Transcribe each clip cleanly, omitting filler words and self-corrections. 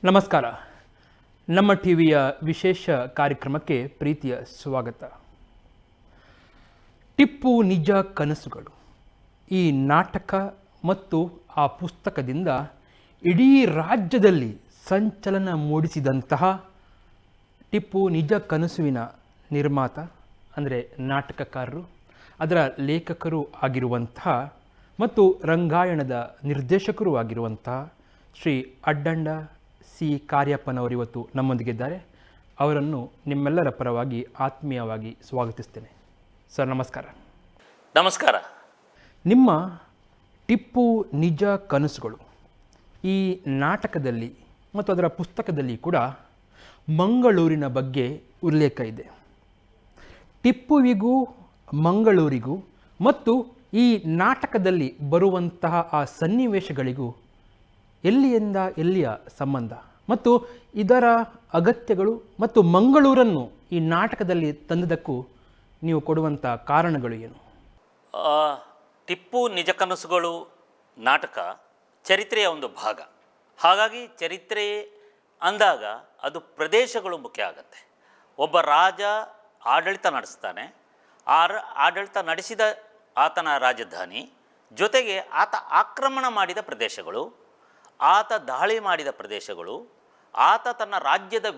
ನಮಸ್ಕಾರ. ನಮ್ಮ ಟಿವಿಯ ವಿಶೇಷ ಕಾರ್ಯಕ್ರಮಕ್ಕೆ ಪ್ರೀತಿಯ ಸ್ವಾಗತ. ಟಿಪ್ಪು ನಿಜ ಕನಸುಗಳು ಈ ನಾಟಕ ಮತ್ತು ಆ ಪುಸ್ತಕದಿಂದ ಇಡೀ ರಾಜ್ಯದಲ್ಲಿ ಸಂಚಲನ ಮೂಡಿಸಿದಂತಹ ಟಿಪ್ಪು ನಿಜ ಕನಸುವಿನ ನಿರ್ಮಾತ ಅಂದರೆ ನಾಟಕಕಾರರು, ಅದರ ಲೇಖಕರು ಆಗಿರುವಂತಹ ಮತ್ತು ರಂಗಾಯಣದ ನಿರ್ದೇಶಕರೂ ಆಗಿರುವಂತಹ ಶ್ರೀ ಅಡ್ಡಂಡ ಸಿ ಕಾರ್ಯಪ್ಪನವರು ಇವತ್ತು ನಮ್ಮೊಂದಿಗಿದ್ದಾರೆ. ಅವರನ್ನು ನಿಮ್ಮೆಲ್ಲರ ಪರವಾಗಿ ಆತ್ಮೀಯವಾಗಿ ಸ್ವಾಗತಿಸ್ತೇನೆ. ಸರ್ ನಮಸ್ಕಾರ. ನಮಸ್ಕಾರ. ನಿಮ್ಮ ಟಿಪ್ಪು ನಿಜ ಕನಸುಗಳು ಈ ನಾಟಕದಲ್ಲಿ ಮತ್ತು ಅದರ ಪುಸ್ತಕದಲ್ಲಿ ಕೂಡ ಮಂಗಳೂರಿನ ಬಗ್ಗೆ ಉಲ್ಲೇಖ ಇದೆ. ಟಿಪ್ಪುವಿಗೂ ಮಂಗಳೂರಿಗೂ ಮತ್ತು ಈ ನಾಟಕದಲ್ಲಿ ಬರುವಂತಹ ಆ ಸನ್ನಿವೇಶಗಳಿಗೂ ಎಲ್ಲಿಯಿಂದ ಎಲ್ಲಿಯ ಸಂಬಂಧ ಮತ್ತು ಇದರ ಅಗತ್ಯಗಳು ಮತ್ತು ಮಂಗಳೂರನ್ನು ಈ ನಾಟಕದಲ್ಲಿ ತಂದದಕ್ಕೂ ನೀವು ಕೊಡುವಂಥ ಕಾರಣಗಳು ಏನು? ಟಿಪ್ಪು ನಿಜ ಕನಸುಗಳು ನಾಟಕ ಚರಿತ್ರೆಯ ಒಂದು ಭಾಗ. ಹಾಗಾಗಿ ಚರಿತ್ರೆ ಅಂದಾಗ ಅದು ಪ್ರದೇಶಗಳು ಮುಖ್ಯ ಆಗುತ್ತೆ. ಒಬ್ಬ ರಾಜ ಆಡಳಿತ ನಡೆಸ್ತಾನೆ. ಆಡಳಿತ ನಡೆಸಿದ ಆತನ ರಾಜಧಾನಿ ಜೊತೆಗೆ ಆತ ಆಕ್ರಮಣ ಮಾಡಿದ ಪ್ರದೇಶಗಳು, ಆತ ದಾಳಿ ಮಾಡಿದ ಪ್ರದೇಶಗಳು, ಆತ ತನ್ನ ರಾಜ್ಯದ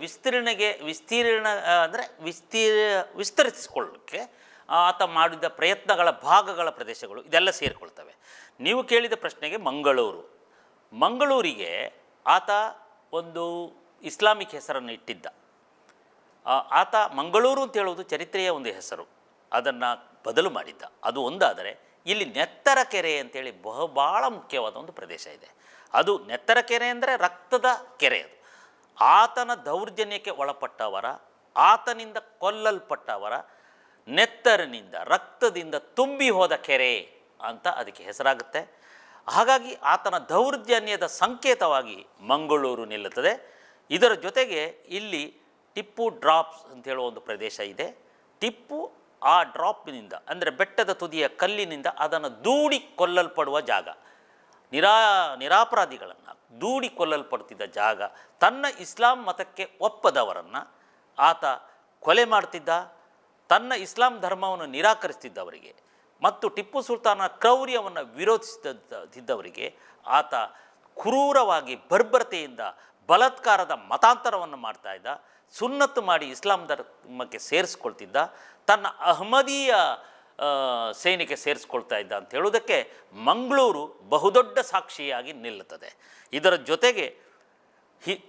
ವಿಸ್ತರಿಸಿಕೊಳ್ಳಕ್ಕೆ ಆತ ಮಾಡಿದ ಪ್ರಯತ್ನಗಳ ಭಾಗಗಳ ಪ್ರದೇಶಗಳು ಇದೆಲ್ಲ ಸೇರಿಕೊಳ್ತವೆ. ನೀವು ಕೇಳಿದ ಪ್ರಶ್ನೆಗೆ ಮಂಗಳೂರಿಗೆ ಆತ ಒಂದು ಇಸ್ಲಾಮಿಕ್ ಹೆಸರನ್ನು ಇಟ್ಟಿದ್ದ. ಆತ ಮಂಗಳೂರು ಅಂತ ಹೇಳುವುದು ಚರಿತ್ರೆಯ ಒಂದು ಹೆಸರು, ಅದನ್ನು ಬದಲು ಮಾಡಿದ್ದ. ಅದು ಒಂದಾದರೆ ಇಲ್ಲಿ ನೆತ್ತರಕೆರೆ ಅಂತೇಳಿ ಭಾಳ ಮುಖ್ಯವಾದ ಒಂದು ಪ್ರದೇಶ ಇದೆ. ಅದು ನೆತ್ತರಕೆರೆ ಅಂದರೆ ರಕ್ತದ ಕೆರೆ. ಅದು ಆತನ ದೌರ್ಜನ್ಯಕ್ಕೆ ಒಳಪಟ್ಟವರ, ಆತನಿಂದ ಕೊಲ್ಲಲ್ಪಟ್ಟವರ ನೆತ್ತರಿನಿಂದ ರಕ್ತದಿಂದ ತುಂಬಿ ಹೋದ ಕೆರೆ ಅಂತ ಅದಕ್ಕೆ ಹೆಸರಾಗುತ್ತೆ. ಹಾಗಾಗಿ ಆತನ ದೌರ್ಜನ್ಯದ ಸಂಕೇತವಾಗಿ ಮಂಗಳೂರು ನಿಲ್ಲುತ್ತದೆ. ಇದರ ಜೊತೆಗೆ ಇಲ್ಲಿ ಟಿಪ್ಪು ಡ್ರಾಪ್ಸ್ ಅಂತ ಹೇಳುವ ಒಂದು ಪ್ರದೇಶ ಇದೆ. ಟಿಪ್ಪು ಆ ಡ್ರಾಪ್ನಿಂದ ಅಂದರೆ ಬೆಟ್ಟದ ತುದಿಯ ಕಲ್ಲಿನಿಂದ ಅದನ್ನು ದೂಡಿ ಕೊಲ್ಲಲ್ಪಡುವ ಜಾಗ, ನಿರಾಪರಾಧಿಗಳನ್ನು ದೂಡಿ ಕೊಲ್ಲಲ್ಪಡ್ತಿದ್ದ ಜಾಗ. ತನ್ನ ಇಸ್ಲಾಂ ಮತಕ್ಕೆ ಒಪ್ಪದವರನ್ನು ಆತ ಕೊಲೆ ಮಾಡ್ತಿದ್ದ. ತನ್ನ ಇಸ್ಲಾಂ ಧರ್ಮವನ್ನು ನಿರಾಕರಿಸ್ತಿದ್ದವರಿಗೆ ಮತ್ತು ಟಿಪ್ಪು ಸುಲ್ತಾನ ಕ್ರೌರ್ಯವನ್ನು ವಿರೋಧಿಸುತ್ತಿದ್ದವರಿಗೆ ಆತ ಕ್ರೂರವಾಗಿ ಬರ್ಬರತೆಯಿಂದ ಬಲಾತ್ಕಾರದ ಮತಾಂತರವನ್ನು ಮಾಡ್ತಾಯಿದ್ದ. ಸುನ್ನತ್ತು ಮಾಡಿ ಇಸ್ಲಾಂ ಧರ್ಮಕ್ಕೆ ಸೇರಿಸ್ಕೊಳ್ತಿದ್ದ. ತನ್ನ ಅಹ್ಮದೀಯ ಸೇನೆಗೆ ಸೇರಿಸ್ಕೊಳ್ತಾ ಇದ್ದ ಅಂತ ಹೇಳುವುದಕ್ಕೆ ಮಂಗಳೂರು ಬಹುದೊಡ್ಡ ಸಾಕ್ಷಿಯಾಗಿ ನಿಲ್ಲುತ್ತದೆ. ಇದರ ಜೊತೆಗೆ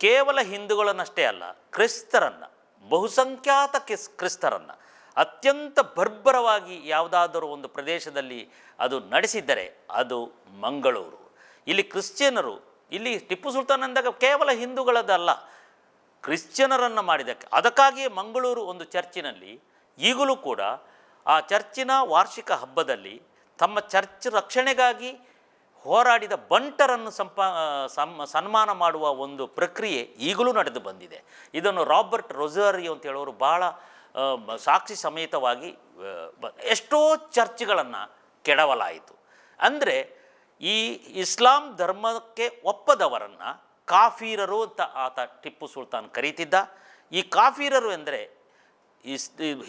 ಕೇವಲ ಹಿಂದೂಗಳನ್ನಷ್ಟೇ ಅಲ್ಲ, ಕ್ರಿಸ್ತರನ್ನು, ಬಹುಸಂಖ್ಯಾತ ಕ್ರಿಸ್ತರನ್ನು ಅತ್ಯಂತ ಬರ್ಬರವಾಗಿ ಯಾವುದಾದರೂ ಒಂದು ಪ್ರದೇಶದಲ್ಲಿ ಅದು ನಡೆಸಿದ್ದರೆ ಅದು ಮಂಗಳೂರು. ಇಲ್ಲಿ ಕ್ರಿಶ್ಚಿಯನರು, ಇಲ್ಲಿ ಟಿಪ್ಪು ಸುಲ್ತಾನ್ ಅಂದಾಗ ಕೇವಲ ಹಿಂದೂಗಳದಲ್ಲ, ಕ್ರಿಶ್ಚಿಯನರನ್ನು ಮಾಡಿದ್ದಕ್ಕೆ. ಅದಕ್ಕಾಗಿಯೇ ಮಂಗಳೂರು ಒಂದು ಚರ್ಚಿನಲ್ಲಿ ಈಗಲೂ ಕೂಡ ಆ ಚರ್ಚಿನ ವಾರ್ಷಿಕ ಹಬ್ಬದಲ್ಲಿ ತಮ್ಮ ಚರ್ಚ್ ರಕ್ಷಣೆಗಾಗಿ ಹೋರಾಡಿದ ಬಂಟರನ್ನು ಸನ್ಮಾನ ಮಾಡುವ ಒಂದು ಪ್ರಕ್ರಿಯೆ ಈಗಲೂ ನಡೆದು ಬಂದಿದೆ. ಇದನ್ನು ರಾಬರ್ಟ್ ರೊಜಾರಿಯೋ ಅಂತ ಹೇಳೋರು ಭಾಳ ಸಾಕ್ಷಿ ಸಮೇತವಾಗಿ ಎಷ್ಟೋ ಚರ್ಚ್ಗಳನ್ನು ಕೆಡವಲಾಯಿತು. ಅಂದರೆ ಈ ಇಸ್ಲಾಂ ಧರ್ಮಕ್ಕೆ ಒಪ್ಪದವರನ್ನು ಕಾಫೀರರು ಅಂತ ಆತ ಟಿಪ್ಪು ಸುಲ್ತಾನ್ ಕರೀತಿದ್ದ. ಈ ಕಾಫೀರರು ಎಂದರೆ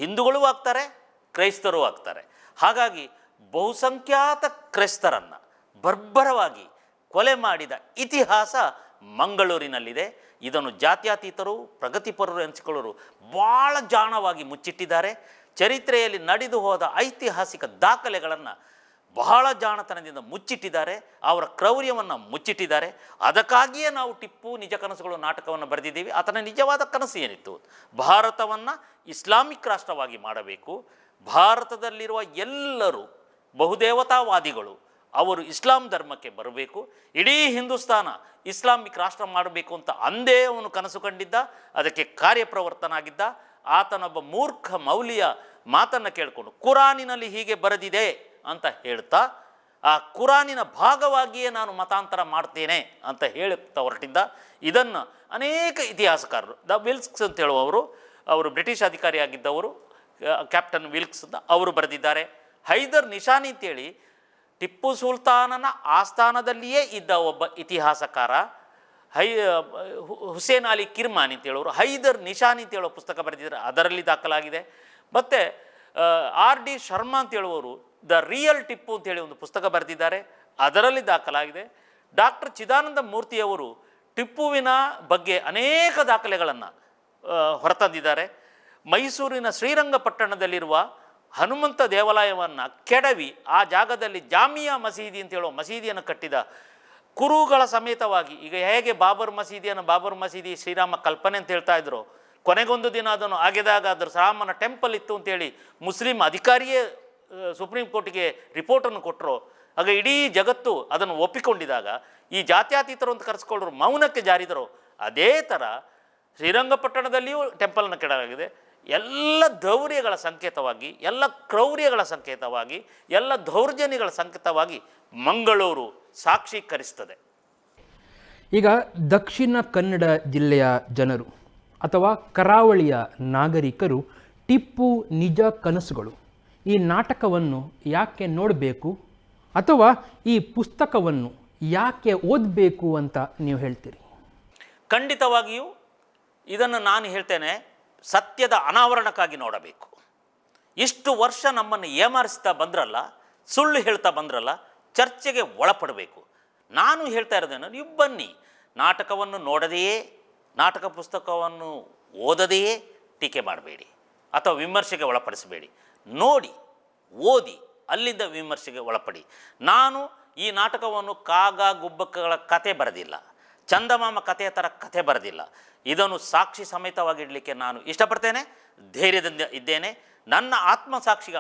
ಹಿಂದೂಗಳು ಆಗ್ತಾರೆ, ಕ್ರೈಸ್ತರು ಆಗ್ತಾರೆ. ಹಾಗಾಗಿ ಬಹುಸಂಖ್ಯಾತ ಕ್ರೈಸ್ತರನ್ನು ಬರ್ಬರವಾಗಿ ಕೊಲೆ ಮಾಡಿದ ಇತಿಹಾಸ ಮಂಗಳೂರಿನಲ್ಲಿದೆ. ಇದನ್ನು ಜಾತ್ಯತೀತರು, ಪ್ರಗತಿಪರರು ಎನಿಸಿಕೊಳ್ಳೋರು ಭಾಳ ಜಾಣವಾಗಿ ಮುಚ್ಚಿಟ್ಟಿದ್ದಾರೆ. ಚರಿತ್ರೆಯಲ್ಲಿ ನಡೆದು ಹೋದ ಐತಿಹಾಸಿಕ ದಾಖಲೆಗಳನ್ನು ಬಹಳ ಜಾಣತನದಿಂದ ಮುಚ್ಚಿಟ್ಟಿದ್ದಾರೆ. ಅವರ ಕ್ರೌರ್ಯವನ್ನು ಮುಚ್ಚಿಟ್ಟಿದ್ದಾರೆ. ಅದಕ್ಕಾಗಿಯೇ ನಾವು ಟಿಪ್ಪು ನಿಜ ಕನಸುಗಳು ನಾಟಕವನ್ನು ಬರೆದಿದ್ದೀವಿ. ಆತನ ನಿಜವಾದ ಕನಸು ಏನಿತ್ತು? ಭಾರತವನ್ನು ಇಸ್ಲಾಮಿಕ್ ರಾಷ್ಟ್ರವಾಗಿ ಮಾಡಬೇಕು. ಭಾರತದಲ್ಲಿರುವ ಎಲ್ಲರೂ ಬಹುದೇವತಾವಾದಿಗಳು ಅವರು ಇಸ್ಲಾಂ ಧರ್ಮಕ್ಕೆ ಬರಬೇಕು. ಇಡೀ ಹಿಂದೂಸ್ತಾನ ಇಸ್ಲಾಮಿಕ್ ರಾಷ್ಟ್ರ ಮಾಡಬೇಕು ಅಂತ ಅಂದೇ ಅವನು ಕನಸು ಕಂಡಿದ್ದ. ಅದಕ್ಕೆ ಕಾರ್ಯಪ್ರವರ್ತನಾಗಿದ್ದ. ಆತನೊಬ್ಬ ಮೂರ್ಖ ಮೌಲ್ಯ ಮಾತನ್ನು ಕೇಳಿಕೊಂಡು ಕುರಾನಿನಲ್ಲಿ ಹೀಗೆ ಬರೆದಿದೆ ಅಂತ ಹೇಳ್ತಾ ಆ ಕುರಾನಿನ ಭಾಗವಾಗಿಯೇ ನಾನು ಮತಾಂತರ ಮಾಡ್ತೇನೆ ಅಂತ ಹೇಳುತ್ತಾ ಹೊರಟಿದ್ದ. ಇದನ್ನು ಅನೇಕ ಇತಿಹಾಸಕಾರರು, ದ ವಿಲ್ಕ್ಸ್ ಅಂತ ಹೇಳುವವರು, ಅವರು ಬ್ರಿಟಿಷ್ ಅಧಿಕಾರಿಯಾಗಿದ್ದವರು, ಕ್ಯಾಪ್ಟನ್ ವಿಲ್ಕ್ಸ್ ಅಂತ ಅವರು ಬರೆದಿದ್ದಾರೆ. ಹೈದರ್ ನಿಶಾನಿ ಅಂತೇಳಿ ಟಿಪ್ಪು ಸುಲ್ತಾನನ ಆಸ್ಥಾನದಲ್ಲಿಯೇ ಇದ್ದ ಒಬ್ಬ ಇತಿಹಾಸಕಾರ ಹುಸೇನ್ ಅಲಿ ಕಿರ್ಮಾನಿ ಅಂತ ಹೇಳೋರು ಹೈದರ್ ನಿಶಾನಿ ಅಂತ ಹೇಳೋ ಪುಸ್ತಕ ಬರೆದಿದ್ದಾರೆ, ಅದರಲ್ಲಿ ದಾಖಲಾಗಿದೆ. ಮತ್ತು R.D. ಶರ್ಮಾ ಅಂತ ಹೇಳುವವರು ದ ರಿಯಲ್ ಟಿಪ್ಪು ಅಂತೇಳಿ ಒಂದು ಪುಸ್ತಕ ಬರೆದಿದ್ದಾರೆ, ಅದರಲ್ಲಿ ದಾಖಲಾಗಿದೆ. ಡಾಕ್ಟರ್ ಚಿದಾನಂದ ಮೂರ್ತಿಯವರು ಟಿಪ್ಪುವಿನ ಬಗ್ಗೆ ಅನೇಕ ದಾಖಲೆಗಳನ್ನು ಹೊರತಂದಿದ್ದಾರೆ. ಮೈಸೂರಿನ ಶ್ರೀರಂಗಪಟ್ಟಣದಲ್ಲಿರುವ ಹನುಮಂತ ದೇವಾಲಯವನ್ನು ಕೆಡವಿ ಆ ಜಾಗದಲ್ಲಿ ಜಾಮಿಯಾ ಮಸೀದಿ ಅಂತ ಹೇಳೋ ಮಸೀದಿಯನ್ನು ಕಟ್ಟಿದ ಕುರುಗಳ ಸಮೇತವಾಗಿ, ಈಗ ಹೇಗೆ ಬಾಬರ್ ಮಸೀದಿ ಶ್ರೀರಾಮ ಕಲ್ಪನೆ ಅಂತ ಹೇಳ್ತಾ ಇದ್ರು, ಕೊನೆಗೊಂದು ದಿನ ಅದನ್ನು ಅಗೆದಾಗ ಅದರ ರಾಮನ ಟೆಂಪಲ್ ಇತ್ತು ಅಂತೇಳಿ ಮುಸ್ಲಿಂ ಅಧಿಕಾರಿಯೇ ಸುಪ್ರೀಂ ಕೋರ್ಟಿಗೆ ರಿಪೋರ್ಟನ್ನು ಕೊಟ್ಟರು. ಆಗ ಇಡೀ ಜಗತ್ತು ಅದನ್ನು ಒಪ್ಪಿಕೊಂಡಿದಾಗ ಈ ಜಾತ್ಯತೀತರು ಅಂತ ಕರೆಸ್ಕೊಳ್ಳೋರು ಮೌನಕ್ಕೆ ಜಾರಿದರು. ಅದೇ ಥರ ಶ್ರೀರಂಗಪಟ್ಟಣದಲ್ಲಿಯೂ ಟೆಂಪಲ್ನ ಕೆಡಲಾಗಿದೆ. ಎಲ್ಲ ದೌರ್ಯಗಳ ಸಂಕೇತವಾಗಿ, ಎಲ್ಲ ಕ್ರೌರ್ಯಗಳ ಸಂಕೇತವಾಗಿ, ಎಲ್ಲ ದೌರ್ಜನ್ಯಗಳ ಸಂಕೇತವಾಗಿ ಮಂಗಳೂರು ಸಾಕ್ಷೀಕರಿಸ್ತದೆ. ಈಗ ದಕ್ಷಿಣ ಕನ್ನಡ ಜಿಲ್ಲೆಯ ಜನರು ಅಥವಾ ಕರಾವಳಿಯ ನಾಗರಿಕರು ಟಿಪ್ಪು ನಿಜ ಕನಸುಗಳು ಈ ನಾಟಕವನ್ನು ಯಾಕೆ ನೋಡಬೇಕು ಅಥವಾ ಈ ಪುಸ್ತಕವನ್ನು ಯಾಕೆ ಓದಬೇಕು ಅಂತ ನೀವು ಹೇಳ್ತೀರಿ? ಖಂಡಿತವಾಗಿಯೂ ಇದನ್ನು ನಾನು ಹೇಳ್ತೇನೆ, ಸತ್ಯದ ಅನಾವರಣಕ್ಕಾಗಿ ನೋಡಬೇಕು. ಇಷ್ಟು ವರ್ಷ ನಮ್ಮನ್ನು ಏಮಾರಿಸ್ತಾ ಬಂದ್ರಲ್ಲ, ಸುಳ್ಳು ಹೇಳ್ತಾ ಬಂದ್ರಲ್ಲ, ಚರ್ಚೆಗೆ ಒಳಪಡಬೇಕು. ನಾನು ಹೇಳ್ತಾ ಇರೋದೇನು, ನೀವು ಬನ್ನಿ, ನಾಟಕವನ್ನು ನೋಡದೆಯೇ, ನಾಟಕ ಪುಸ್ತಕವನ್ನು ಓದದೆಯೇ ಟೀಕೆ ಮಾಡಬೇಡಿ ಅಥವಾ ವಿಮರ್ಶೆಗೆ ಒಳಪಡಿಸಬೇಡಿ. ನೋಡಿ, ಓದಿ, ಅಲ್ಲಿಂದ ವಿಮರ್ಶೆಗೆ ಒಳಪಡಿ. ನಾನು ಈ ನಾಟಕವನ್ನು ಕಾಗ ಗುಬ್ಬಕ್ಕಗಳ ಕತೆ ಬರೆದಿಲ್ಲ, ಚಂದಮಾಮ ಕಥೆಯ ಥರ ಕತೆ ಬರೆದಿಲ್ಲ. ಇದನ್ನು ಸಾಕ್ಷಿ ಸಮೇತವಾಗಿ ಇಡಲಿಕ್ಕೆ ನಾನು ಇಷ್ಟಪಡ್ತೇನೆ, ಧೈರ್ಯದಿಂದ ಇದ್ದೇನೆ. ನನ್ನ ಆತ್ಮಸಾಕ್ಷಿಗೆ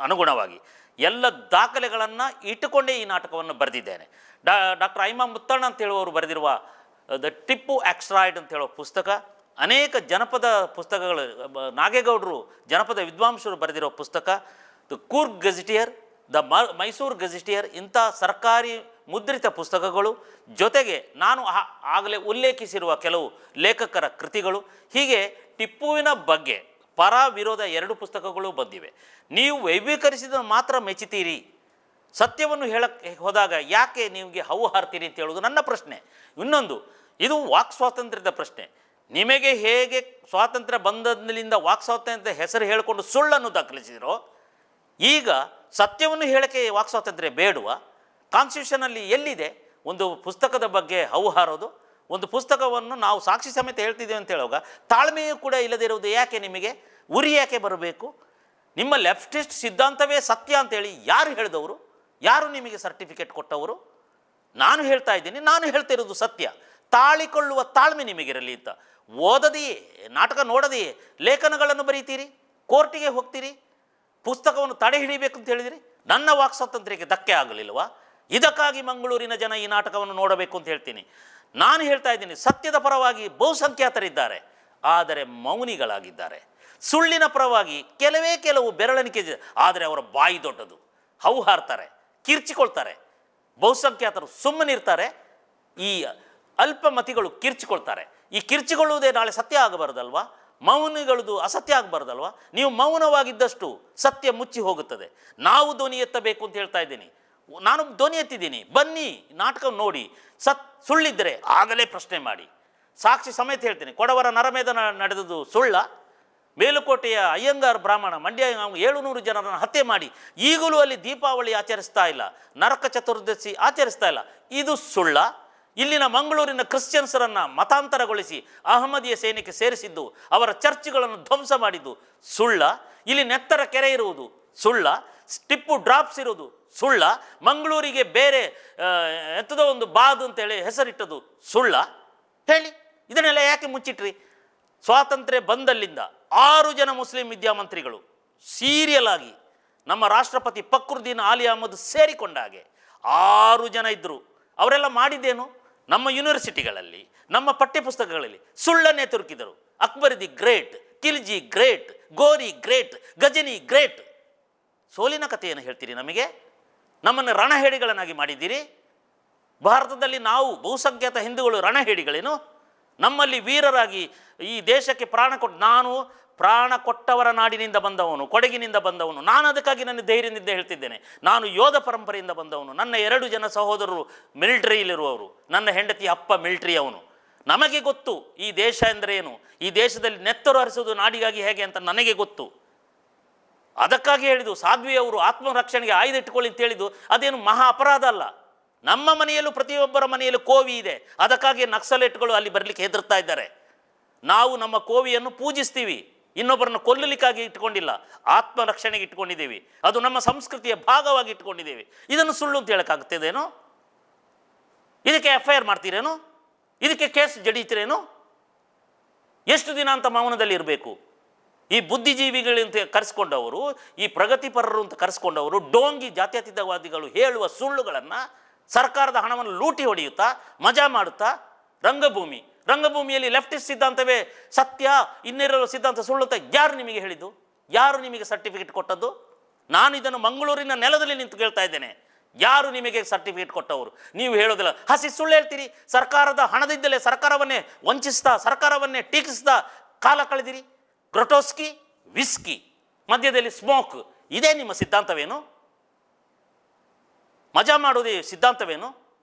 ಅನುಗುಣವಾಗಿ ಎಲ್ಲ ದಾಖಲೆಗಳನ್ನು ಇಟ್ಟುಕೊಂಡೇ ಈ ನಾಟಕವನ್ನು ಬರೆದಿದ್ದೇನೆ. ಡಾಕ್ಟರ್ ಐಮಾ ಮುತ್ತಣ್ಣ ಅಂತ ಹೇಳುವವರು ಬರೆದಿರುವ ದ ಟಿಪ್ಪು ಆಕ್ಸ್ಟ್ರಾಯ್ಡ್ ಅಂತ ಹೇಳೋ ಪುಸ್ತಕ, ಅನೇಕ ಜನಪದ ಪುಸ್ತಕಗಳು, ನಾಗೇಗೌಡರು ಜನಪದ ವಿದ್ವಾಂಸರು ಬರೆದಿರೋ ಪುಸ್ತಕ, the Coorg gazetteer, the Mysuru gazetteer, ಇಂಥ ಸರ್ಕಾರಿ ಮುದ್ರಿತ ಪುಸ್ತಕಗಳು, ಜೊತೆಗೆ ನಾನು ಆಗಲೇ ಉಲ್ಲೇಖಿಸಿರುವ ಕೆಲವು ಲೇಖಕರ ಕೃತಿಗಳು, ಹೀಗೆ ಟಿಪ್ಪುವಿನ ಬಗ್ಗೆ ಪರ ವಿರೋಧ 2 ಪುಸ್ತಕಗಳು ಬಂದಿವೆ. ನೀವು ವೈಭೀಕರಿಸಿದ ಮಾತ್ರ ಮೆಚ್ಚುತ್ತೀರಿ, ಸತ್ಯವನ್ನು ಹೇಳಕ್ಕೆ ಹೋದಾಗ ಯಾಕೆ ನಿಮಗೆ ಹವು ಹಾರ್ತೀರಿ ಅಂತ ಹೇಳೋದು ನನ್ನ ಪ್ರಶ್ನೆ. ಇನ್ನೊಂದು, ಇದು ವಾಕ್ ಸ್ವಾತಂತ್ರ್ಯದ ಪ್ರಶ್ನೆ. ನಿಮಗೆ ಹೇಗೆ ಸ್ವಾತಂತ್ರ್ಯ ಬಂದದ್ರಿಂದ ವಾಕ್ ಸ್ವಾತಂತ್ರ್ಯದ ಹೆಸರು ಹೇಳಿಕೊಂಡು ಸುಳ್ಳನ್ನು ದಾಖಲಿಸಿದಿರೋ, ಈಗ ಸತ್ಯವನ್ನು ಹೇಳಕ್ಕೆ ವಾಕ್ ಸ್ವಾತಂತ್ರ್ಯ ಬೇಡುವ? ಕಾನ್ಸ್ಟಿಟ್ಯೂಷನಲ್ಲಿ ಎಲ್ಲಿದೆ ಒಂದು ಪುಸ್ತಕದ ಬಗ್ಗೆ ಹವು ಹಾರೋದು? ಒಂದು ಪುಸ್ತಕವನ್ನು ನಾವು ಸಾಕ್ಷಿ ಸಮೇತ ಹೇಳ್ತಿದ್ದೇವೆ ಅಂತ ಹೇಳುವಾಗ ತಾಳ್ಮೆಯೂ ಕೂಡ ಇಲ್ಲದಿರುವುದು ಯಾಕೆ? ನಿಮಗೆ ಉರಿ ಯಾಕೆ ಬರಬೇಕು? ನಿಮ್ಮ ಲೆಫ್ಟಿಸ್ಟ್ ಸಿದ್ಧಾಂತವೇ ಸತ್ಯ ಅಂತೇಳಿ ಯಾರು ಹೇಳಿದವರು? ಯಾರು ನಿಮಗೆ ಸರ್ಟಿಫಿಕೇಟ್ ಕೊಟ್ಟವರು? ನಾನು ಹೇಳ್ತಾ ಇದ್ದೀನಿ, ನಾನು ಹೇಳ್ತಿರೋದು ಸತ್ಯ. ತಾಳಿಕೊಳ್ಳುವ ತಾಳ್ಮೆ ನಿಮಗಿರಲಿ ಅಂತ. ಓದದೆಯೇ, ನಾಟಕ ನೋಡದೆಯೇ ಲೇಖನಗಳನ್ನು ಬರೀತೀರಿ, ಕೋರ್ಟಿಗೆ ಹೋಗ್ತೀರಿ, ಪುಸ್ತಕವನ್ನು ತಡೆ ಹಿಡಿಬೇಕು ಅಂತ ಹೇಳಿದಿರಿ. ನನ್ನ ವಾಕ್ ಸ್ವಾತಂತ್ರ್ಯಕ್ಕೆ ಧಕ್ಕೆ ಆಗಲಿಲ್ವಾ? ಇದಕ್ಕಾಗಿ ಮಂಗಳೂರಿನ ಜನ ಈ ನಾಟಕವನ್ನು ನೋಡಬೇಕು ಅಂತ ಹೇಳ್ತೀನಿ. ನಾನು ಹೇಳ್ತಾ ಇದ್ದೀನಿ, ಸತ್ಯದ ಪರವಾಗಿ ಬಹುಸಂಖ್ಯಾತರಿದ್ದಾರೆ, ಆದರೆ ಮೌನಿಗಳಾಗಿದ್ದಾರೆ. ಸುಳ್ಳಿನ ಪರವಾಗಿ ಕೆಲವು ಬೆರಳೆಣಿಕೆ, ಆದರೆ ಅವರ ಬಾಯಿ ದೊಡ್ಡದು, ಹವು ಹಾರ್ತಾರೆ, ಕಿರ್ಚಿಕೊಳ್ತಾರೆ. ಬಹುಸಂಖ್ಯಾತರು ಸುಮ್ಮನಿರ್ತಾರೆ, ಈ ಅಲ್ಪಮತಿಗಳು ಕಿರ್ಚಿಕೊಳ್ತಾರೆ. ಈ ಕಿರ್ಚಿಕೊಳ್ಳುವುದೇ ನಾಳೆ ಸತ್ಯ ಆಗಬಾರ್ದಲ್ವಾ? ಮೌನಿಗಳದು ಅಸತ್ಯ ಆಗಬಾರ್ದಲ್ವಾ? ನೀವು ಮೌನವಾಗಿದ್ದಷ್ಟು ಸತ್ಯ ಮುಚ್ಚಿ ಹೋಗುತ್ತದೆ. ನಾವು ಧ್ವನಿ ಎತ್ತಬೇಕು ಅಂತ ಹೇಳ್ತಾ ಇದ್ದೀನಿ. ನಾನು ಧ್ವನಿ ಎತ್ತಿದ್ದೀನಿ, ಬನ್ನಿ, ನಾಟಕ ನೋಡಿ. ಸುಳ್ಳಿದ್ದರೆ ಆಗಲೇ ಪ್ರಶ್ನೆ ಮಾಡಿ. ಸಾಕ್ಷಿ ಸಮೇತ ಹೇಳ್ತೀನಿ, ಕೊಡವರ ನರಮೇಧ ನಡೆದದ್ದು ಸುಳ್ಳ? ಮೇಲುಕೋಟೆಯ ಅಯ್ಯಂಗಾರ್ ಬ್ರಾಹ್ಮಣ ಮಂಡ್ಯ 700 ಜನರನ್ನು ಹತ್ಯೆ ಮಾಡಿ ಈಗಲೂ ಅಲ್ಲಿ ದೀಪಾವಳಿ ಆಚರಿಸ್ತಾ ಇಲ್ಲ, ನರಕ ಚತುರ್ದಶಿ ಆಚರಿಸ್ತಾ ಇಲ್ಲ, ಇದು ಸುಳ್ಳ? ಇಲ್ಲಿನ ಮಂಗಳೂರಿನ ಕ್ರಿಶ್ಚಿಯನ್ಸರನ್ನು ಮತಾಂತರಗೊಳಿಸಿ ಅಹಮದಿಯ ಸೇನೆಗೆ ಸೇರಿಸಿದ್ದು, ಅವರ ಚರ್ಚ್ಗಳನ್ನು ಧ್ವಂಸ ಮಾಡಿದ್ದು ಸುಳ್ಳ? ಇಲ್ಲಿ ನೆತ್ತರ ಕೆರೆ ಇರುವುದು ಸುಳ್ಳ? ಟಿಪ್ಪು ಡ್ರಾಪ್ಸ್ ಇರುವುದು ಸುಳ್ಳ? ಮಂಗಳೂರಿಗೆ ಬೇರೆ ಎಂಥದೋ ಒಂದು ಬಾದ್ ಅಂತೇಳಿ ಹೆಸರಿಟ್ಟದು ಸುಳ್ಳ? ಹೇಳಿ, ಇದನ್ನೆಲ್ಲ ಯಾಕೆ ಮುಚ್ಚಿಟ್ರಿ? ಸ್ವಾತಂತ್ರ್ಯ ಬಂದಲ್ಲಿಂದ 6 ಜನ ಮುಸ್ಲಿಂ ವಿದ್ಯಾಮಂತ್ರಿಗಳು ಸೀರಿಯಲ್ ಆಗಿ ನಮ್ಮ ರಾಷ್ಟ್ರಪತಿ ಫಕ್ರುದ್ದೀನ್ ಆಲಿ ಅಹಮದ್ ಸೇರಿಕೊಂಡ ಹಾಗೆ 6 ಜನ ಇದ್ದರು. ಅವರೆಲ್ಲ ಮಾಡಿದ್ದೇನು? ನಮ್ಮ ಯೂನಿವರ್ಸಿಟಿಗಳಲ್ಲಿ, ನಮ್ಮ ಪಠ್ಯಪುಸ್ತಕಗಳಲ್ಲಿ ಸುಳ್ಳನ್ನೇ ತುರುಕಿದರು. Akbar the great, Khilji great, Ghori great, Ghazni great. ಸೋಲಿನ ಕಥೆಯನ್ನು ಹೇಳ್ತೀರಿ ನಮಗೆ? ನಮ್ಮನ್ನು ರಣಹೇಡಿಗಳನ್ನಾಗಿ ಮಾಡಿದ್ದೀರಿ. ಭಾರತದಲ್ಲಿ ನಾವು ಬಹುಸಂಖ್ಯಾತ ಹಿಂದೂಗಳು ರಣಹೇಡಿಗಳೇನು? ನಮ್ಮಲ್ಲಿ ವೀರರಾಗಿ ಈ ದೇಶಕ್ಕೆ ಪ್ರಾಣ ಕೊಟ್ಟು, ನಾನು ಪ್ರಾಣ ಕೊಟ್ಟವರ ನಾಡಿನಿಂದ ಬಂದವನು, ಕೊಡಗಿನಿಂದ ಬಂದವನು. ನಾನು ಅದಕ್ಕಾಗಿ ನನ್ನ ಧೈರ್ಯದಿಂದ ಹೇಳ್ತಿದ್ದೇನೆ, ನಾನು ಯೋಧ ಪರಂಪರೆಯಿಂದ ಬಂದವನು. ನನ್ನ 2 ಜನ ಸಹೋದರರು ಮಿಲಿಟರಿಯಲ್ಲಿರುವವರು, ನನ್ನ ಹೆಂಡತಿ ಅಪ್ಪ ಮಿಲಿಟರಿ ಅವನು. ನಮಗೆ ಗೊತ್ತು ಈ ದೇಶ ಎಂದರೆ ಏನು, ಈ ದೇಶದಲ್ಲಿ ನೆತ್ತರು ಹರಿಸೋದು ನಾಡಿಗಾಗಿ ಹೇಗೆ ಅಂತ ನನಗೆ ಗೊತ್ತು. ಅದಕ್ಕಾಗಿ ಹೇಳಿದ್ದು ಸಾಧ್ವಿಯವರು ಆತ್ಮರಕ್ಷಣೆಗೆ ಆಯುಧ ಇಟ್ಟುಕೊಳ್ಳಿ ಅಂತ ಹೇಳಿದ್ದು ಅದೇನು ಮಹಾ ಅಪರಾಧ ಅಲ್ಲ. ನಮ್ಮ ಮನೆಯಲ್ಲೂ ಪ್ರತಿಯೊಬ್ಬರ ಮನೆಯಲ್ಲೂ ಕೋವಿ ಇದೆ, ಅದಕ್ಕಾಗಿ ನಕ್ಸಲೇಟ್ಗಳು ಅಲ್ಲಿ ಬರಲಿಕ್ಕೆ ಹೆದರ್ತಾ ಇದ್ದಾರೆ. ನಾವು ನಮ್ಮ ಕೋವಿಯನ್ನು ಪೂಜಿಸ್ತೀವಿ, ಇನ್ನೊಬ್ಬರನ್ನು ಕೊಲ್ಲಲಿಕ್ಕಾಗಿ ಇಟ್ಕೊಂಡಿಲ್ಲ, ಆತ್ಮರಕ್ಷಣೆಗೆ ಇಟ್ಕೊಂಡಿದ್ದೀವಿ. ಅದು ನಮ್ಮ ಸಂಸ್ಕೃತಿಯ ಭಾಗವಾಗಿ ಇಟ್ಕೊಂಡಿದ್ದೀವಿ. ಇದನ್ನು ಸುಳ್ಳು ಅಂತ ಹೇಳೋಕ್ಕಾಗ್ತದೇನೋ? ಇದಕ್ಕೆ FIR ಮಾಡ್ತೀರೇನು? ಇದಕ್ಕೆ ಕೇಸ್ ಜಡೀತೀರೇನು? ಎಷ್ಟು ದಿನ ಅಂತ ಮೌನದಲ್ಲಿ ಇರಬೇಕು? ಈ ಬುದ್ಧಿಜೀವಿಗಳಂತ ಕರೆಸ್ಕೊಂಡವರು, ಈ ಪ್ರಗತಿಪರರು ಅಂತ ಕರೆಸ್ಕೊಂಡವರು, ಡೋಂಗಿ ಜಾತ್ಯತೀತವಾದಿಗಳು ಹೇಳುವ ಸುಳ್ಳುಗಳನ್ನು ಸರ್ಕಾರದ ಹಣವನ್ನು ಲೂಟಿ ಹೊಡೆಯುತ್ತಾ ಮಜಾ ಮಾಡುತ್ತಾ ರಂಗಭೂಮಿಯಲ್ಲಿ ಲೆಫ್ಟಿಸ್ಟ್ ಸಿದ್ಧಾಂತವೇ ಸತ್ಯ, ಇನ್ನಿರುವ ಸಿದ್ಧಾಂತ ಸುಳ್ಳು ಅಂತ ಯಾರು ನಿಮಗೆ ಹೇಳಿದ್ದು? ಯಾರು ನಿಮಗೆ ಸರ್ಟಿಫಿಕೇಟ್ ಕೊಟ್ಟದ್ದು? ನಾನು ಇದನ್ನು ಮಂಗಳೂರಿನ ನೆಲದಲ್ಲಿ ನಿಂತು ಕೇಳ್ತಾ ಇದ್ದೇನೆ. ಯಾರು ನಿಮಗೆ ಸರ್ಟಿಫಿಕೇಟ್ ಕೊಟ್ಟವರು? ನೀವು ಹೇಳೋದಿಲ್ಲ, ಹಸಿ ಸುಳ್ಳು ಹೇಳ್ತೀರಿ. ಸರ್ಕಾರದ ಹಣದಿಂದಲೇ ಸರ್ಕಾರವನ್ನೇ ವಂಚಿಸ್ತಾ, ಸರ್ಕಾರವನ್ನೇ ಟೀಕಿಸ್ತಾ ಕಾಲ ಕಳೆದಿರಿ. ಗ್ರೊಟೋಸ್ಕಿ, ವಿಸ್ಕಿ, ಮಧ್ಯದಲ್ಲಿ ಸ್ಮೋಕ್, ಇದೇ ನಿಮ್ಮ ಸಿದ್ಧಾಂತವೇನು? ಮಜಾ ಮಾಡೋದೇ ಸಿದ್ಧಾಂತವೇನು?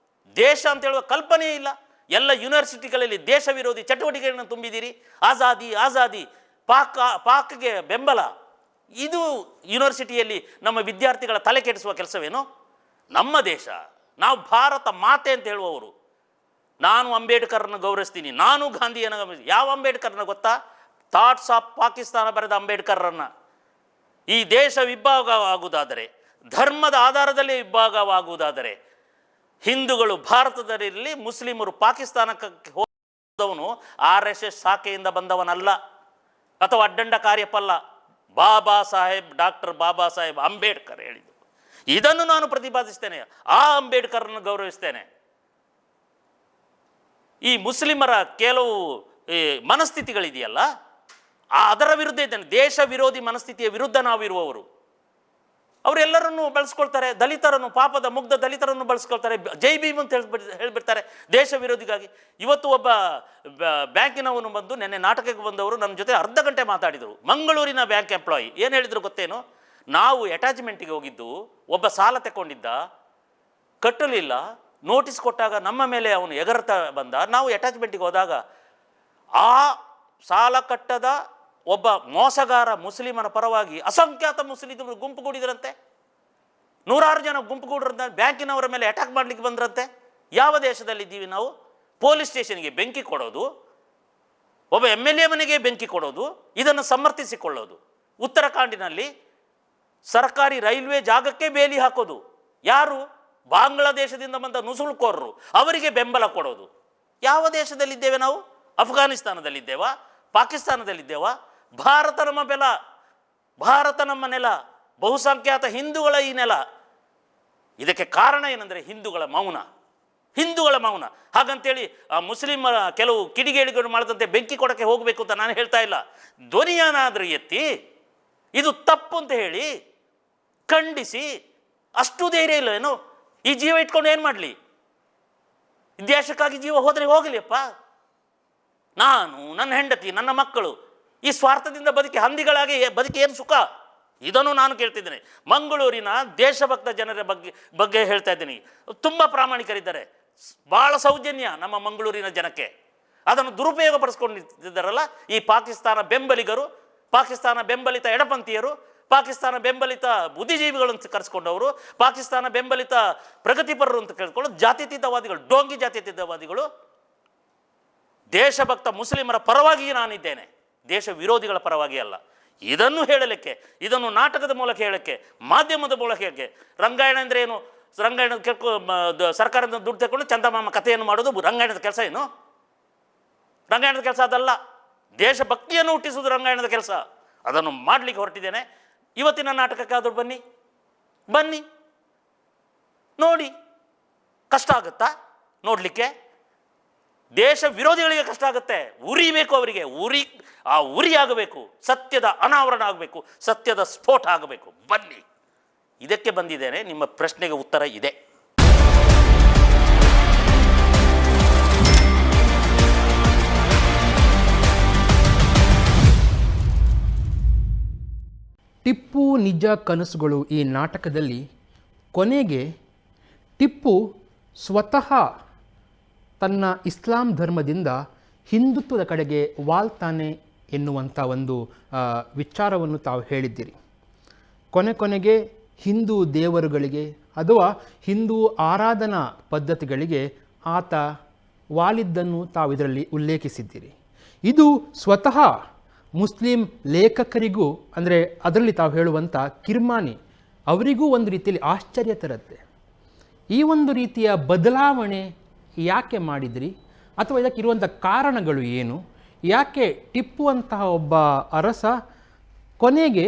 ದೇಶ ಅಂತ ಹೇಳುವ ಕಲ್ಪನೆಯೇ ಇಲ್ಲ. ಎಲ್ಲ ಯೂನಿವರ್ಸಿಟಿಗಳಲ್ಲಿ ದೇಶ ವಿರೋಧಿ ಚಟುವಟಿಕೆಗಳನ್ನು ತುಂಬಿದ್ದೀರಿ. ಆಜಾದಿ, ಪಾಕ್ಗೆ ಬೆಂಬಲ, ಇದು ಯೂನಿವರ್ಸಿಟಿಯಲ್ಲಿ ನಮ್ಮ ವಿದ್ಯಾರ್ಥಿಗಳ ತಲೆ ಕೆಡಿಸುವ ಕೆಲಸವೇನು? ನಮ್ಮ ದೇಶ, ನಾವು ಭಾರತ ಮಾತೆ ಅಂತ ಹೇಳುವವರು. ನಾನು ಅಂಬೇಡ್ಕರ್ನ ಗೌರವಿಸ್ತೀನಿ, ನಾನು ಗಾಂಧಿಯನ್ನು ಗೌರವಿಸ್ತೀನಿ. ಯಾವ ಅಂಬೇಡ್ಕರ್ನ ಗೊತ್ತಾ? ಥಾಟ್ಸ್ ಆಫ್ ಪಾಕಿಸ್ತಾನ ಬರೆದ ಅಂಬೇಡ್ಕರ್ರನ್ನು. ಈ ದೇಶ ವಿಭಾಗವಾಗುವುದಾದರೆ, ಧರ್ಮದ ಆಧಾರದಲ್ಲಿ ವಿಭಾಗವಾಗುವುದಾದರೆ, ಹಿಂದೂಗಳು ಭಾರತದಲ್ಲಿರಲಿ, ಮುಸ್ಲಿಮರು ಪಾಕಿಸ್ತಾನಕ್ಕೆ ಹೋದವನು RSS ಶಾಖೆಯಿಂದ ಬಂದವನಲ್ಲ, ಅಥವಾ ಅಡ್ಡಂಡ ಕಾರ್ಯಪಲ್ಲ. ಡಾಕ್ಟರ್ ಬಾಬಾ ಸಾಹೇಬ್ ಅಂಬೇಡ್ಕರ್ ಹೇಳಿದ್ದು. ಇದನ್ನು ನಾನು ಪ್ರತಿಪಾದಿಸ್ತೇನೆ. ಆ ಅಂಬೇಡ್ಕರ್ನ ಗೌರವಿಸ್ತೇನೆ. ಈ ಮುಸ್ಲಿಮರ ಕೆಲವು ಮನಸ್ಥಿತಿಗಳಿದೆಯಲ್ಲ, ಅದರ ವಿರುದ್ಧ ಇದ್ದೇನೆ. ದೇಶ ವಿರೋಧಿ ಮನಸ್ಥಿತಿಯ ವಿರುದ್ಧ ನಾವಿರುವವರು. ಅವರೆಲ್ಲರನ್ನು ಬಳಸ್ಕೊಳ್ತಾರೆ, ದಲಿತರನ್ನು, ಪಾಪದ ಮುಗ್ಧ ದಲಿತರನ್ನು ಬಳಸ್ಕೊಳ್ತಾರೆ, ಜೈ ಭೀಮ್ ಅಂತ ಹೇಳ್ಬಿಡ್ತಾರೆ ದೇಶ ವಿರೋಧಿಗಾಗಿ. ಇವತ್ತು ಒಬ್ಬ ಬ್ಯಾಂಕಿನವನು ಬಂದು, ನೆನ್ನೆ ನಾಟಕಕ್ಕೆ ಬಂದವರು ನನ್ನ ಜೊತೆ ಅರ್ಧ ಗಂಟೆ ಮಾತಾಡಿದರು. ಮಂಗಳೂರಿನ ಬ್ಯಾಂಕ್ ಎಂಪ್ಲಾಯಿ ಏನು ಹೇಳಿದ್ರು ಗೊತ್ತೇನು? ನಾವು ಅಟ್ಯಾಚ್ಮೆಂಟಿಗೆ ಹೋಗಿದ್ದು, ಒಬ್ಬ ಸಾಲ ತಗೊಂಡಿದ್ದ, ಕಟ್ಟಲಿಲ್ಲ, ನೋಟಿಸ್ ಕೊಟ್ಟಾಗ ನಮ್ಮ ಮೇಲೆ ಅವನು ಎಗರ್ತಾ ಬಂದ. ನಾವು ಅಟ್ಯಾಚ್ಮೆಂಟಿಗೆ ಹೋದಾಗ ಆ ಸಾಲ ಕಟ್ಟದ ಒಬ್ಬ ಮೋಸಗಾರ ಮುಸ್ಲಿಮನ ಪರವಾಗಿ ಅಸಂಖ್ಯಾತ ಮುಸ್ಲಿಮರು ಗುಂಪುಗೂಡಿದ್ರಂತೆ. 100 ಜನ ಗುಂಪುಗೂಡ್ರಂತೆ, ಬ್ಯಾಂಕಿನವರ ಮೇಲೆ ಅಟ್ಯಾಕ್ ಮಾಡಲಿಕ್ಕೆ ಬಂದ್ರಂತೆ. ಯಾವ ದೇಶದಲ್ಲಿದ್ದೀವಿ ನಾವು? ಪೊಲೀಸ್ ಸ್ಟೇಷನ್ಗೆ ಬೆಂಕಿ ಕೊಡೋದು, ಒಬ್ಬ MLA ಮನೆಗೆ ಬೆಂಕಿ ಕೊಡೋದು, ಇದನ್ನು ಸಮರ್ಥಿಸಿಕೊಳ್ಳೋದು. ಉತ್ತರಾಖಂಡಿನಲ್ಲಿ ಸರ್ಕಾರಿ ರೈಲ್ವೆ ಜಾಗಕ್ಕೆ ಬೇಲಿ ಹಾಕೋದು. ಯಾರು? ಬಾಂಗ್ಲಾದೇಶದಿಂದ ಬಂದ ನುಸುಳುಕೋರರು, ಅವರಿಗೆ ಬೆಂಬಲ ಕೊಡೋದು. ಯಾವ ದೇಶದಲ್ಲಿದ್ದೇವೆ ನಾವು? ಅಫ್ಘಾನಿಸ್ತಾನದಲ್ಲಿದ್ದೇವಾ? ಪಾಕಿಸ್ತಾನದಲ್ಲಿದ್ದೇವಾ? ಭಾರತ ನಮ್ಮ ಬೆಲ, ಭಾರತ ನಮ್ಮ ನೆಲ, ಬಹುಸಂಖ್ಯಾತ ಹಿಂದೂಗಳ ಈ ನೆಲ. ಇದಕ್ಕೆ ಕಾರಣ ಏನಂದರೆ ಹಿಂದೂಗಳ ಮೌನ. ಹಾಗಂತೇಳಿ ಮುಸ್ಲಿಮರ ಕೆಲವು ಕಿಡಿಗೇಡಿಗಳು ಮಾಡಿದಂತೆ ಬೆಂಕಿ ಕೊಡಕ್ಕೆ ಹೋಗಬೇಕು ಅಂತ ನಾನು ಹೇಳ್ತಾ ಇಲ್ಲ. ಧ್ವನಿಯನ್ನಾದರೂ ಎತ್ತಿ ಇದು ತಪ್ಪು ಅಂತ ಹೇಳಿ ಖಂಡಿಸಿ, ಅಷ್ಟು ಧೈರ್ಯ ಇಲ್ಲ ಏನು? ಈ ಜೀವ ಇಟ್ಕೊಂಡು ಏನು ಮಾಡಲಿ? ದೇಶಕ್ಕಾಗಿ ಜೀವ ಹೋದರೆ ಹೋಗಲಿಯಪ್ಪ. ನಾನು, ನನ್ನ ಹೆಂಡತಿ, ನನ್ನ ಮಕ್ಕಳು ಈ ಸ್ವಾರ್ಥದಿಂದ ಹಂದಿಗಳಾಗಿ ಬದುಕಿ ಏನು ಸುಖ? ಇದನ್ನು ನಾನು ಕೇಳ್ತಿದ್ದೇನೆ. ಮಂಗಳೂರಿನ ದೇಶಭಕ್ತ ಜನರ ಬಗ್ಗೆ ಹೇಳ್ತಾ ಇದ್ದೀನಿ. ತುಂಬ ಪ್ರಾಮಾಣಿಕರಿದ್ದಾರೆ, ಭಾಳ ಸೌಜನ್ಯ ನಮ್ಮ ಮಂಗಳೂರಿನ ಜನಕ್ಕೆ. ಅದನ್ನು ದುರುಪಯೋಗ ಪಡಿಸ್ಕೊಂಡಿದ್ದಾರಲ್ಲ ಈ ಪಾಕಿಸ್ತಾನ ಬೆಂಬಲಿಗರು, ಪಾಕಿಸ್ತಾನ ಬೆಂಬಲಿತ ಎಡಪಂಥೀಯರು, ಪಾಕಿಸ್ತಾನ ಬೆಂಬಲಿತ ಬುದ್ಧಿಜೀವಿಗಳು ಅಂತ ಕರೆಸ್ಕೊಂಡವರು, ಪಾಕಿಸ್ತಾನ ಬೆಂಬಲಿತ ಪ್ರಗತಿಪರರು ಅಂತ ಕೇಳ್ಕೊಂಡು ಜಾತ್ಯತೀತವಾದಿಗಳು, ಡೋಂಗಿ ಜಾತ್ಯತೀತವಾದಿಗಳು. ದೇಶಭಕ್ತ ಮುಸ್ಲಿಮರ ಪರವಾಗಿ ನಾನಿದ್ದೇನೆ, ದೇಶ ವಿರೋಧಿಗಳ ಪರವಾಗಿ ಅಲ್ಲ. ಇದನ್ನು ಹೇಳಲಿಕ್ಕೆ, ಇದನ್ನು ನಾಟಕದ ಮೂಲಕ ಹೇಳಕ್ಕೆ, ಮಾಧ್ಯಮದ ಮೂಲಕ ಹೇಳಕ್ಕೆ. ರಂಗಾಯಣ ಅಂದರೆ ಏನು? ರಂಗಾಯಣದ ಸರ್ಕಾರದ ದುಡ್ಡು ತಗೊಂಡು ಚಂದಮಾಮ ಕಥೆಯನ್ನು ಮಾಡೋದು ರಂಗಾಯಣದ ಕೆಲಸ ಏನು? ರಂಗಾಯಣದ ಕೆಲಸ ಅದಲ್ಲ. ದೇಶಭಕ್ತಿಯನ್ನು ಹುಟ್ಟಿಸುವುದು ರಂಗಾಯಣದ ಕೆಲಸ. ಅದನ್ನು ಮಾಡಲಿಕ್ಕೆ ಹೊರಟಿದ್ದೇನೆ. ಇವತ್ತಿನ ನಾಟಕಕ್ಕಾದರೂ ಬನ್ನಿ ನೋಡಿ. ಕಷ್ಟ ಆಗುತ್ತಾ ನೋಡಲಿಕ್ಕೆ? ದೇಶ ವಿರೋಧಿಗಳಿಗೆ ಕಷ್ಟ ಆಗುತ್ತೆ. ಉರಿಬೇಕು ಅವರಿಗೆ, ಉರಿ ಆಗಬೇಕು, ಸತ್ಯದ ಅನಾವರಣ ಆಗಬೇಕು, ಸತ್ಯದ ಸ್ಫೋಟ ಆಗಬೇಕು. ಬನ್ನಿ, ಇದಕ್ಕೆ ಬಂದಿದ್ದೇನೆ. ನಿಮ್ಮ ಪ್ರಶ್ನೆಗೆ ಉತ್ತರ ಇದೆ. ಟಿಪ್ಪು ನಿಜ ಕನಸುಗಳು ಈ ನಾಟಕದಲ್ಲಿ ಕೊನೆಗೆ ಟಿಪ್ಪು ಸ್ವತಃ ತನ್ನ ಇಸ್ಲಾಂ ಧರ್ಮದಿಂದ ಹಿಂದುತ್ವದ ಕಡೆಗೆ ವಾಲ್ತಾನೆ ಎನ್ನುವಂಥ ಒಂದು ವಿಚಾರವನ್ನು ತಾವು ಹೇಳಿದ್ದೀರಿ. ಕೊನೆಗೆ ಹಿಂದೂ ದೇವರುಗಳಿಗೆ ಅಥವಾ ಹಿಂದೂ ಆರಾಧನಾ ಪದ್ಧತಿಗಳಿಗೆ ಆತ ವಾಲಿದ್ದನ್ನು ತಾವು ಇದರಲ್ಲಿ ಉಲ್ಲೇಖಿಸಿದ್ದೀರಿ. ಇದು ಸ್ವತಃ ಮುಸ್ಲಿಂ ಲೇಖಕರಿಗೂ, ಅಂದರೆ ಅದರಲ್ಲಿ ತಾವು ಹೇಳುವಂಥ ಕಿರ್ಮಾನಿ ಅವರಿಗೂ ಒಂದು ರೀತಿಯಲ್ಲಿ ಆಶ್ಚರ್ಯ ತರುತ್ತೆ. ಈ ಒಂದು ರೀತಿಯ ಬದಲಾವಣೆ ಯಾಕೆ ಮಾಡಿದ್ರಿ, ಅಥವಾ ಇದಕ್ಕಿರುವಂಥ ಕಾರಣಗಳು ಏನು? ಯಾಕೆ ಟಿಪ್ಪು ಅಂತಹ ಒಬ್ಬ ಅರಸ ಕೊನೆಗೆ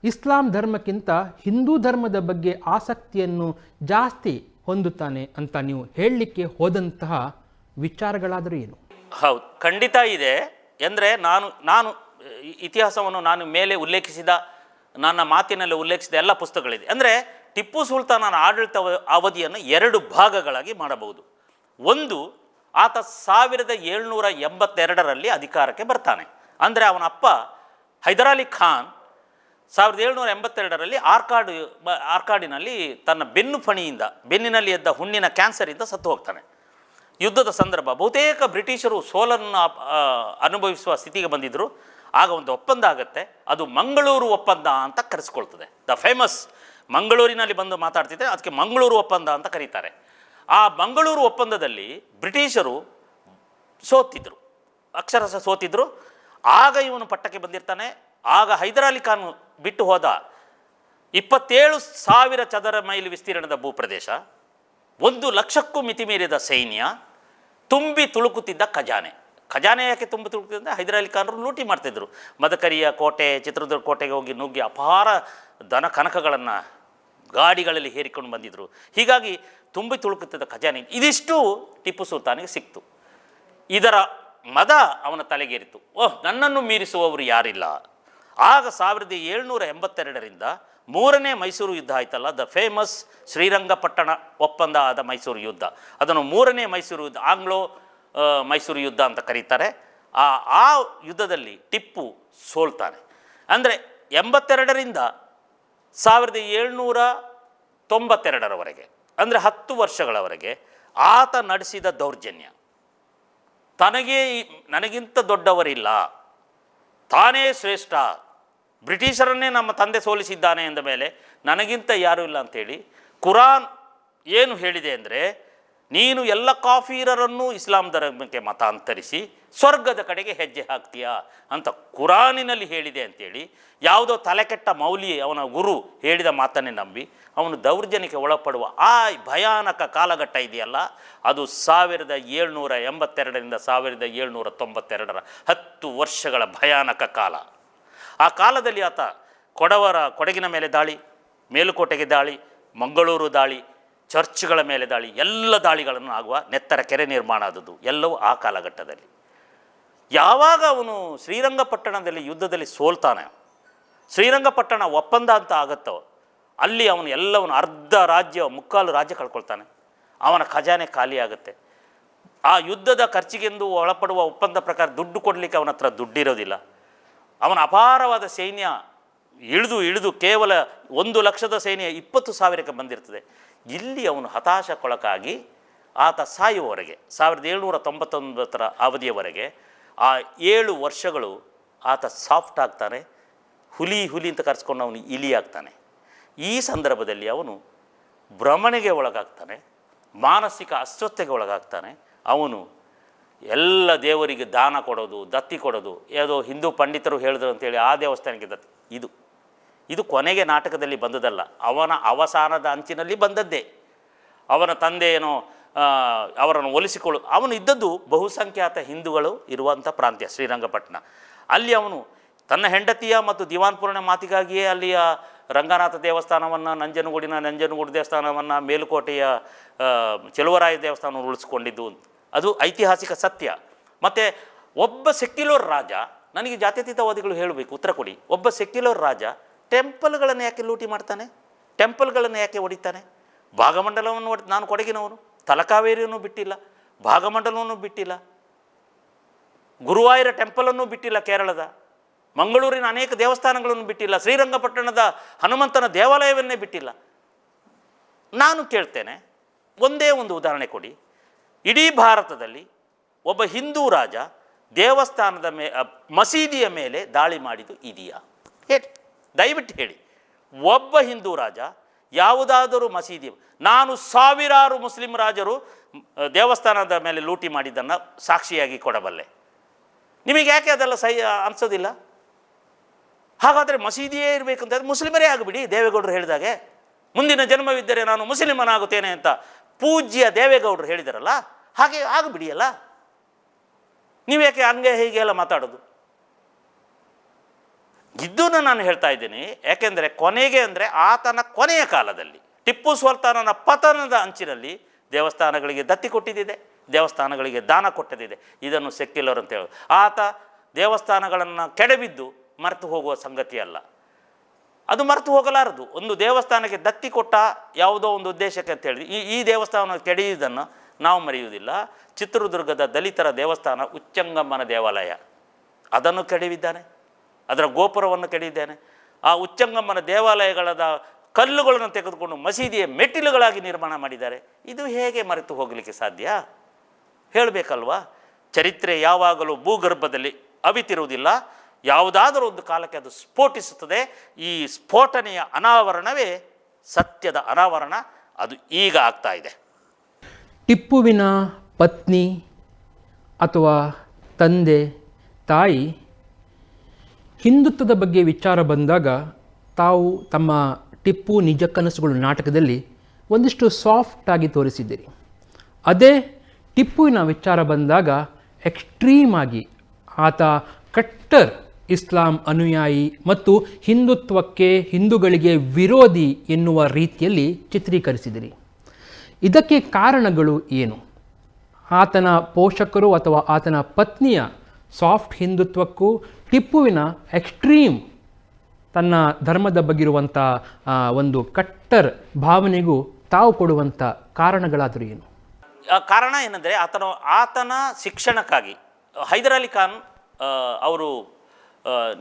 ಇಸ್ಲಾಂ ಧರ್ಮಕ್ಕಿಂತ ಹಿಂದೂ ಧರ್ಮದ ಬಗ್ಗೆ ಆಸಕ್ತಿಯನ್ನು ಜಾಸ್ತಿ ಹೊಂದುತ್ತಾನೆ ಅಂತ ನೀವು ಹೇಳಲಿಕ್ಕೆ ಹೋದಂತಹ ವಿಚಾರಗಳಾದರೂ ಏನು? ಹೌದು, ಖಂಡಿತ ಇದೆ. ಅಂದರೆ ನಾನು ಇತಿಹಾಸವನ್ನು ನಾನು ಮೇಲೆ ಉಲ್ಲೇಖಿಸಿದ, ನನ್ನ ಮಾತಿನಲ್ಲಿ ಉಲ್ಲೇಖಿಸಿದ ಎಲ್ಲ ಪುಸ್ತಕಗಳಿದೆ. ಅಂದರೆ ಟಿಪ್ಪು ಸುಲ್ತಾನನ ಆಡಳಿತ ಅವಧಿಯನ್ನು 2 ಭಾಗಗಳಾಗಿ ಮಾಡಬಹುದು. ಒಂದು, ಆತ 1782ರಲ್ಲಿ ಅಧಿಕಾರಕ್ಕೆ ಬರ್ತಾನೆ. ಅಂದರೆ ಅವನ ಅಪ್ಪ ಹೈದರಾಲಿ ಖಾನ್ 1782ರಲ್ಲಿ ಆರ್ಕಾಡಿನಲ್ಲಿ ತನ್ನ ಬೆನ್ನಿನಲ್ಲಿ ಎದ್ದ ಹುಣ್ಣಿನ ಕ್ಯಾನ್ಸರಿಂದ ಸತ್ತು ಹೋಗ್ತಾನೆ. ಯುದ್ಧದ ಸಂದರ್ಭ, ಬಹುತೇಕ ಬ್ರಿಟಿಷರು ಸೋಲನ್ನು ಅನುಭವಿಸುವ ಸ್ಥಿತಿಗೆ ಬಂದಿದ್ದರು. ಆಗ ಒಂದು ಒಪ್ಪಂದ ಆಗುತ್ತೆ, ಅದು ಮಂಗಳೂರು ಒಪ್ಪಂದ ಅಂತ ಕರೆಸ್ಕೊಳ್ತದೆ. ದ ಫೇಮಸ್, ಮಂಗಳೂರಿನಲ್ಲಿ ಬಂದು ಮಾತಾಡ್ತಿದ್ದೆ, ಅದಕ್ಕೆ ಮಂಗಳೂರು ಒಪ್ಪಂದ ಅಂತ ಕರೀತಾರೆ. ಆ ಮಂಗಳೂರು ಒಪ್ಪಂದದಲ್ಲಿ ಬ್ರಿಟಿಷರು ಸೋತಿದ್ರು, ಅಕ್ಷರಶಃ ಸೋತಿದ್ರು. ಆಗ ಇವನು ಪಟ್ಟಕ್ಕೆ ಬಂದಿರ್ತಾನೆ. ಆಗ ಹೈದರಾಲಿ ಖಾನ್ ಬಿಟ್ಟು ಹೋದ 27,000 ಚದರ ಮೈಲಿ ವಿಸ್ತೀರ್ಣದ ಭೂಪ್ರದೇಶ, 1,00,000ಕ್ಕೂ ಮಿತಿಮೀರಿದ ಸೈನ್ಯ, ತುಂಬಿ ತುಳುಕುತ್ತಿದ್ದ ಖಜಾನೆ ಯಾಕೆ ತುಂಬಿ ತುಳುಕುತ್ತಿದ್ದ? ಹೈದರಾಲಿ ಖಾನರು ಲೂಟಿ ಮಾಡ್ತಿದ್ರು. ಮದಕರಿಯ ಕೋಟೆ, ಚಿತ್ರದುರ್ಗ ಕೋಟೆಗೆ ಹೋಗಿ ನುಗ್ಗಿ ಅಪಾರ ದನ ಕನಕಗಳನ್ನು ಗಾಡಿಗಳಲ್ಲಿ ಹೇರಿಕೊಂಡು ಬಂದಿದ್ದರು. ಹೀಗಾಗಿ ತುಂಬಿ ತುಳುಕುತ್ತಿದ್ದ ಖಜಾನೆ ಇದಿಷ್ಟು ಟಿಪ್ಪು ಸುಲ್ತಾನಿಗೆ ಸಿಕ್ತು. ಇದರ ಮದ ಅವನ ತಲೆಗೇರಿತು. ನನ್ನನ್ನು ಮೀರಿಸುವವರು ಯಾರಿಲ್ಲ. ಆಗ 1782ರಿಂದ 3ನೇ ಮೈಸೂರು ಯುದ್ಧ ಆಯ್ತಲ್ಲ, ದ ಫೇಮಸ್ ಶ್ರೀರಂಗಪಟ್ಟಣ ಒಪ್ಪಂದ ಆದ ಮೈಸೂರು ಯುದ್ಧ, ಅದನ್ನು 3ನೇ ಮೈಸೂರು ಯುದ್ಧ, ಆಂಗ್ಲೋ ಮೈಸೂರು ಯುದ್ಧ ಅಂತ ಕರೀತಾರೆ. ಆ ಯುದ್ಧದಲ್ಲಿ ಟಿಪ್ಪು ಸೋಲ್ತಾನೆ. ಅಂದರೆ 82ರಿಂದ 1792ರವರೆಗೆ, ಅಂದರೆ 10 ವರ್ಷಗಳವರೆಗೆ ಆತ ನಡೆಸಿದ ದೌರ್ಜನ್ಯ, ನನಗಿಂತ ದೊಡ್ಡವರಿಲ್ಲ, ತಾನೇ ಶ್ರೇಷ್ಠ, ಬ್ರಿಟಿಷರನ್ನೇ ನಮ್ಮ ತಂದೆ ಸೋಲಿಸಿದ್ದಾನೆ ಎಂದ ಮೇಲೆ ನನಗಿಂತ ಯಾರೂ ಇಲ್ಲ ಅಂಥೇಳಿ ಕುರಾನ್ ಏನು ಹೇಳಿದೆ ಅಂದರೆ, ನೀನು ಎಲ್ಲ ಕಾಫೀರರನ್ನು ಇಸ್ಲಾಂ ಧರ್ಮಕ್ಕೆ ಮತಾಂತರಿಸಿ ಸ್ವರ್ಗದ ಕಡೆಗೆ ಹೆಜ್ಜೆ ಹಾಕ್ತೀಯಾ ಅಂತ ಕುರಾನಿನಲ್ಲಿ ಹೇಳಿದೆ ಅಂಥೇಳಿ ಯಾವುದೋ ತಲೆಕೆಟ್ಟ ಮೌಲಿ ಅವನ ಗುರು ಹೇಳಿದ ಮಾತನ್ನೇ ನಂಬಿ ಅವನು ದೌರ್ಜನ್ಯಕ್ಕೆ ಒಳಪಡುವ ಆ ಭಯಾನಕ ಕಾಲಘಟ್ಟ ಇದೆಯಲ್ಲ, ಅದು 1782ರಿಂದ 1792 10 ವರ್ಷಗಳ ಭಯಾನಕ ಕಾಲ. ಆ ಕಾಲದಲ್ಲಿ ಆತ ಕೊಡಗಿನ ಮೇಲೆ ದಾಳಿ, ಮೇಲುಕೋಟೆಗೆ ದಾಳಿ, ಮಂಗಳೂರು ದಾಳಿ, ಚರ್ಚ್ಗಳ ಮೇಲೆ ದಾಳಿ, ಎಲ್ಲ ದಾಳಿಗಳನ್ನು ಆಗುವ, ನೆತ್ತರ ಕೆರೆ ನಿರ್ಮಾಣ ಆದದ್ದು ಎಲ್ಲವೂ ಆ ಕಾಲಘಟ್ಟದಲ್ಲಿ. ಯಾವಾಗ ಅವನು ಶ್ರೀರಂಗಪಟ್ಟಣದಲ್ಲಿ ಯುದ್ಧದಲ್ಲಿ ಸೋಲ್ತಾನೆ, ಶ್ರೀರಂಗಪಟ್ಟಣ ಒಪ್ಪಂದ ಅಂತ ಆಗುತ್ತೋ, ಅಲ್ಲಿ ಅವನು ಎಲ್ಲವನು ಮುಕ್ಕಾಲು ರಾಜ್ಯ ಕಳ್ಕೊಳ್ತಾನೆ. ಅವನ ಖಜಾನೆ ಖಾಲಿ ಆಗುತ್ತೆ. ಆ ಯುದ್ಧದ ಖರ್ಚಿಗೆಂದು ಒಳಪಡುವ ಒಪ್ಪಂದ ಪ್ರಕಾರ ದುಡ್ಡು ಕೊಡಲಿಕ್ಕೆ ಅವನ ಹತ್ರ ದುಡ್ಡಿರೋದಿಲ್ಲ. ಅವನ ಅಪಾರವಾದ ಸೈನ್ಯ ಇಳಿದು ಕೇವಲ 1,00,000 ಸೈನ್ಯ 20,000ಕ್ಕೆ ಬಂದಿರ್ತದೆ. ಇಲ್ಲಿ ಅವನು ಹತಾಶಕ್ಕೊಳಗಾಗಿ ಆತ ಸಾಯುವವರೆಗೆ 1799 ಅವಧಿಯವರೆಗೆ ಆ 7 ವರ್ಷಗಳು ಆತ ಸಾಫ್ಟ್ ಆಗ್ತಾನೆ. ಹುಲಿ ಅಂತ ಕರೆಸ್ಕೊಂಡು ಅವನು ಇಲಿ ಆಗ್ತಾನೆ. ಈ ಸಂದರ್ಭದಲ್ಲಿ ಅವನು ಭ್ರಮಣೆಗೆ ಒಳಗಾಗ್ತಾನೆ, ಮಾನಸಿಕ ಅಸ್ವಸ್ಥತೆಗೆ ಒಳಗಾಗ್ತಾನೆ. ಅವನು ಎಲ್ಲ ದೇವರಿಗೆ ದಾನ ಕೊಡೋದು, ದತ್ತಿ ಕೊಡೋದು, ಯಾವುದೋ ಹಿಂದೂ ಪಂಡಿತರು ಹೇಳಿದ್ರು ಅಂತೇಳಿ ಆ ದೇವಸ್ಥಾನಕ್ಕೆ ದತ್ತಿ, ಇದು ಕೊನೆಗೆ ನಾಟಕದಲ್ಲಿ ಬಂದದಲ್ಲ, ಅವನ ಅವಸಾನದ ಅಂಚಿನಲ್ಲಿ ಬಂದದ್ದೇ. ಅವನ ತಂದೆ ಏನೋ ಅವರನ್ನು ಅವನು ಇದ್ದದ್ದು ಬಹುಸಂಖ್ಯಾತ ಹಿಂದೂಗಳು ಇರುವಂಥ ಪ್ರಾಂತ್ಯ ಶ್ರೀರಂಗಪಟ್ಟಣ. ಅಲ್ಲಿ ಅವನು ತನ್ನ ಹೆಂಡತಿಯ ಮತ್ತು ದಿವಾನ್ಪುರನ ಮಾತಿಗಾಗಿಯೇ ಅಲ್ಲಿಯ ರಂಗನಾಥ ದೇವಸ್ಥಾನವನ್ನು, ನಂಜನಗೂಡು ದೇವಸ್ಥಾನವನ್ನು, ಮೇಲುಕೋಟೆಯ ಚೆಲುವರಾಯ ದೇವಸ್ಥಾನವನ್ನು ಉಳಿಸ್ಕೊಂಡಿದ್ದು ಅದು ಐತಿಹಾಸಿಕ ಸತ್ಯ. ಮತ್ತು ಒಬ್ಬ ಸೆಕ್ಯುಲರ್ ರಾಜ, ನನಗೆ ಜಾತ್ಯತೀತವಾದಿಗಳು ಹೇಳಬೇಕು, ಉತ್ತರ ಕೊಡಿ. ಒಬ್ಬ ಸೆಕ್ಯುಲರ್ ರಾಜ ಟೆಂಪಲ್ಗಳನ್ನು ಯಾಕೆ ಲೂಟಿ ಮಾಡ್ತಾನೆ? ಟೆಂಪಲ್ಗಳನ್ನು ಯಾಕೆ ಹೊಡಿತಾನೆ? ಭಾಗಮಂಡಲವನ್ನು ನಾನು ಕೊಡಗಿನವನು, ತಲಕಾವೇರಿಯನ್ನು ಬಿಟ್ಟಿಲ್ಲ, ಭಾಗಮಂಡಲವನ್ನು ಬಿಟ್ಟಿಲ್ಲ, ಗುರುವಾಯೂರ ಟೆಂಪಲನ್ನು ಬಿಟ್ಟಿಲ್ಲ ಕೇರಳದ. ಮಂಗಳೂರಿನ ಅನೇಕ ದೇವಸ್ಥಾನಗಳನ್ನು ಬಿಟ್ಟಿಲ್ಲ, ಶ್ರೀರಂಗಪಟ್ಟಣದ ಹನುಮಂತನ ದೇವಾಲಯವನ್ನೇ ಬಿಟ್ಟಿಲ್ಲ. ನಾನು ಕೇಳ್ತೇನೆ, ಒಂದೇ ಒಂದು ಉದಾಹರಣೆ ಕೊಡಿ. ಇಡೀ ಭಾರತದಲ್ಲಿ ಒಬ್ಬ ಹಿಂದೂ ರಾಜ ದೇವಸ್ಥಾನದ ಮಸೀದಿಯ ಮೇಲೆ ದಾಳಿ ಮಾಡಿದ್ದು ಇದೆಯಾ? ಹೇಳಿ, ದಯವಿಟ್ಟು ಹೇಳಿ. ಒಬ್ಬ ಹಿಂದೂ ರಾಜ ಯಾವುದಾದರೂ ಮಸೀದಿ, ನಾನು ಸಾವಿರಾರು ಮುಸ್ಲಿಂ ರಾಜರು ದೇವಸ್ಥಾನದ ಮೇಲೆ ಲೂಟಿ ಮಾಡಿದ್ದನ್ನು ಸಾಕ್ಷಿಯಾಗಿ ಕೊಡಬಲ್ಲೆ. ನಿಮಗೆ ಯಾಕೆ ಅದೆಲ್ಲ ಅನಿಸೋದಿಲ್ಲ? ಹಾಗಾದರೆ ಮಸೀದಿಯೇ ಇರಬೇಕು ಅಂತ ಮುಸ್ಲಿಮರೇ ಆಗಿಬಿಡಿ. ದೇವೇಗೌಡರು ಹೇಳಿದಾಗೆ ಮುಂದಿನ ಜನ್ಮವಿದ್ದರೆ ನಾನು ಮುಸ್ಲಿಮನಾಗುತ್ತೇನೆ ಅಂತ ಪೂಜ್ಯ ದೇವೇಗೌಡರು ಹೇಳಿದಾರಲ್ಲ, ಹಾಗೆ ಆಗಿಬಿಡಿಯಲ್ಲ. ನೀವ್ಯಾಕೆ ಹಂಗೆ ಹೀಗೆ ಎಲ್ಲ ಮಾತಾಡೋದು? ಇದನ್ನು ನಾನು ಹೇಳ್ತಾ ಇದ್ದೀನಿ. ಯಾಕೆಂದರೆ ಕೊನೆಗೆ ಅಂದರೆ ಆತನ ಕೊನೆಯ ಕಾಲದಲ್ಲಿ ಟಿಪ್ಪು ಸುಲ್ತಾನನ ಪತನದ ಅಂಚಿನಲ್ಲಿ ದೇವಸ್ಥಾನಗಳಿಗೆ ದತ್ತಿ ಕೊಟ್ಟಿದ್ದಿದೆ, ದೇವಸ್ಥಾನಗಳಿಗೆ ದಾನ ಕೊಟ್ಟದಿದೆ. ಇದನ್ನು ಸೆಕ್ಯುಲರ್ ಅಂತ ಹೇಳೋದು. ಆತ ದೇವಸ್ಥಾನಗಳನ್ನು ಕೆಡಬಿದ್ದು ಮರೆತು ಹೋಗುವ ಸಂಗತಿ ಅಲ್ಲ, ಅದು ಮರೆತು ಹೋಗಲಾರದು. ಒಂದು ದೇವಸ್ಥಾನಕ್ಕೆ ದತ್ತಿ ಕೊಟ್ಟ ಯಾವುದೋ ಒಂದು ಉದ್ದೇಶಕ್ಕೆ ಅಂತ ಹೇಳಿ ಈ ದೇವಸ್ಥಾನ ಕೆಡೆಯುವುದನ್ನು ನಾವು ಮರೆಯುವುದಿಲ್ಲ. ಚಿತ್ರದುರ್ಗದ ದಲಿತರ ದೇವಸ್ಥಾನ ಉಚ್ಚಂಗಮ್ಮನ ದೇವಾಲಯ, ಅದನ್ನು ಕೆಡವಿದ್ದಾನೆ, ಅದರ ಗೋಪುರವನ್ನು ಕೆಡವಿದ್ದಾನೆ. ಆ ಉಚ್ಚಂಗಮ್ಮನ ದೇವಾಲಯಗಳದ ಕಲ್ಲುಗಳನ್ನು ತೆಗೆದುಕೊಂಡು ಮಸೀದಿಯ ಮೆಟ್ಟಿಲುಗಳಾಗಿ ನಿರ್ಮಾಣ ಮಾಡಿದ್ದಾರೆ. ಇದು ಹೇಗೆ ಮರೆತು ಹೋಗಲಿಕ್ಕೆ ಸಾಧ್ಯ? ಹೇಳಬೇಕಲ್ವಾ? ಚರಿತ್ರೆ ಯಾವಾಗಲೂ ಭೂಗರ್ಭದಲ್ಲಿ ಅವಿತಿರುವುದಿಲ್ಲ, ಯಾವುದಾದರೂ ಒಂದು ಕಾಲಕ್ಕೆ ಅದು ಸ್ಫೋಟಿಸುತ್ತದೆ. ಈ ಸ್ಫೋಟನೆಯ ಅನಾವರಣವೇ ಸತ್ಯದ ಅನಾವರಣ. ಅದು ಈಗ ಆಗ್ತಾ ಇದೆ. ಟಿಪ್ಪುವಿನ ಪತ್ನಿ ಅಥವಾ ತಂದೆ ತಾಯಿ ಹಿಂದುತ್ವದ ಬಗ್ಗೆ ವಿಚಾರ ಬಂದಾಗ ತಾವು ತಮ್ಮ ಟಿಪ್ಪು ನಿಜ ಕನಸುಗಳು ನಾಟಕದಲ್ಲಿ ಒಂದಿಷ್ಟು ಸಾಫ್ಟಾಗಿ ತೋರಿಸಿದ್ದೀರಿ. ಅದೇ ಟಿಪ್ಪುವಿನ ವಿಚಾರ ಬಂದಾಗ ಎಕ್ಸ್ಟ್ರೀಮ್ ಆಗಿ ಆತ ಕಟ್ಟರ್ ಇಸ್ಲಾಂ ಅನುಯಾಯಿ ಮತ್ತು ಹಿಂದುತ್ವಕ್ಕೆ ಹಿಂದೂಗಳಿಗೆ ವಿರೋಧಿ ಎನ್ನುವ ರೀತಿಯಲ್ಲಿ ಚಿತ್ರೀಕರಿಸಿದಿರಿ. ಇದಕ್ಕೆ ಕಾರಣಗಳು ಏನು? ಆತನ ಪೋಷಕರು ಅಥವಾ ಆತನ ಪತ್ನಿಯ ಸಾಫ್ಟ್ ಹಿಂದುತ್ವಕ್ಕೂ ಟಿಪ್ಪುವಿನ ಎಕ್ಸ್ಟ್ರೀಮ್ ತನ್ನ ಧರ್ಮದ ಬಗ್ಗಿರುವಂಥ ಒಂದು ಕಟ್ಟರ್ ಭಾವನೆಗೂ ತಾವು ಕೊಡುವಂಥ ಕಾರಣಗಳಾದರೂ ಏನು? ಕಾರಣ ಏನಂದರೆ ಆತನ ಶಿಕ್ಷಣಕ್ಕಾಗಿ ಹೈದರ್ ಅಲಿ ಖಾನ್ ಅವರು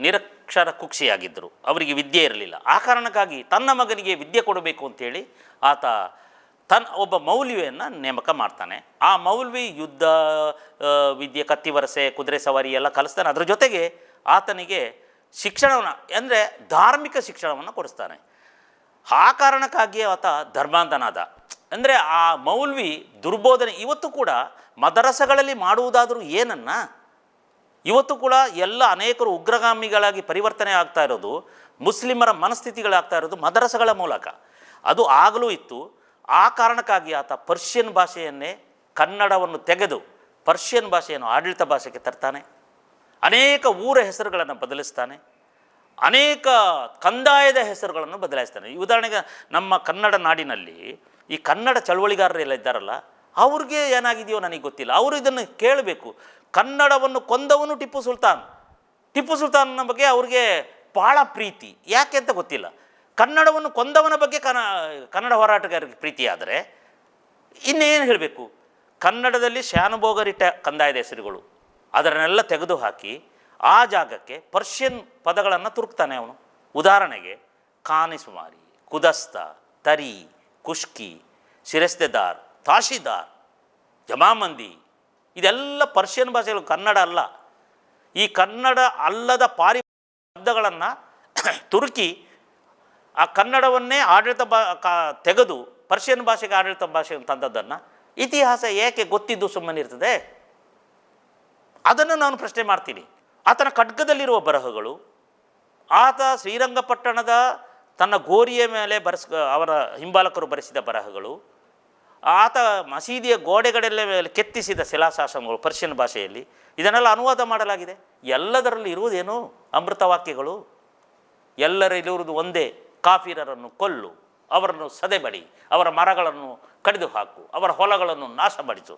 ನಿರಕ್ಷರ ಕುಕ್ಷಿಯಾಗಿದ್ದರು, ಅವರಿಗೆ ವಿದ್ಯೆ ಇರಲಿಲ್ಲ. ಆ ಕಾರಣಕ್ಕಾಗಿ ತನ್ನ ಮಗನಿಗೆ ವಿದ್ಯೆ ಕೊಡಬೇಕು ಅಂತೇಳಿ ಆತ ಒಬ್ಬ ಮೌಲ್ವಿಯನ್ನು ನೇಮಕ ಮಾಡ್ತಾನೆ. ಆ ಮೌಲ್ವಿ ಯುದ್ಧ ವಿದ್ಯೆ, ಕತ್ತಿವರಸೆ, ಕುದುರೆ ಸವಾರಿ ಎಲ್ಲ ಕಲಿಸ್ತಾನೆ. ಅದರ ಜೊತೆಗೆ ಆತನಿಗೆ ಶಿಕ್ಷಣವನ್ನು ಅಂದರೆ ಧಾರ್ಮಿಕ ಶಿಕ್ಷಣವನ್ನು ಕೊಡಿಸ್ತಾನೆ. ಆ ಕಾರಣಕ್ಕಾಗಿ ಆತ ಧರ್ಮಾಂಧನಾದ. ಅಂದರೆ ಆ ಮೌಲ್ವಿ ದುರ್ಬೋಧನೆ ಇವತ್ತು ಕೂಡ ಮದರಸಗಳಲ್ಲಿ ಮಾಡುವುದಾದರೂ ಏನನ್ನ? ಇವತ್ತು ಕೂಡ ಎಲ್ಲ ಅನೇಕರು ಉಗ್ರಗಾಮಿಗಳಾಗಿ ಪರಿವರ್ತನೆ ಆಗ್ತಾ ಇರೋದು, ಮುಸ್ಲಿಮರ ಮನಸ್ಥಿತಿಗಳಾಗ್ತಾ ಇರೋದು ಮದರಸಗಳ ಮೂಲಕ. ಅದು ಆಗಲೂ ಇತ್ತು. ಆ ಕಾರಣಕ್ಕಾಗಿ ಆತ ಪರ್ಷಿಯನ್ ಭಾಷೆಯನ್ನೇ, ಕನ್ನಡವನ್ನು ತೆಗೆದು ಪರ್ಷಿಯನ್ ಭಾಷೆಯನ್ನು ಆಡಳಿತ ಭಾಷೆಗೆ ತರ್ತಾನೆ. ಅನೇಕ ಊರ ಹೆಸರುಗಳನ್ನು ಬದಲಿಸ್ತಾನೆ, ಅನೇಕ ಕಂದಾಯದ ಹೆಸರುಗಳನ್ನು ಬದಲಾಯಿಸ್ತಾನೆ. ಈ ಉದಾಹರಣೆಗೆ ನಮ್ಮ ಕನ್ನಡ ನಾಡಿನಲ್ಲಿ ಈ ಕನ್ನಡ ಚಳವಳಿಗಾರರೆಲ್ಲ ಇದ್ದಾರಲ್ಲ, ಅವ್ರಿಗೆ ಏನಾಗಿದೆಯೋ ನನಗೆ ಗೊತ್ತಿಲ್ಲ. ಅವರು ಇದನ್ನು ಕೇಳಬೇಕು. ಕನ್ನಡವನ್ನು ಕೊಂದವನು ಟಿಪ್ಪು ಸುಲ್ತಾನ್. ಟಿಪ್ಪು ಸುಲ್ತಾನ್ನ ಬಗ್ಗೆ ಅವ್ರಿಗೆ ಭಾಳ ಪ್ರೀತಿ. ಯಾಕೆ ಅಂತ ಗೊತ್ತಿಲ್ಲ. ಕನ್ನಡವನ್ನು ಕೊಂದವನ ಬಗ್ಗೆ ಕನ್ನಡ ಹೋರಾಟಗಾರರಿಗೆ ಪ್ರೀತಿ ಆದರೆ ಇನ್ನೇನು ಹೇಳಬೇಕು? ಕನ್ನಡದಲ್ಲಿ ಶಾನುಭೋಗರಿಟ್ಟ ಕಂದಾಯದ ಹೆಸರುಗಳು ಅದನ್ನೆಲ್ಲ ತೆಗೆದುಹಾಕಿ ಆ ಜಾಗಕ್ಕೆ ಪರ್ಷಿಯನ್ ಪದಗಳನ್ನು ತುರುಕ್ತಾನೆ ಅವನು. ಉದಾಹರಣೆಗೆ ಖಾನಿಸುಮಾರಿ, ಕುದಸ್ತ, ತರಿ, ಕುಷ್ಕಿ, ಶಿರಸ್ತೆದಾರ್, ತಾಶಿದಾರ್, ಜಮಾಮಂದಿ, ಇದೆಲ್ಲ ಪರ್ಷಿಯನ್ ಭಾಷೆಗಳು, ಕನ್ನಡ ಅಲ್ಲ. ಈ ಕನ್ನಡ ಅಲ್ಲದ ಪಾರಿ ಶಬ್ದಗಳನ್ನು ತುರುಕಿ ಆ ಕನ್ನಡವನ್ನೇ ಆಡಳಿತ ತೆಗೆದು ಪರ್ಷಿಯನ್ ಭಾಷೆಗೆ ಆಡಳಿತ ಭಾಷೆ ತಂದದ್ದನ್ನು ಇತಿಹಾಸ ಏಕೆ ಗೊತ್ತಿದ್ದು ಸುಮ್ಮನಿರ್ತದೆ? ಅದನ್ನು ನಾನು ಪ್ರಶ್ನೆ ಮಾಡ್ತೀನಿ. ಆತನ ಖಡ್ಗದಲ್ಲಿರುವ ಬರಹಗಳು, ಆತ ಶ್ರೀರಂಗಪಟ್ಟಣದ ತನ್ನ ಗೋರಿಯ ಮೇಲೆ ಅವರ ಹಿಂಬಾಲಕರು ಬರೆಸಿದ ಬರಹಗಳು, ಆತ ಮಸೀದಿಯ ಗೋಡೆಗಳೆಲ್ಲ ಮೇಲೆ ಕೆತ್ತಿಸಿದ ಶಿಲಾಶಾಸನಗಳು ಪರ್ಷಿಯನ್ ಭಾಷೆಯಲ್ಲಿ, ಇದನ್ನೆಲ್ಲ ಅನುವಾದ ಮಾಡಲಾಗಿದೆ. ಎಲ್ಲದರಲ್ಲಿ ಇರುವುದೇನು? ಅಮೃತವಾಕ್ಯಗಳು. ಎಲ್ಲರಲ್ಲಿರುವುದು ಒಂದೇ: ಕಾಫಿರರನ್ನು ಕೊಲ್ಲು, ಅವರನ್ನು ಸದೆಬಡಿ, ಅವರ ಮರಗಳನ್ನು ಕಡಿದು ಹಾಕು, ಅವರ ಹೊಲಗಳನ್ನು ನಾಶಪಡಿಸು,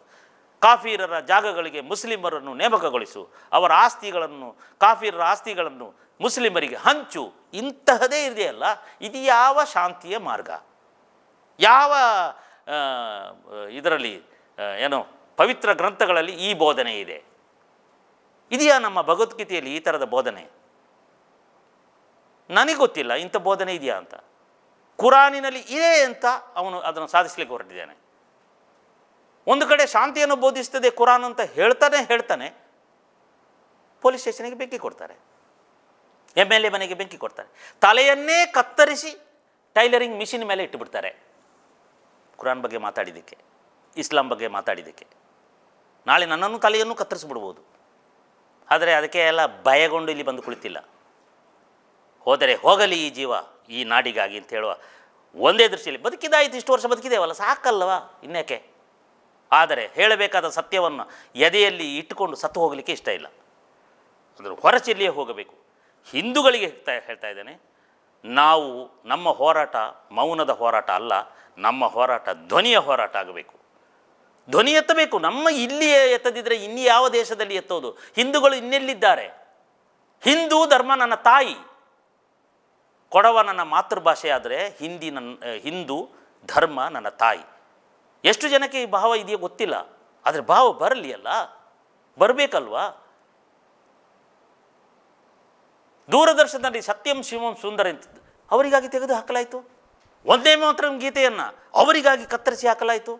ಕಾಫಿರರ ಜಾಗಗಳಿಗೆ ಮುಸ್ಲಿಮರನ್ನು ನೇಮಕಗೊಳಿಸು, ಅವರ ಆಸ್ತಿಗಳನ್ನು, ಕಾಫಿರರ ಆಸ್ತಿಗಳನ್ನು ಮುಸ್ಲಿಮರಿಗೆ ಹಂಚು. ಇಂತಹದೇ ಇದೆಯಲ್ಲ, ಇದು ಯಾವ ಶಾಂತಿಯ ಮಾರ್ಗ? ಯಾವ ಇದರಲ್ಲಿ ಏನೋ ಪವಿತ್ರ ಗ್ರಂಥಗಳಲ್ಲಿ ಈ ಬೋಧನೆ ಇದೆ? ಇದೆಯಾ ನಮ್ಮ ಭಗವದ್ಗೀತೆಯಲ್ಲಿ ಈ ಥರದ ಬೋಧನೆ? ನನಗೆ ಗೊತ್ತಿಲ್ಲ ಇಂಥ ಬೋಧನೆ ಇದೆಯಾ ಅಂತ. ಕುರಾನಿನಲ್ಲಿ ಇದೆ ಅಂತ ಅವನು ಅದನ್ನು ಸಾಧಿಸಲಿಕ್ಕೆ ಹೊರಟಿದ್ದಾನೆ. ಒಂದು ಕಡೆ ಶಾಂತಿಯನ್ನು ಬೋಧಿಸ್ತದೆ ಕುರಾನ್ ಅಂತ ಹೇಳ್ತಾನೆ ಪೊಲೀಸ್ ಸ್ಟೇಷನ್ಗೆ ಬೆಂಕಿ ಕೊಡ್ತಾರೆ, MLA ಮನೆಗೆ ಬೆಂಕಿ ಕೊಡ್ತಾರೆ, ತಲೆಯನ್ನೇ ಕತ್ತರಿಸಿ ಟೈಲರಿಂಗ್ ಮಿಷಿನ್ ಮೇಲೆ ಇಟ್ಟುಬಿಡ್ತಾರೆ ಕುರಾನ್ ಬಗ್ಗೆ ಮಾತಾಡಿದ್ದಕ್ಕೆ, ಇಸ್ಲಾಂ ಬಗ್ಗೆ ಮಾತಾಡಿದ್ದಕ್ಕೆ. ನಾಳೆ ನನ್ನನ್ನು ತಲೆಯನ್ನು ಕತ್ತರಿಸಿಬಿಡ್ಬೋದು. ಆದರೆ ಅದಕ್ಕೆ ಎಲ್ಲ ಭಯಗೊಂಡು ಇಲ್ಲಿ ಬಂದು ಕುಳಿತಿಲ್ಲ. ಹೋದರೆ ಹೋಗಲಿ ಈ ಜೀವ ಈ ನಾಡಿಗಾಗಿ ಅಂತ ಹೇಳುವ ಒಂದೇ ದೃಷ್ಟಿಯಲ್ಲಿ ಬದುಕಿದಾಯಿತು. ಇಷ್ಟು ವರ್ಷ ಬದುಕಿದೇವಲ್ಲ, ಸಾಕಲ್ವಾ ಇನ್ಯಾಕೆ. ಆದರೆ ಹೇಳಬೇಕಾದ ಸತ್ಯವನ್ನು ಎದೆಯಲ್ಲಿ ಇಟ್ಟುಕೊಂಡು ಸತ್ತು ಹೋಗಲಿಕ್ಕೆ ಇಷ್ಟ ಇಲ್ಲ. ಅದರ ಹೊರಚೆಲ್ಲಿಯೇ ಹೋಗಬೇಕು. ಹಿಂದೂಗಳಿಗೆ ಹೇಳ್ತಾ ಇದ್ದೇನೆ, ನಾವು ನಮ್ಮ ಹೋರಾಟ ಮೌನದ ಹೋರಾಟ ಅಲ್ಲ, ನಮ್ಮ ಹೋರಾಟ ಧ್ವನಿಯ ಹೋರಾಟ ಆಗಬೇಕು. ಧ್ವನಿ ಎತ್ತಬೇಕು. ನಮ್ಮ ಇಲ್ಲಿಯೇ ಎತ್ತದಿದ್ದರೆ ಇನ್ನು ಯಾವ ದೇಶದಲ್ಲಿ ಎತ್ತೋದು? ಹಿಂದೂಗಳು ಇನ್ನೆಲ್ಲಿದ್ದಾರೆ? ಹಿಂದೂ ಧರ್ಮ ನನ್ನ ತಾಯಿ, ಕೊಡವ ನನ್ನ ಮಾತೃಭಾಷೆ ಆದರೆ ಹಿಂದೂ ಧರ್ಮ ನನ್ನ ತಾಯಿ. ಎಷ್ಟು ಜನಕ್ಕೆ ಈ ಭಾವ ಇದೆಯೋ ಗೊತ್ತಿಲ್ಲ. ಆದರೆ ಭಾವ ಬರಲಿ ಅಲ್ಲ, ಬರಬೇಕಲ್ವಾ? ದೂರದರ್ಶನದಲ್ಲಿ ಸತ್ಯಂ ಶಿವಂ ಸುಂದರ ಅಂತ ಅವರಿಗಾಗಿ ತೆಗೆದು ಹಾಕಲಾಯಿತು. ಒಂದೇ ಮಾತ್ರ ಗೀತೆಯನ್ನು ಅವರಿಗಾಗಿ ಕತ್ತರಿಸಿ ಹಾಕಲಾಯಿತು.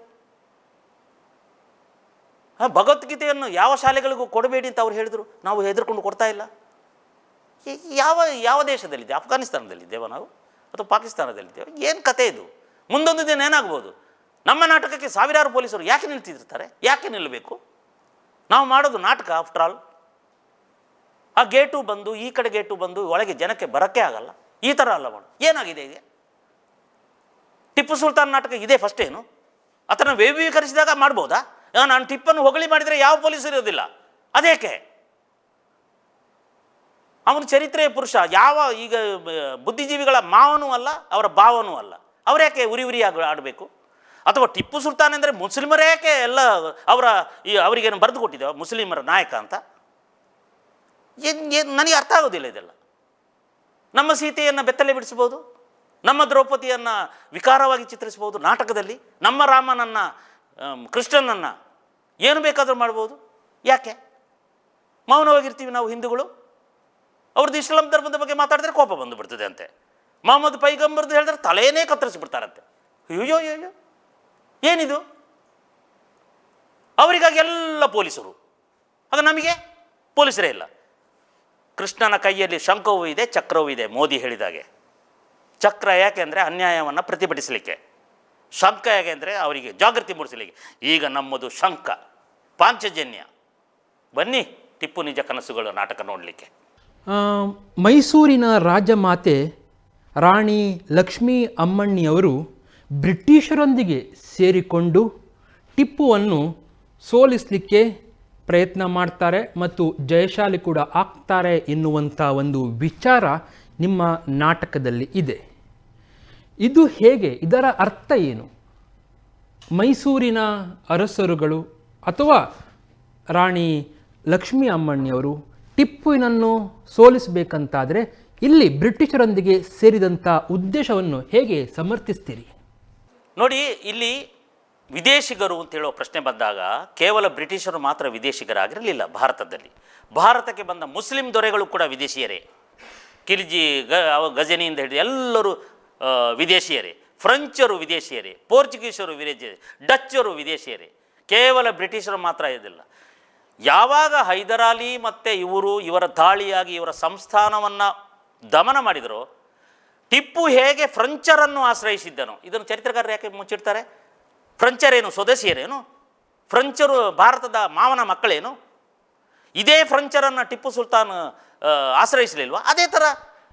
ಭಗವದ್ಗೀತೆಯನ್ನು ಯಾವ ಶಾಲೆಗಳಿಗೂ ಕೊಡಬೇಡಿ ಅಂತ ಅವ್ರು ಹೇಳಿದರು. ನಾವು ಹೆದರ್ಕೊಂಡು ಕೊಡ್ತಾ ಇಲ್ಲ. ಯಾವ ದೇಶದಲ್ಲಿದೆ? ಅಫ್ಘಾನಿಸ್ತಾನದಲ್ಲಿದ್ದೇವೆ ನಾವು ಅಥವಾ ಪಾಕಿಸ್ತಾನದಲ್ಲಿದ್ದೇವೆ? ಏನು ಕತೆ ಇದು? ಮುಂದೊಂದು ದಿನ ಏನಾಗ್ಬೋದು? ನಮ್ಮ ನಾಟಕಕ್ಕೆ ಸಾವಿರಾರು ಪೊಲೀಸರು ಯಾಕೆ ನಿಲ್ತಿರ್ತಾರೆ? ಯಾಕೆ ನಿಲ್ಲಬೇಕು? ನಾವು ಮಾಡೋದು ನಾಟಕ ಆಫ್ಟರ್ ಆಲ್. ಆ ಗೇಟು ಬಂದು ಈ ಕಡೆ ಗೇಟು ಬಂದು ಒಳಗೆ ಜನಕ್ಕೆ ಬರೋಕ್ಕೆ ಆಗಲ್ಲ. ಈ ಥರ ಅಲ್ಲ ಮಾಡು. ಏನಾಗಿದೆ ಇದೆ? ಟಿಪ್ಪು ಸುಲ್ತಾನ್ ನಾಟಕ ಇದೇ ಫಸ್ಟ್ ಏನು? ಅದನ್ನು ವೈಭವೀಕರಿಸಿದಾಗ ಮಾಡ್ಬೋದಾ? ನಾನು ಟಿಪ್ಪನ್ನು ಹೊಗಳಿ ಮಾಡಿದರೆ ಯಾವ ಪೊಲೀಸರು ಇರೋದಿಲ್ಲ. ಅದೇಕೆ? ಅವನು ಚರಿತ್ರೆಯ ಪುರುಷ. ಈಗ ಬುದ್ಧಿಜೀವಿಗಳ ಮಾವನೂ ಅಲ್ಲ, ಅವರ ಭಾವನೂ ಅಲ್ಲ. ಅವರ್ಯಾಕೆ ಉರಿಯಾಗಿ ಆಡಬೇಕು? ಅಥವಾ ಟಿಪ್ಪು ಸುಲ್ತಾನ್ ಅಂದರೆ ಮುಸ್ಲಿಮರೇ ಯಾಕೆ ಎಲ್ಲ ಅವರಿಗೇನು ಬರೆದು ಕೊಟ್ಟಿದ್ದೇವೆ ಮುಸ್ಲಿಮರ ನಾಯಕ ಅಂತ? ನನಗೆ ಅರ್ಥ ಆಗೋದಿಲ್ಲ ಇದೆಲ್ಲ. ನಮ್ಮ ಸೀತೆಯನ್ನು ಬೆತ್ತಲೆ ಬಿಡಿಸ್ಬೋದು, ನಮ್ಮ ದ್ರೌಪದಿಯನ್ನು ವಿಕಾರವಾಗಿ ಚಿತ್ರಿಸ್ಬೋದು ನಾಟಕದಲ್ಲಿ, ನಮ್ಮ ರಾಮನನ್ನು ಕೃಷ್ಣನನ್ನು ಏನು ಬೇಕಾದರೂ ಮಾಡ್ಬೋದು. ಯಾಕೆ ಮೌನವಾಗಿರ್ತೀವಿ ನಾವು ಹಿಂದೂಗಳು? ಅವ್ರದ್ದು ಇಸ್ಲಾಂ ಧರ್ಮದ ಬಗ್ಗೆ ಮಾತಾಡಿದ್ರೆ ಕೋಪ ಬಂದು ಬಿಡ್ತದೆ ಅಂತೆ. ಮೊಹಮ್ಮದ್ ಪೈಗಂಬರ್ದು ಹೇಳಿದ್ರೆ ತಲೆಯೇ ಕತ್ತರಿಸಿಬಿಡ್ತಾರಂತೆ. ಅಯ್ಯೋ ಅಯ್ಯೋ, ಏನಿದು? ಅವರಿಗಾಗಿ ಎಲ್ಲ ಪೊಲೀಸರು, ಆಗ ನಮಗೆ ಪೊಲೀಸರೇ ಇಲ್ಲ. ಕೃಷ್ಣನ ಕೈಯಲ್ಲಿ ಶಂಖವೂ ಇದೆ, ಚಕ್ರವೂ ಇದೆ. ಮೋದಿ ಹೇಳಿದಾಗೆ ಚಕ್ರ ಯಾಕೆ ಅಂದರೆ ಅನ್ಯಾಯವನ್ನು ಪ್ರತಿಭಟಿಸಲಿಕ್ಕೆ, ಶಂಖ ಯಾಕೆ ಅಂದರೆ ಅವರಿಗೆ ಜಾಗೃತಿ ಮೂಡಿಸಲಿಕ್ಕೆ. ಈಗ ನಮ್ಮದು ಶಂಖ ಪಾಂಚಜನ್ಯ. ಬನ್ನಿ ಟಿಪ್ಪು ನಿಜ ಕನಸುಗಳು ನಾಟಕ ನೋಡಲಿಕ್ಕೆ. ಮೈಸೂರಿನ ರಾಜಮಾತೆ ರಾಣಿ ಲಕ್ಷ್ಮೀ ಅಮ್ಮಣ್ಣಿಯವರು ಬ್ರಿಟಿಷರೊಂದಿಗೆ ಸೇರಿಕೊಂಡು ಟಿಪ್ಪುವನ್ನು ಸೋಲಿಸಲಿಕ್ಕೆ ಪ್ರಯತ್ನ ಮಾಡ್ತಾರೆ ಮತ್ತು ಜಯಶಾಲಿ ಕೂಡ ಆಗ್ತಾರೆ ಎನ್ನುವಂಥ ಒಂದು ವಿಚಾರ ನಿಮ್ಮ ನಾಟಕದಲ್ಲಿ ಇದೆ. ಇದು ಹೇಗೆ? ಇದರ ಅರ್ಥ ಏನು? ಮೈಸೂರಿನ ಅರಸರುಗಳು ಅಥವಾ ರಾಣಿ ಲಕ್ಷ್ಮೀ ಅಮ್ಮಣ್ಣಿಯವರು ಟಿಪ್ಪುವಿನನ್ನು ಸೋಲಿಸಬೇಕಂತಾದರೆ ಇಲ್ಲಿ ಬ್ರಿಟಿಷರೊಂದಿಗೆ ಸೇರಿದಂಥ ಉದ್ದೇಶವನ್ನು ಹೇಗೆ ಸಮರ್ಥಿಸ್ತೀರಿ? ನೋಡಿ, ಇಲ್ಲಿ ವಿದೇಶಿಗರು ಅಂತ ಹೇಳೋ ಪ್ರಶ್ನೆ ಬಂದಾಗ ಕೇವಲ ಬ್ರಿಟಿಷರು ಮಾತ್ರ ವಿದೇಶಿಗರಾಗಿರಲಿಲ್ಲ. ಭಾರತಕ್ಕೆ ಬಂದ ಮುಸ್ಲಿಂ ದೊರೆಗಳು ಕೂಡ ವಿದೇಶಿಯರೇ. ಕಿಲ್ಜಿ ಗಜನಿಯಿಂದ ಹಿಡಿದು ಎಲ್ಲರೂ ವಿದೇಶಿಯರೇ. ಫ್ರೆಂಚರು ವಿದೇಶಿಯರೇ, ಪೋರ್ಚುಗೀಸರು ವಿದೇಶಿಯರೇ, ಡಚ್ಚರು ವಿದೇಶಿಯರೇ. ಕೇವಲ ಬ್ರಿಟಿಷರು ಮಾತ್ರ ಇದಿಲ್ಲ. ಯಾವಾಗ ಹೈದರಾಲಿ ಮತ್ತು ಇವರ ದಾಳಿಯಾಗಿ ಇವರ ಸಂಸ್ಥಾನವನ್ನು ದಮನ ಮಾಡಿದರೋ, ಟಿಪ್ಪು ಹೇಗೆ ಫ್ರೆಂಚರನ್ನು ಆಶ್ರಯಿಸಿದ್ದನೋ ಇದನ್ನು ಚರಿತ್ರಕಾರರು ಯಾಕೆ ಮುಚ್ಚಿಡ್ತಾರೆ? ಫ್ರೆಂಚರೇನು ಸ್ವದೇಶಿಯರೇನು? ಫ್ರೆಂಚರು ಭಾರತದ ಮಾವನ ಮಕ್ಕಳೇನು? ಇದೇ ಫ್ರೆಂಚರನ್ನು ಟಿಪ್ಪು ಸುಲ್ತಾನ್ ಆಶ್ರಯಿಸಲಿಲ್ವಾ? ಅದೇ ಥರ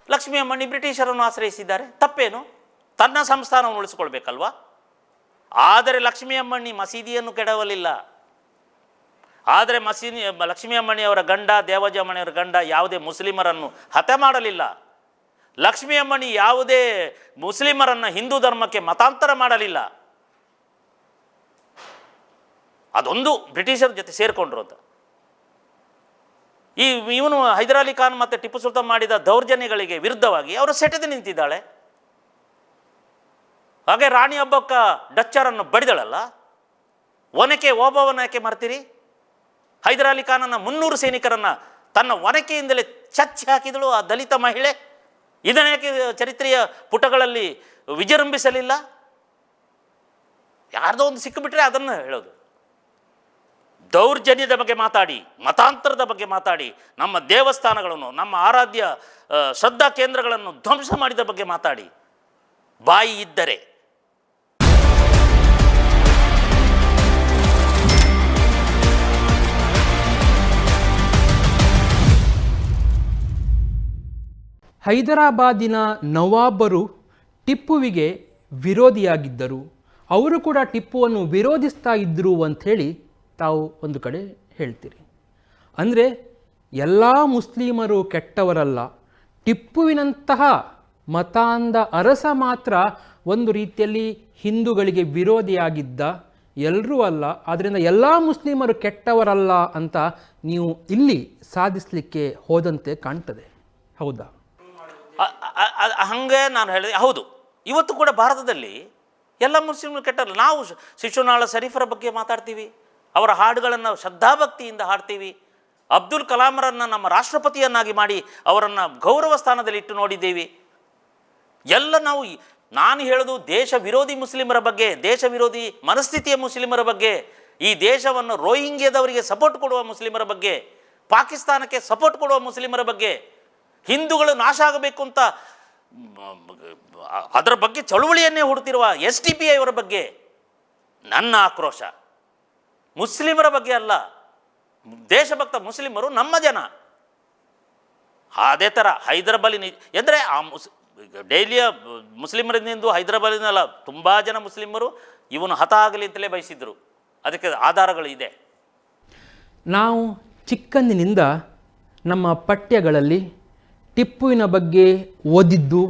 ಲಕ್ಷ್ಮೀ ಅಮ್ಮಣ್ಣಿ ಬ್ರಿಟಿಷರನ್ನು ಆಶ್ರಯಿಸಿದ್ದಾರೆ. ತಪ್ಪೇನು? ತನ್ನ ಸಂಸ್ಥಾನವನ್ನು ಉಳಿಸ್ಕೊಳ್ಬೇಕಲ್ವಾ? ಆದರೆ ಲಕ್ಷ್ಮೀ ಅಮ್ಮಣ್ಣಿ ಮಸೀದಿಯನ್ನು ಕೆಡವಲಿಲ್ಲ. ಆದರೆ ಲಕ್ಷ್ಮೀ ಅಮ್ಮಣಿಯವರ ಗಂಡ ದೇವಜ ಅಮ್ಮಣಿಯವರ ಗಂಡ ಯಾವುದೇ ಮುಸ್ಲಿಮರನ್ನು ಹತ್ಯೆ ಮಾಡಲಿಲ್ಲ. ಲಕ್ಷ್ಮೀ ಅಮ್ಮಣಿ ಯಾವುದೇ ಮುಸ್ಲಿಮರನ್ನು ಹಿಂದೂ ಧರ್ಮಕ್ಕೆ ಮತಾಂತರ ಮಾಡಲಿಲ್ಲ. ಅದೊಂದು ಬ್ರಿಟಿಷರ ಜೊತೆ ಸೇರಿಕೊಂಡ್ರು ಅಂತ. ಇವನು ಹೈದರಾಲಿ ಖಾನ್ ಮತ್ತು ಟಿಪ್ಪು ಸುಲ್ತಾನ್ ಮಾಡಿದ ದೌರ್ಜನ್ಯಗಳಿಗೆ ವಿರುದ್ಧವಾಗಿ ಅವರು ಸೆಟೆದು ನಿಂತಿದ್ದಾಳೆ. ಹಾಗೆ ರಾಣಿ ಹಬ್ಬಕ್ಕ ಡಚ್ಚರನ್ನು ಬಡಿದಳಲ್ಲ. ಒನಕೆ ಯಾಕೆ ಮರ್ತೀರಿ? ಹೈದರಾಲಿ ಖಾನನ 300 ಸೈನಿಕರನ್ನು ತನ್ನ ಒನಕೆಯಿಂದಲೇ ಚಚ್ಚಿ ಹಾಕಿದಳು ಆ ದಲಿತ ಮಹಿಳೆ. ಇದನ್ನೇಕೆ ಚರಿತ್ರೆಯ ಪುಟಗಳಲ್ಲಿ ವಿಜೃಂಭಿಸಲಿಲ್ಲ? ಯಾರ್ದೋ ಒಂದು ಸಿಕ್ಕಿಬಿಟ್ರೆ ಅದನ್ನು ಹೇಳೋದು. ದೌರ್ಜನ್ಯದ ಬಗ್ಗೆ ಮಾತಾಡಿ, ಮತಾಂತರದ ಬಗ್ಗೆ ಮಾತಾಡಿ, ನಮ್ಮ ದೇವಸ್ಥಾನಗಳನ್ನು, ನಮ್ಮ ಆರಾಧ್ಯ ಶ್ರದ್ಧಾ ಕೇಂದ್ರಗಳನ್ನು ಧ್ವಂಸ ಮಾಡಿದ ಬಗ್ಗೆ ಮಾತಾಡಿ, ಬಾಯಿ ಇದ್ದರೆ. ಹೈದರಾಬಾದಿನ ನವಾಬರು ಟಿಪ್ಪುವಿಗೆ ವಿರೋಧಿಯಾಗಿದ್ದರು, ಅವರು ಕೂಡ ಟಿಪ್ಪುವನ್ನು ವಿರೋಧಿಸ್ತಾ ಇದ್ದರು ಅಂಥೇಳಿ ತಾವು ಒಂದು ಕಡೆ ಹೇಳ್ತೀರಿ. ಅಂದರೆ ಎಲ್ಲ ಮುಸ್ಲಿಮರು ಕೆಟ್ಟವರಲ್ಲ, ಟಿಪ್ಪುವಿನಂತಹ ಮತಾಂಧ ಅರಸ ಮಾತ್ರ ಒಂದು ರೀತಿಯಲ್ಲಿ ಹಿಂದೂಗಳಿಗೆ ವಿರೋಧಿಯಾಗಿದ್ದ, ಎಲ್ಲರೂ ಅಲ್ಲ. ಆದ್ದರಿಂದ ಎಲ್ಲ ಮುಸ್ಲಿಮರು ಕೆಟ್ಟವರಲ್ಲ ಅಂತ ನೀವು ಇಲ್ಲಿ ಸಾಧಿಸಲಿಕ್ಕೆ ಹೋದಂತೆ ಕಾಣ್ತದೆ, ಹೌದಾ? ಹಾಗೆ ನಾನು ಹೇಳಿದೆ. ಹೌದು, ಇವತ್ತು ಕೂಡ ಭಾರತದಲ್ಲಿ ಎಲ್ಲ ಮುಸ್ಲಿಮರು ಕೆಟ್ಟಲ್ಲ. ನಾವು ಶಿಶುನಾಳ ಶರೀಫರ ಬಗ್ಗೆ ಮಾತಾಡ್ತೀವಿ, ಅವರ ಹಾಡುಗಳನ್ನು ಶ್ರದ್ಧಾಭಕ್ತಿಯಿಂದ ಹಾಡ್ತೀವಿ. ಅಬ್ದುಲ್ ಕಲಾಮರನ್ನು ನಮ್ಮ ರಾಷ್ಟ್ರಪತಿಯನ್ನಾಗಿ ಮಾಡಿ ಅವರನ್ನು ಗೌರವ ಸ್ಥಾನದಲ್ಲಿ ಇಟ್ಟು ನೋಡಿದ್ದೀವಿ. ಎಲ್ಲ ನಾವು, ನಾನು ಹೇಳೋದು ದೇಶ ವಿರೋಧಿ ಮುಸ್ಲಿಮರ ಬಗ್ಗೆ, ದೇಶ ವಿರೋಧಿ ಮನಸ್ಥಿತಿಯ ಮುಸ್ಲಿಮರ ಬಗ್ಗೆ, ಈ ದೇಶವನ್ನು ರೋಹಿಂಗ್ಯದವರಿಗೆ ಸಪೋರ್ಟ್ ಕೊಡುವ ಮುಸ್ಲಿಮರ ಬಗ್ಗೆ, ಪಾಕಿಸ್ತಾನಕ್ಕೆ ಸಪೋರ್ಟ್ ಕೊಡುವ ಮುಸ್ಲಿಮರ ಬಗ್ಗೆ, ಹಿಂದೂಗಳು ನಾಶ ಆಗಬೇಕು ಅಂತ ಅದರ ಬಗ್ಗೆ ಚಳುವಳಿಯನ್ನೇ ಹುಡುತ್ತಿರುವ SDPI ಅವರ ಬಗ್ಗೆ ನನ್ನ ಆಕ್ರೋಶ. ಮುಸ್ಲಿಮರ ಬಗ್ಗೆ ಅಲ್ಲ, ದೇಶಭಕ್ತ ಮುಸ್ಲಿಮರು ನಮ್ಮ ಜನ. ಅದೇ ಥರ ಹೈದರಾಬಾದಿ ಎಂದರೆ ಡೈಲಿಯ ಮುಸ್ಲಿಮರಿಂದು ಹೈದರಾಬಾದಿನಲ್ಲ, ತುಂಬ ಜನ ಮುಸ್ಲಿಮರು ಇವನು ಹತ ಆಗಲಿ ಅಂತಲೇ ಬಯಸಿದ್ರು. ಅದಕ್ಕೆ ಆಧಾರಗಳು ಇದೆ. ನಾವು ಚಿಕ್ಕಂದಿನಿಂದ ನಮ್ಮ ಪಠ್ಯಗಳಲ್ಲಿ ಟಿಪ್ಪುವಿನ ಬಗ್ಗೆ ಓದಿದ್ದು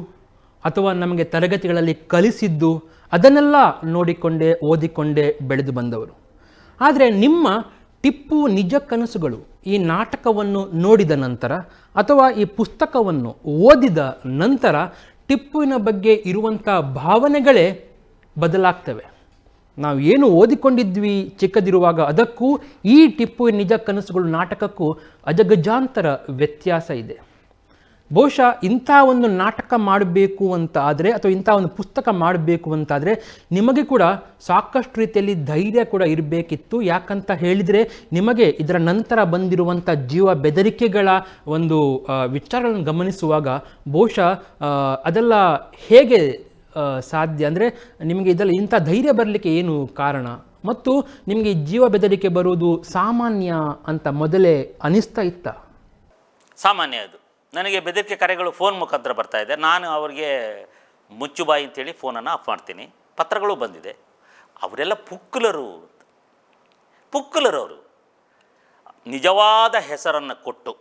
ಅಥವಾ ನಮಗೆ ತರಗತಿಗಳಲ್ಲಿ ಕಲಿಸಿದ್ದು ಅದನ್ನೆಲ್ಲ ನೋಡಿಕೊಂಡೇ ಓದಿಕೊಂಡೇ ಬೆಳೆದು ಬಂದವರು. ಆದರೆ ನಿಮ್ಮ ಟಿಪ್ಪು ನಿಜ ಕನಸುಗಳು ಈ ನಾಟಕವನ್ನು ನೋಡಿದ ನಂತರ ಅಥವಾ ಈ ಪುಸ್ತಕವನ್ನು ಓದಿದ ನಂತರ ಟಿಪ್ಪುವಿನ ಬಗ್ಗೆ ಇರುವಂಥ ಭಾವನೆಗಳೇ ಬದಲಾಗ್ತವೆ. ನಾವು ಏನು ಓದಿಕೊಂಡಿದ್ವಿ ಚಿಕ್ಕದಿರುವಾಗ ಅದಕ್ಕೂ ಈ ಟಿಪ್ಪುವಿನ ನಿಜ ಕನಸುಗಳು ನಾಟಕಕ್ಕೂ ಅಜಗಜಾಂತರ ವ್ಯತ್ಯಾಸ ಇದೆ. ಬಹುಶಃ ಇಂಥ ಒಂದು ನಾಟಕ ಮಾಡಬೇಕು ಅಂತ ಆದರೆ ಅಥವಾ ಇಂಥ ಒಂದು ಪುಸ್ತಕ ಮಾಡಬೇಕು ಅಂತಾದರೆ ನಿಮಗೆ ಕೂಡ ಸಾಕಷ್ಟು ರೀತಿಯಲ್ಲಿ ಧೈರ್ಯ ಕೂಡ ಇರಬೇಕಿತ್ತು. ಯಾಕಂತ ಹೇಳಿದರೆ ನಿಮಗೆ ಇದರ ನಂತರ ಬಂದಿರುವಂಥ ಜೀವ ಬೆದರಿಕೆಗಳ ಒಂದು ವಿಚಾರಗಳನ್ನು ಗಮನಿಸುವಾಗ ಬಹುಶಃ ಅದೆಲ್ಲ ಹೇಗೆ ಸಾಧ್ಯ, ಅಂದರೆ ನಿಮಗೆ ಇದೆಲ್ಲ ಇಂಥ ಧೈರ್ಯ ಬರಲಿಕ್ಕೆ ಏನು ಕಾರಣ, ಮತ್ತು ನಿಮಗೆ ಜೀವ ಬೆದರಿಕೆ ಬರುವುದು ಸಾಮಾನ್ಯ ಅಂತ ಮೊದಲೇ ಅನಿಸ್ತಾ ಇತ್ತ? ಸಾಮಾನ್ಯ ಅದು. ನನಗೆ ಬೆದರಿಕೆ ಕರೆಗಳು ಫೋನ್ ಮುಖಾಂತರ ಬರ್ತಾ ಇದೆ. ನಾನು ಅವರಿಗೆ ಮುಚ್ಚುಬಾಯಿ ಅಂತೇಳಿ ಫೋನನ್ನು ಆಫ್ ಮಾಡ್ತೀನಿ. ಪತ್ರಗಳು ಬಂದಿದೆ. ಅವರೆಲ್ಲ ಪುಕ್ಕಲರು ಅವರು. ನಿಜವಾದ ಹೆಸರನ್ನು ಕೊಟ್ಟು,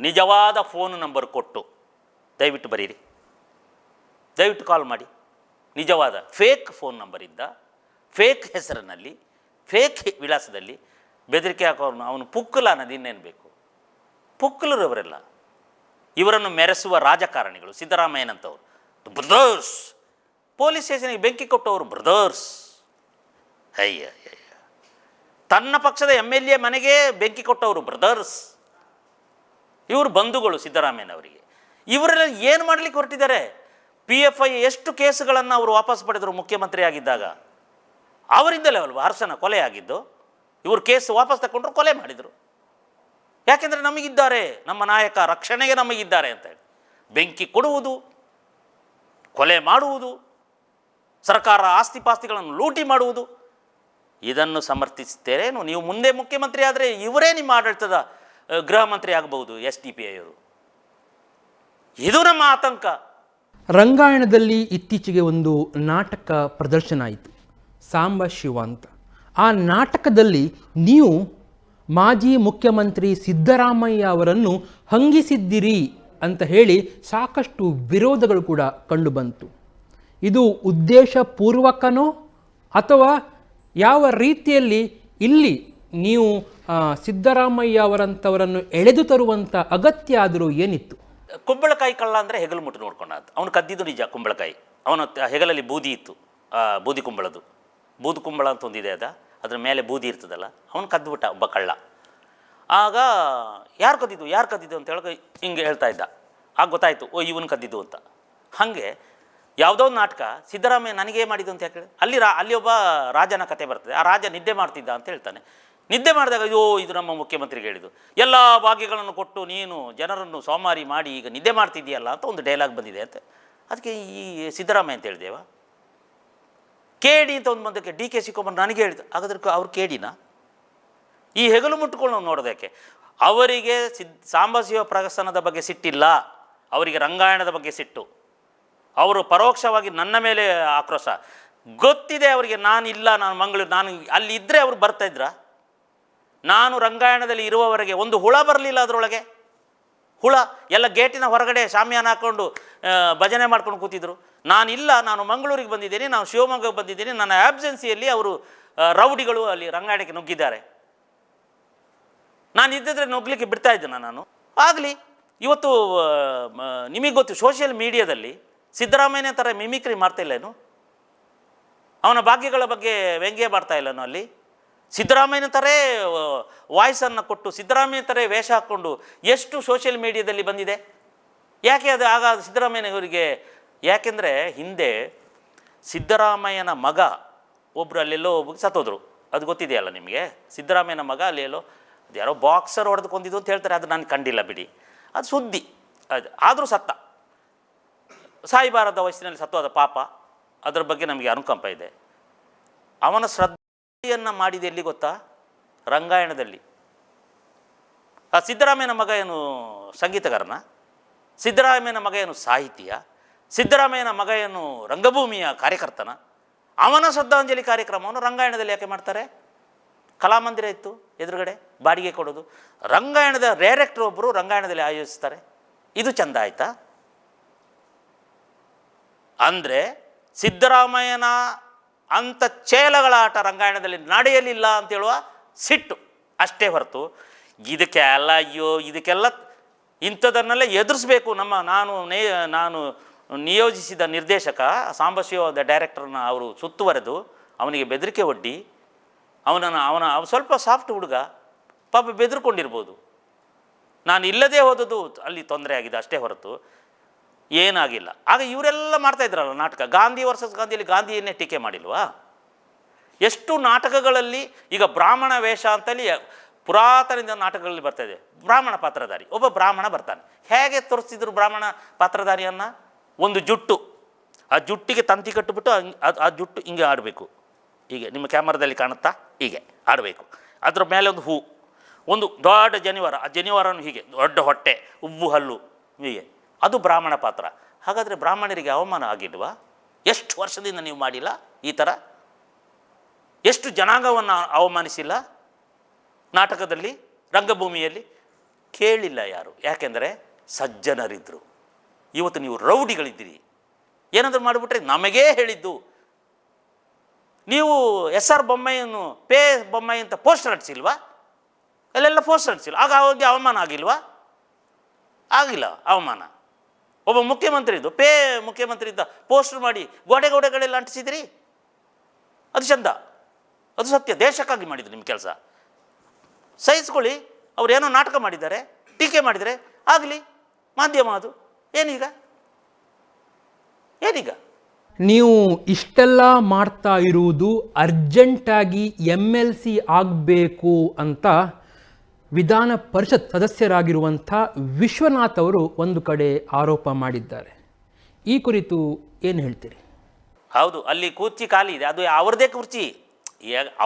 ನಿಜವಾದ ಫೋನ್ ನಂಬರ್ ಕೊಟ್ಟು, ದಯವಿಟ್ಟು ಬರೀರಿ, ದಯವಿಟ್ಟು ಕಾಲ್ ಮಾಡಿ. ನಿಜವಾದ ಫೇಕ್ ಫೋನ್ ನಂಬರಿಂದ, ಫೇಕ್ ಹೆಸರಿನಲ್ಲಿ, ಫೇಕ್ ವಿಳಾಸದಲ್ಲಿ ಬೆದರಿಕೆ ಹಾಕೋನು ಅವನು ಪುಕ್ಕಲ ಅನ್ನೋದು ಇನ್ನೇನು ಬೇಕು? ಪುಕ್ಕಲರು ಅವರೆಲ್ಲ. ಇವರನ್ನು ಮೆರೆಸುವ ರಾಜಕಾರಣಿಗಳು ಸಿದ್ದರಾಮಯ್ಯನಂತವರು ಬ್ರದರ್ಸ್, ಪೊಲೀಸ್ ಸ್ಟೇಷನ್ಗೆ ಬೆಂಕಿ ಕೊಟ್ಟವರು ಬ್ರದರ್ಸ್. ಅಯ್ಯ, ತನ್ನ ಪಕ್ಷದ MLA ಮನೆಗೆ ಬೆಂಕಿ ಕೊಟ್ಟವರು ಬ್ರದರ್ಸ್. ಇವರು ಬಂಧುಗಳು ಸಿದ್ದರಾಮಯ್ಯನವರಿಗೆ. ಇವರೆಲ್ಲ ಏನು ಮಾಡಲಿಕ್ಕೆ ಹೊರಟಿದ್ದಾರೆ? PFI ಎಷ್ಟು ಕೇಸುಗಳನ್ನು ಅವರು ವಾಪಸ್ ಪಡೆದರು ಮುಖ್ಯಮಂತ್ರಿ ಆಗಿದ್ದಾಗ? ಅವರಿಂದಲೇ ಅಲ್ವಾ ಹರ್ಷನ ಕೊಲೆ ಆಗಿದ್ದು? ಇವರು ಕೇಸ್ ವಾಪಸ್ ತಗೊಂಡ್ರು, ಕೊಲೆ ಮಾಡಿದರು. ಯಾಕೆಂದರೆ ನಮಗಿದ್ದಾರೆ, ನಮ್ಮ ನಾಯಕ ರಕ್ಷಣೆಗೆ ನಮಗಿದ್ದಾರೆ ಅಂತೇಳಿ ಬೆಂಕಿ ಕೊಡುವುದು, ಕೊಲೆ ಮಾಡುವುದು, ಸರ್ಕಾರ ಆಸ್ತಿಪಾಸ್ತಿಗಳನ್ನು ಲೂಟಿ ಮಾಡುವುದು, ಇದನ್ನು ಸಮರ್ಥಿಸುತ್ತೇರೇನು? ನೀವು ಮುಂದೆ ಮುಖ್ಯಮಂತ್ರಿ ಆದರೆ ಇವರೇ ನಿಮ್ಮ ಆಡಳಿತದ ಗೃಹ ಮಂತ್ರಿ ಆಗಬಹುದು, SDPI ಅವರು. ಇದು ನಮ್ಮ ಆತಂಕ. ರಂಗಾಯಣದಲ್ಲಿ ಇತ್ತೀಚೆಗೆ ಒಂದು ನಾಟಕ ಪ್ರದರ್ಶನ ಆಯಿತು, ಸಾಂಬ ಶಿವ ಅಂತ. ಆ ನಾಟಕದಲ್ಲಿ ನೀವು ಮಾಜಿ ಮುಖ್ಯಮಂತ್ರಿ ಸಿದ್ದರಾಮಯ್ಯ ಅವರನ್ನು ಹಂಗಿಸಿದ್ದಿರಿ ಅಂತ ಹೇಳಿ ಸಾಕಷ್ಟು ವಿರೋಧಗಳು ಕೂಡ ಕಂಡುಬಂತು. ಇದು ಉದ್ದೇಶಪೂರ್ವಕನೋ ಅಥವಾ ಯಾವ ರೀತಿಯಲ್ಲಿ ಇಲ್ಲಿ ನೀವು ಸಿದ್ದರಾಮಯ್ಯ ಅವರಂಥವರನ್ನು ಎಳೆದು ತರುವಂಥ ಅಗತ್ಯ ಆದರೂ ಏನಿತ್ತು? ಕುಂಬಳಕಾಯಿ ಕಳ್ಳ ಅಂದರೆ ಹೆಗಲು ಮುಟ್ಟು ನೋಡ್ಕೊಂಡ. ಅವನು ಕದ್ದಿದ್ದು ನಿಜ ಕುಂಬಳಕಾಯಿ. ಅವನ ಹೆಗಲಲ್ಲಿ ಬೂದಿ ಇತ್ತು, ಬೂದಿ ಕುಂಬಳದು. ಬೂದು ಕುಂಬಳ ಅಂತ ಒಂದಿದೆ, ಅದ್ರ ಮೇಲೆ ಬೂದಿ ಇರ್ತದಲ್ಲ, ಅವನು ಕದ್ದುಬಿಟ್ಟ ಒಬ್ಬ ಕಳ್ಳ. ಆಗ ಯಾರು ಕದ್ದಿದ್ದು ಅಂತ ಹೇಳೋ ಹಿಂಗೆ ಹೇಳ್ತಾ ಇದ್ದ. ಆಗ ಗೊತ್ತಾಯಿತು, ಓ ಇವನು ಕದ್ದಿದ್ದು ಅಂತ. ಹಾಗೆ ಯಾವುದೋ ಒಂದು ನಾಟಕ ಸಿದ್ದರಾಮಯ್ಯ ನನಗೇ ಮಾಡಿದ್ದು ಅಂತ ಯಾಕೆ ಹೇಳಿ, ಅಲ್ಲಿ ಒಬ್ಬ ರಾಜನ ಕತೆ ಬರ್ತದೆ. ಆ ರಾಜ ನಿದ್ದೆ ಮಾಡ್ತಿದ್ದ ಅಂತ ಹೇಳ್ತಾನೆ. ನಿದ್ದೆ ಮಾಡಿದಾಗ ಅಯ್ಯೋ ಇದು ನಮ್ಮ ಮುಖ್ಯಮಂತ್ರಿಗೆ ಹೇಳಿದ್ದು, ಎಲ್ಲ ಭಾಗ್ಯಗಳನ್ನು ಕೊಟ್ಟು ನೀನು ಜನರನ್ನು ಸೋಮಾರಿ ಮಾಡಿ ಈಗ ನಿದ್ದೆ ಮಾಡ್ತಿದ್ದೀಯಲ್ಲ ಅಂತ ಒಂದು ಡೈಲಾಗ್ ಬಂದಿದೆ ಅಂತ. ಅದಕ್ಕೆ ಈ ಸಿದ್ದರಾಮಯ್ಯ ಅಂತ ಹೇಳಿದೆವ, ಕೇಡಿ ಅಂತ ಒಂದು ಬಂದಕ್ಕೆ ಡಿ ಕೆ ಶಿವಕುಮಾರ್ ನನಗೆ ಹೇಳಿದ್ದು, ಹಾಗಾದ್ರೆ ಅವ್ರು ಕೇಡಿನ? ಈ ಹೆಗಲು ಮುಟ್ಟುಕೊಂಡು ನಾವು ನೋಡೋದಕ್ಕೆ ಅವರಿಗೆ ಸಾಂಬಶಿವ ಪ್ರಹಸನದ ಬಗ್ಗೆ ಸಿಟ್ಟಿಲ್ಲ, ಅವರಿಗೆ ರಂಗಾಯಣದ ಬಗ್ಗೆ ಸಿಟ್ಟು. ಅವರು ಪರೋಕ್ಷವಾಗಿ ನನ್ನ ಮೇಲೆ ಆಕ್ರೋಶ. ಗೊತ್ತಿದೆ ಅವರಿಗೆ ನಾನಿಲ್ಲ, ನಾನು ಮಂಗಳೂರು, ನಾನು ಅಲ್ಲಿ ಇದ್ದರೆ ಅವರು ಬರ್ತಾಯಿದ್ರ? ನಾನು ರಂಗಾಯಣದಲ್ಲಿ ಇರುವವರೆಗೆ ಒಂದು ಹುಳ ಬರಲಿಲ್ಲ ಅದರೊಳಗೆ. ಹುಳ ಎಲ್ಲ ಗೇಟಿನ ಹೊರಗಡೆ ಶಾಮಿಯಾನ ಹಾಕ್ಕೊಂಡು ಭಜನೆ ಮಾಡ್ಕೊಂಡು ಕೂತಿದ್ರು. ನಾನಿಲ್ಲ, ನಾನು ಮಂಗಳೂರಿಗೆ ಬಂದಿದ್ದೀನಿ, ನಾನು ಶಿವಮೊಗ್ಗಕ್ಕೆ ಬಂದಿದ್ದೀನಿ, ನನ್ನ ಆಬ್ಸೆನ್ಸಿಯಲ್ಲಿ ಅವರು ರೌಡಿಗಳು ಅಲ್ಲಿ ರಂಗಾಯಣಕ್ಕೆ ನುಗ್ಗಿದ್ದಾರೆ. ನಾನು ಇದ್ದಿದ್ರೆ ನುಗ್ಗಲಿಕ್ಕೆ ಬಿಡ್ತಾ ಇದ್ದೇನೆ ನಾನು. ಆಗಲಿ, ಇವತ್ತು ನಿಮಗೆ ಗೊತ್ತು ಸೋಷಿಯಲ್ ಮೀಡಿಯಾದಲ್ಲಿ ಸಿದ್ದರಾಮಯ್ಯನ ಥರ ಮಿಮಿಕ್ರಿ ಮಾಡ್ತಾ ಇಲ್ಲೇನು? ಅವನ ಭಾಗ್ಯಗಳ ಬಗ್ಗೆ ವ್ಯಂಗ್ಯ ಮಾಡ್ತಾ ಇಲ್ಲನು? ಅಲ್ಲಿ ಸಿದ್ದರಾಮಯ್ಯನ ಥರೇ ವಾಯ್ಸನ್ನು ಕೊಟ್ಟು ಸಿದ್ದರಾಮಯ್ಯನ ಥರೇ ವೇಷ ಹಾಕ್ಕೊಂಡು ಎಷ್ಟು ಸೋಷಿಯಲ್ ಮೀಡಿಯಾದಲ್ಲಿ ಬಂದಿದೆ. ಯಾಕೆ ಅದು ಆಗ ಸಿದ್ದರಾಮಯ್ಯನವರಿಗೆ? ಯಾಕೆಂದರೆ ಹಿಂದೆ ಸಿದ್ದರಾಮಯ್ಯನ ಮಗ ಒಬ್ಬರು ಅಲ್ಲೆಲ್ಲೋ ಒಬ್ಬ ಸತ್ತೋದ್ರು, ಅದು ಗೊತ್ತಿದೆಯಲ್ಲ ನಿಮಗೆ. ಸಿದ್ದರಾಮಯ್ಯನ ಮಗ ಅಲ್ಲೆಲ್ಲೋ ಅದು ಯಾರೋ ಬಾಕ್ಸರ್ ಹೊಡೆದುಕೊಂಡಿದ್ದು ಅಂತ ಹೇಳ್ತಾರೆ, ಅದು ನಾನು ಕಂಡಿಲ್ಲ ಬಿಡಿ, ಅದು ಸುದ್ದಿ. ಅದು ಆದರೂ ಸತ್ತ, ಸಾಯಿಬಾರದ ವಯಸ್ಸಿನಲ್ಲಿ ಸತ್ತೋದ ಪಾಪ. ಅದರ ಬಗ್ಗೆ ನಮಗೆ ಅನುಕಂಪ ಇದೆ. ಅವನ ಶ್ರದ್ಧೆಯನ್ನು ಮಾಡಿದೆ ಎಲ್ಲಿ ಗೊತ್ತಾ? ರಂಗಾಯಣದಲ್ಲಿ. ಆ ಸಿದ್ದರಾಮಯ್ಯನ ಮಗ ಏನು ಸಂಗೀತಗಾರನ? ಸಿದ್ದರಾಮಯ್ಯನ ಮಗ ಏನು ಸಾಹಿತಿಯ? ಸಿದ್ದರಾಮಯ್ಯನ ಮಗ ಏನು ರಂಗಭೂಮಿಯ ಕಾರ್ಯಕರ್ತನ? ಅವನ ಶ್ರದ್ಧಾಂಜಲಿ ಕಾರ್ಯಕ್ರಮವನ್ನು ರಂಗಾಯಣದಲ್ಲಿ ಯಾಕೆ ಮಾಡ್ತಾರೆ? ಕಲಾಮಂದಿರ ಇತ್ತು ಎದುರುಗಡೆ, ಬಾಡಿಗೆ ಕೊಡೋದು. ರಂಗಾಯಣದ ಡೈರೆಕ್ಟರ್ ಒಬ್ಬರು ರಂಗಾಯಣದಲ್ಲಿ ಆಯೋಜಿಸ್ತಾರೆ. ಇದು ಚಂದ ಆಯಿತಾ? ಅಂದರೆ ಸಿದ್ದರಾಮಯ್ಯನ ಅಂಥ ಚೇಲಗಳ ಆಟ ರಂಗಾಯಣದಲ್ಲಿ ನಡೆಯಲಿಲ್ಲ ಅಂತೇಳುವ ಸಿಟ್ಟು ಅಷ್ಟೇ ಹೊರತು ಇದಕ್ಕೆಲ್ಲ ಅಯ್ಯೋ ಇದಕ್ಕೆಲ್ಲ ಇಂಥದನ್ನೆಲ್ಲ ಎದುರಿಸ್ಬೇಕು. ನಾನು ನಿಯೋಜಿಸಿದ ನಿರ್ದೇಶಕ ಸಾಂಬಶಿವದ ಡೈರೆಕ್ಟರ್ನ ಅವರು ಸುತ್ತುವರೆದು ಅವನಿಗೆ ಬೆದರಿಕೆ ಒಡ್ಡಿ ಅವನ ಸ್ವಲ್ಪ ಸಾಫ್ಟ್ ಹುಡುಗ ಪಾಪ ಬೆದರ್ಕೊಂಡಿರ್ಬೋದು. ನಾನು ಇಲ್ಲದೇ ಹೋದದ್ದು ಅಲ್ಲಿ ತೊಂದರೆ ಆಗಿದೆ ಅಷ್ಟೇ ಹೊರತು ಏನಾಗಿಲ್ಲ. ಆಗ ಇವರೆಲ್ಲ ಮಾಡ್ತಾಯಿದ್ರಲ್ಲ ನಾಟಕ. ಗಾಂಧಿ ವರ್ಸಸ್ ಗಾಂಧಿಯಲ್ಲಿ ಗಾಂಧಿಯನ್ನೇ ಟೀಕೆ ಮಾಡಿಲ್ವಾ? ಎಷ್ಟು ನಾಟಕಗಳಲ್ಲಿ ಈಗ ಬ್ರಾಹ್ಮಣ ವೇಷ ಅಂತಲ್ಲಿ ಪುರಾತನದಿಂದ ನಾಟಕಗಳಲ್ಲಿ ಬರ್ತಾಯಿದೆ. ಬ್ರಾಹ್ಮಣ ಪಾತ್ರಧಾರಿ, ಒಬ್ಬ ಬ್ರಾಹ್ಮಣ ಬರ್ತಾನೆ. ಹೇಗೆ ತೋರಿಸ್ತಿದ್ರು ಬ್ರಾಹ್ಮಣ ಪಾತ್ರಧಾರಿಯನ್ನು? ಒಂದು ಜುಟ್ಟು, ಆ ಜುಟ್ಟಿಗೆ ತಂತಿ ಕಟ್ಟಿಬಿಟ್ಟು ಆ ಜುಟ್ಟು ಹಿಂಗೆ ಆಡಬೇಕು. ಹೀಗೆ ನಿಮ್ಮ ಕ್ಯಾಮರಾದಲ್ಲಿ ಕಾಣುತ್ತಾ? ಹೀಗೆ ಆಡಬೇಕು. ಅದ್ರ ಮೇಲೆ ಒಂದು ಹೂ, ಒಂದು ದೊಡ್ಡ ಜನಿವಾರ, ಆ ಜನಿವಾರನು ಹೀಗೆ ದೊಡ್ಡ ಹೊಟ್ಟೆ, ಉಬ್ಬು ಹಲ್ಲು, ಹೀಗೆ. ಅದು ಬ್ರಾಹ್ಮಣ ಪಾತ್ರ. ಹಾಗಾದರೆ ಬ್ರಾಹ್ಮಣರಿಗೆ ಅವಮಾನ ಆಗಿಲ್ವಾ? ಎಷ್ಟು ವರ್ಷದಿಂದ ನೀವು ಮಾಡಿಲ್ಲ ಈ ಥರ? ಎಷ್ಟು ಜನಾಂಗವನ್ನು ಅವಮಾನಿಸಿಲ್ಲ ನಾಟಕದಲ್ಲಿ, ರಂಗಭೂಮಿಯಲ್ಲಿ? ಕೇಳಿಲ್ಲ ಯಾರು. ಯಾಕೆಂದರೆ ಸಜ್ಜನರಿದ್ದರು. ಇವತ್ತು ನೀವು ರೌಡಿಗಳಿದ್ದೀರಿ. ಏನಾದರೂ ಮಾಡಿಬಿಟ್ರೆ ನಮಗೇ ಹೇಳಿದ್ದು. ನೀವು SR ಬೊಮ್ಮಾಯಿಯನ್ನು ಬೊಮ್ಮಾಯಿ ಅಂತ ಪೋಸ್ಟರ್ ಅಂಟಿಸಿಲ್ವಾ? ಅಲ್ಲೆಲ್ಲ ಪೋಸ್ಟರ್ ಅಂಟಿಸಿಲ್ಲ. ಆಗ ಅವ್ರಿಗೆ ಅವಮಾನ ಆಗಿಲ್ವಾ? ಆಗಿಲ್ಲ ಅವಮಾನ. ಒಬ್ಬ ಮುಖ್ಯಮಂತ್ರಿದು ಮುಖ್ಯಮಂತ್ರಿ ಇದ್ದ ಪೋಸ್ಟರ್ ಮಾಡಿ ಗೋಡೆಗಳೆಲ್ಲ ಅಂಟಿಸಿದ್ರಿ. ಅದು ಚಂದ, ಅದು ಸತ್ಯ. ದೇಶಕ್ಕಾಗಿ ಮಾಡಿದ್ರು ನಿಮ್ಮ ಕೆಲಸ. ಸಹಿಸ್ಕೊಳ್ಳಿ. ಅವ್ರು ಏನೋ ನಾಟಕ ಮಾಡಿದ್ದಾರೆ, ಟೀಕೆ ಮಾಡಿದರೆ ಆಗಲಿ, ಮಾಧ್ಯಮ ಅದು. ಏನೀಗ? ನೀವು ಇಷ್ಟೆಲ್ಲ ಮಾಡ್ತಾ ಇರುವುದು ಅರ್ಜೆಂಟಾಗಿ MLC ಆಗಬೇಕು ಅಂತ ವಿಧಾನ ಪರಿಷತ್ ಸದಸ್ಯರಾಗಿರುವಂಥ ವಿಶ್ವನಾಥ್ ಅವರು ಒಂದು ಕಡೆ ಆರೋಪ ಮಾಡಿದ್ದಾರೆ. ಈ ಕುರಿತು ಏನು ಹೇಳ್ತೀರಿ? ಹೌದು, ಅಲ್ಲಿ ಕುರ್ಚಿ ಖಾಲಿ ಇದೆ. ಅದು ಅವ್ರದ್ದೇ ಕುರ್ಚಿ,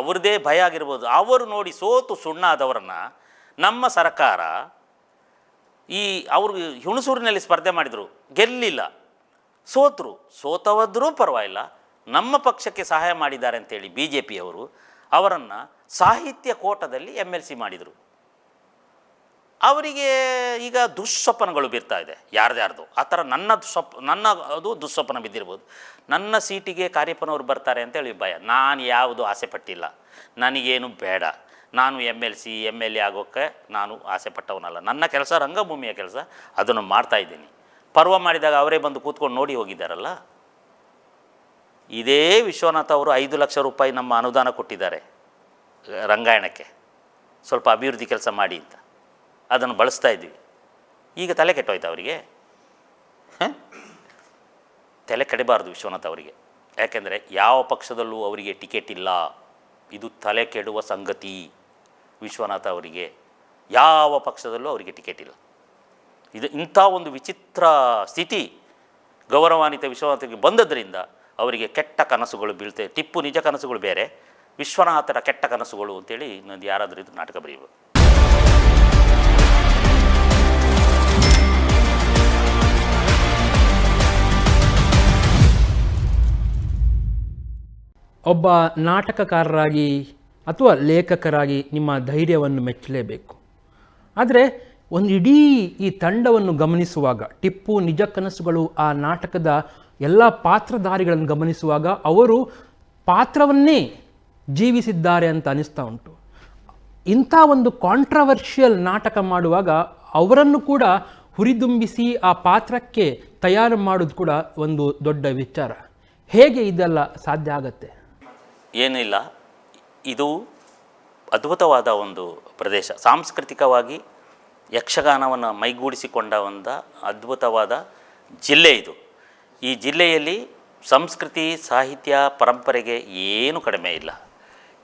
ಅವ್ರದ್ದೇ ಭಯ ಆಗಿರ್ಬೋದು. ಅವರು ನೋಡಿ ಸೋತು ಸುಣ್ಣಾದವರನ್ನು ನಮ್ಮ ಸರ್ಕಾರ ಅವರು ಹುಣಸೂರಿನಲ್ಲಿ ಸ್ಪರ್ಧೆ ಮಾಡಿದರು, ಗೆಲ್ಲಿಲ್ಲ, ಸೋತವದ್ರೂ ಪರವಾಗಿಲ್ಲ, ನಮ್ಮ ಪಕ್ಷಕ್ಕೆ ಸಹಾಯ ಮಾಡಿದ್ದಾರೆ ಅಂತೇಳಿ BJPಯವರು ಅವರನ್ನು ಸಾಹಿತ್ಯ ಕೋಟದಲ್ಲಿ MLC ಮಾಡಿದರು. ಅವರಿಗೆ ಈಗ ದುಸ್ವಪ್ನಗಳು ಬೀರ್ತಾ ಇದೆ ಯಾರ್ದು. ಆ ಥರ ನನ್ನ ಅದು ದುಸ್ವಪ್ನ ಬಿದ್ದಿರ್ಬೋದು. ನನ್ನ ಸೀಟಿಗೆ ಕಾರ್ಯಪ್ಪನವರು ಬರ್ತಾರೆ ಅಂತೇಳಿ ಭಯ. ನಾನು ಯಾವುದು ಆಸೆ ಪಟ್ಟಿಲ್ಲ, ನನಗೇನು ಬೇಡ. ನಾನು MLA ಆಗೋಕ್ಕೆ ನಾನು ಆಸೆ ಪಟ್ಟವನಲ್ಲ. ನನ್ನ ಕೆಲಸ ರಂಗಭೂಮಿಯ ಕೆಲಸ, ಅದನ್ನು ಮಾಡ್ತಾಯಿದ್ದೀನಿ. ಪರ್ವ ಮಾಡಿದಾಗ ಅವರೇ ಬಂದು ಕೂತ್ಕೊಂಡು ನೋಡಿ ಹೋಗಿದ್ದಾರಲ್ಲ. ಇದೇ ವಿಶ್ವನಾಥ್ ಅವರು 5 ಲಕ್ಷ ರೂಪಾಯಿ ನಮ್ಮ ಅನುದಾನ ಕೊಟ್ಟಿದ್ದಾರೆ ರಂಗಾಯಣಕ್ಕೆ, ಸ್ವಲ್ಪ ಅಭಿವೃದ್ಧಿ ಕೆಲಸ ಮಾಡಿ ಅಂತ. ಅದನ್ನು ಬಳಸ್ತಾ ಇದ್ವಿ. ಈಗ ತಲೆ ಕೆಟ್ಟೋಯ್ತು ಅವರಿಗೆ. ತಲೆ ಕೆಡಬಾರ್ದು ವಿಶ್ವನಾಥ್ ಅವರಿಗೆ. ಯಾಕೆಂದರೆ ಯಾವ ಪಕ್ಷದಲ್ಲೂ ಅವರಿಗೆ ಟಿಕೆಟ್ ಇಲ್ಲ. ಇದು ತಲೆ ಕೆಡುವ ಸಂಗತಿ. ವಿಶ್ವನಾಥ ಅವರಿಗೆ ಯಾವ ಪಕ್ಷದಲ್ಲೂ ಅವರಿಗೆ ಟಿಕೆಟ್ ಇಲ್ಲ. ಇದು ಇಂಥ ಒಂದು ವಿಚಿತ್ರ ಸ್ಥಿತಿ ಗೌರವಾನ್ವಿತ ವಿಶ್ವನಾಥರಿಗೆ ಬಂದದ್ರಿಂದ ಅವರಿಗೆ ಕೆಟ್ಟ ಕನಸುಗಳು ಬೀಳ್ತವೆ. ಟಿಪ್ಪು ನಿಜ ಕನಸುಗಳು ಬೇರೆ, ವಿಶ್ವನಾಥರ ಕೆಟ್ಟ ಕನಸುಗಳು ಅಂತೇಳಿ ಇನ್ನೊಂದು ಯಾರಾದರೂ ಇದು ನಾಟಕ ಬರೆಯುವುದು. ಒಬ್ಬ ನಾಟಕಕಾರರಾಗಿ ಅಥವಾ ಲೇಖಕರಾಗಿ ನಿಮ್ಮ ಧೈರ್ಯವನ್ನು ಮೆಚ್ಚಲೇಬೇಕು. ಆದರೆ ಒಂದು ಇಡೀ ಈ ತಂಡವನ್ನು ಗಮನಿಸುವಾಗ, ಟಿಪ್ಪು ನಿಜ ಕನಸುಗಳು ಆ ನಾಟಕದ ಎಲ್ಲ ಪಾತ್ರಧಾರಿಗಳನ್ನು ಗಮನಿಸುವಾಗ ಅವರು ಪಾತ್ರವನ್ನೇ ಜೀವಿಸಿದ್ದಾರೆ ಅಂತ ಅನಿಸ್ತಾ ಉಂಟು. ಇಂಥ ಒಂದು ಕಾಂಟ್ರವರ್ಷಿಯಲ್ ನಾಟಕ ಮಾಡುವಾಗ ಅವರನ್ನು ಕೂಡ ಹುರಿದುಂಬಿಸಿ ಆ ಪಾತ್ರಕ್ಕೆ ತಯಾರು ಮಾಡೋದು ಕೂಡ ಒಂದು ದೊಡ್ಡ ವಿಚಾರ. ಹೇಗೆ ಇದೆಲ್ಲ ಸಾಧ್ಯ ಆಗತ್ತೆ? ಏನಿಲ್ಲ, ಇದು ಅದ್ಭುತವಾದ ಒಂದು ಪ್ರದೇಶ. ಸಾಂಸ್ಕೃತಿಕವಾಗಿ ಯಕ್ಷಗಾನವನ್ನು ಮೈಗೂಡಿಸಿಕೊಂಡ ಒಂದು ಅದ್ಭುತವಾದ ಜಿಲ್ಲೆ ಇದು. ಈ ಜಿಲ್ಲೆಯಲ್ಲಿ ಸಂಸ್ಕೃತಿ, ಸಾಹಿತ್ಯ, ಪರಂಪರೆಗೆ ಏನು ಕಡಿಮೆ ಇಲ್ಲ.